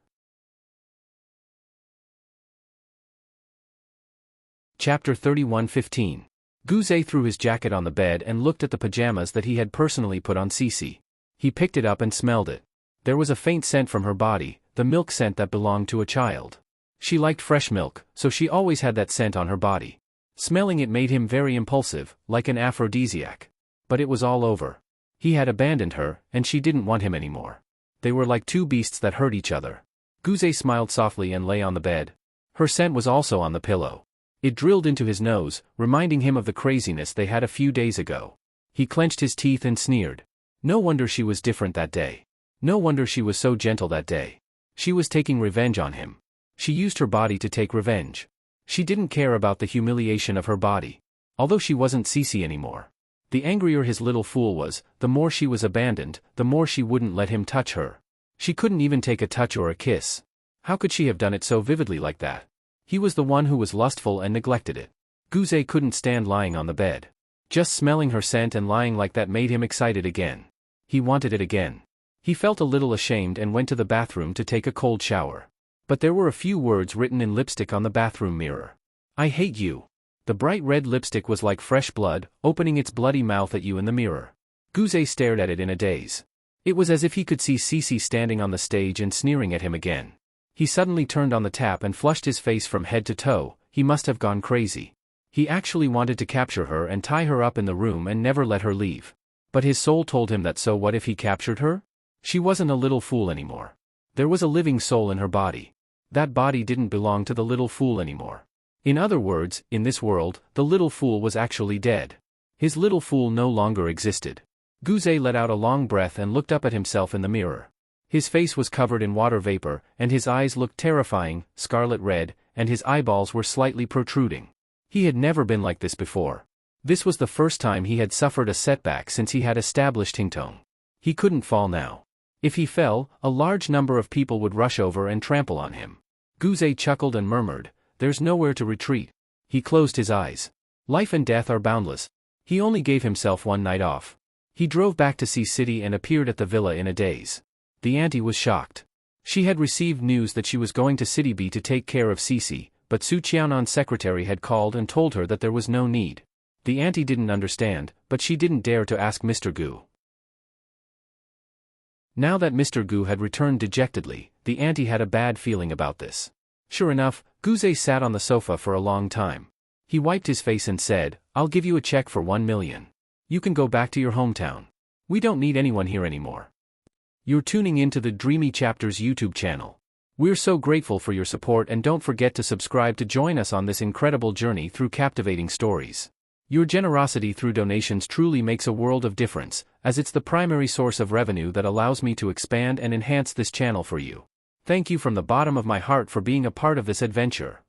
Chapter 31:15. Guze threw his jacket on the bed and looked at the pajamas that he had personally put on Cixi. He picked it up and smelled it. There was a faint scent from her body, the milk scent that belonged to a child. She liked fresh milk, so she always had that scent on her body. Smelling it made him very impulsive, like an aphrodisiac. But it was all over. He had abandoned her, and she didn't want him anymore. They were like two beasts that hurt each other. Guze smiled softly and lay on the bed. Her scent was also on the pillow. It drilled into his nose, reminding him of the craziness they had a few days ago. He clenched his teeth and sneered. No wonder she was different that day. No wonder she was so gentle that day. She was taking revenge on him. She used her body to take revenge. She didn't care about the humiliation of her body. Although she wasn't Cixi anymore. The angrier his little fool was, the more she was abandoned, the more she wouldn't let him touch her. She couldn't even take a touch or a kiss. How could she have done it so vividly like that? He was the one who was lustful and neglected it. Guze couldn't stand lying on the bed. Just smelling her scent and lying like that made him excited again. He wanted it again. He felt a little ashamed and went to the bathroom to take a cold shower. But there were a few words written in lipstick on the bathroom mirror. I hate you. The bright red lipstick was like fresh blood, opening its bloody mouth at you in the mirror. Guze stared at it in a daze. It was as if he could see Cixi standing on the stage and sneering at him again. He suddenly turned on the tap and flushed his face from head to toe. He must have gone crazy. He actually wanted to capture her and tie her up in the room and never let her leave. But his soul told him that so what if he captured her? She wasn't a little fool anymore. There was a living soul in her body. That body didn't belong to the little fool anymore. In other words, in this world, the little fool was actually dead. His little fool no longer existed. Guze let out a long breath and looked up at himself in the mirror. His face was covered in water vapor, and his eyes looked terrifying, scarlet red, and his eyeballs were slightly protruding. He had never been like this before. This was the first time he had suffered a setback since he had established Hingtong. He couldn't fall now. If he fell, a large number of people would rush over and trample on him. Guze chuckled and murmured, "There's nowhere to retreat." He closed his eyes. Life and death are boundless. He only gave himself one night off. He drove back to Sea City and appeared at the villa in a daze. The auntie was shocked. She had received news that she was going to City B to take care of Cixi, but Su Qiaonan's secretary had called and told her that there was no need. The auntie didn't understand, but she didn't dare to ask Mr. Gu. Now that Mr. Gu had returned dejectedly, the auntie had a bad feeling about this. Sure enough, Guze sat on the sofa for a long time. He wiped his face and said, "I'll give you a check for 1 million. You can go back to your hometown. We don't need anyone here anymore." You're tuning into the Dreamy Chapters YouTube channel. We're so grateful for your support, and don't forget to subscribe to join us on this incredible journey through captivating stories. Your generosity through donations truly makes a world of difference, as it's the primary source of revenue that allows me to expand and enhance this channel for you. Thank you from the bottom of my heart for being a part of this adventure.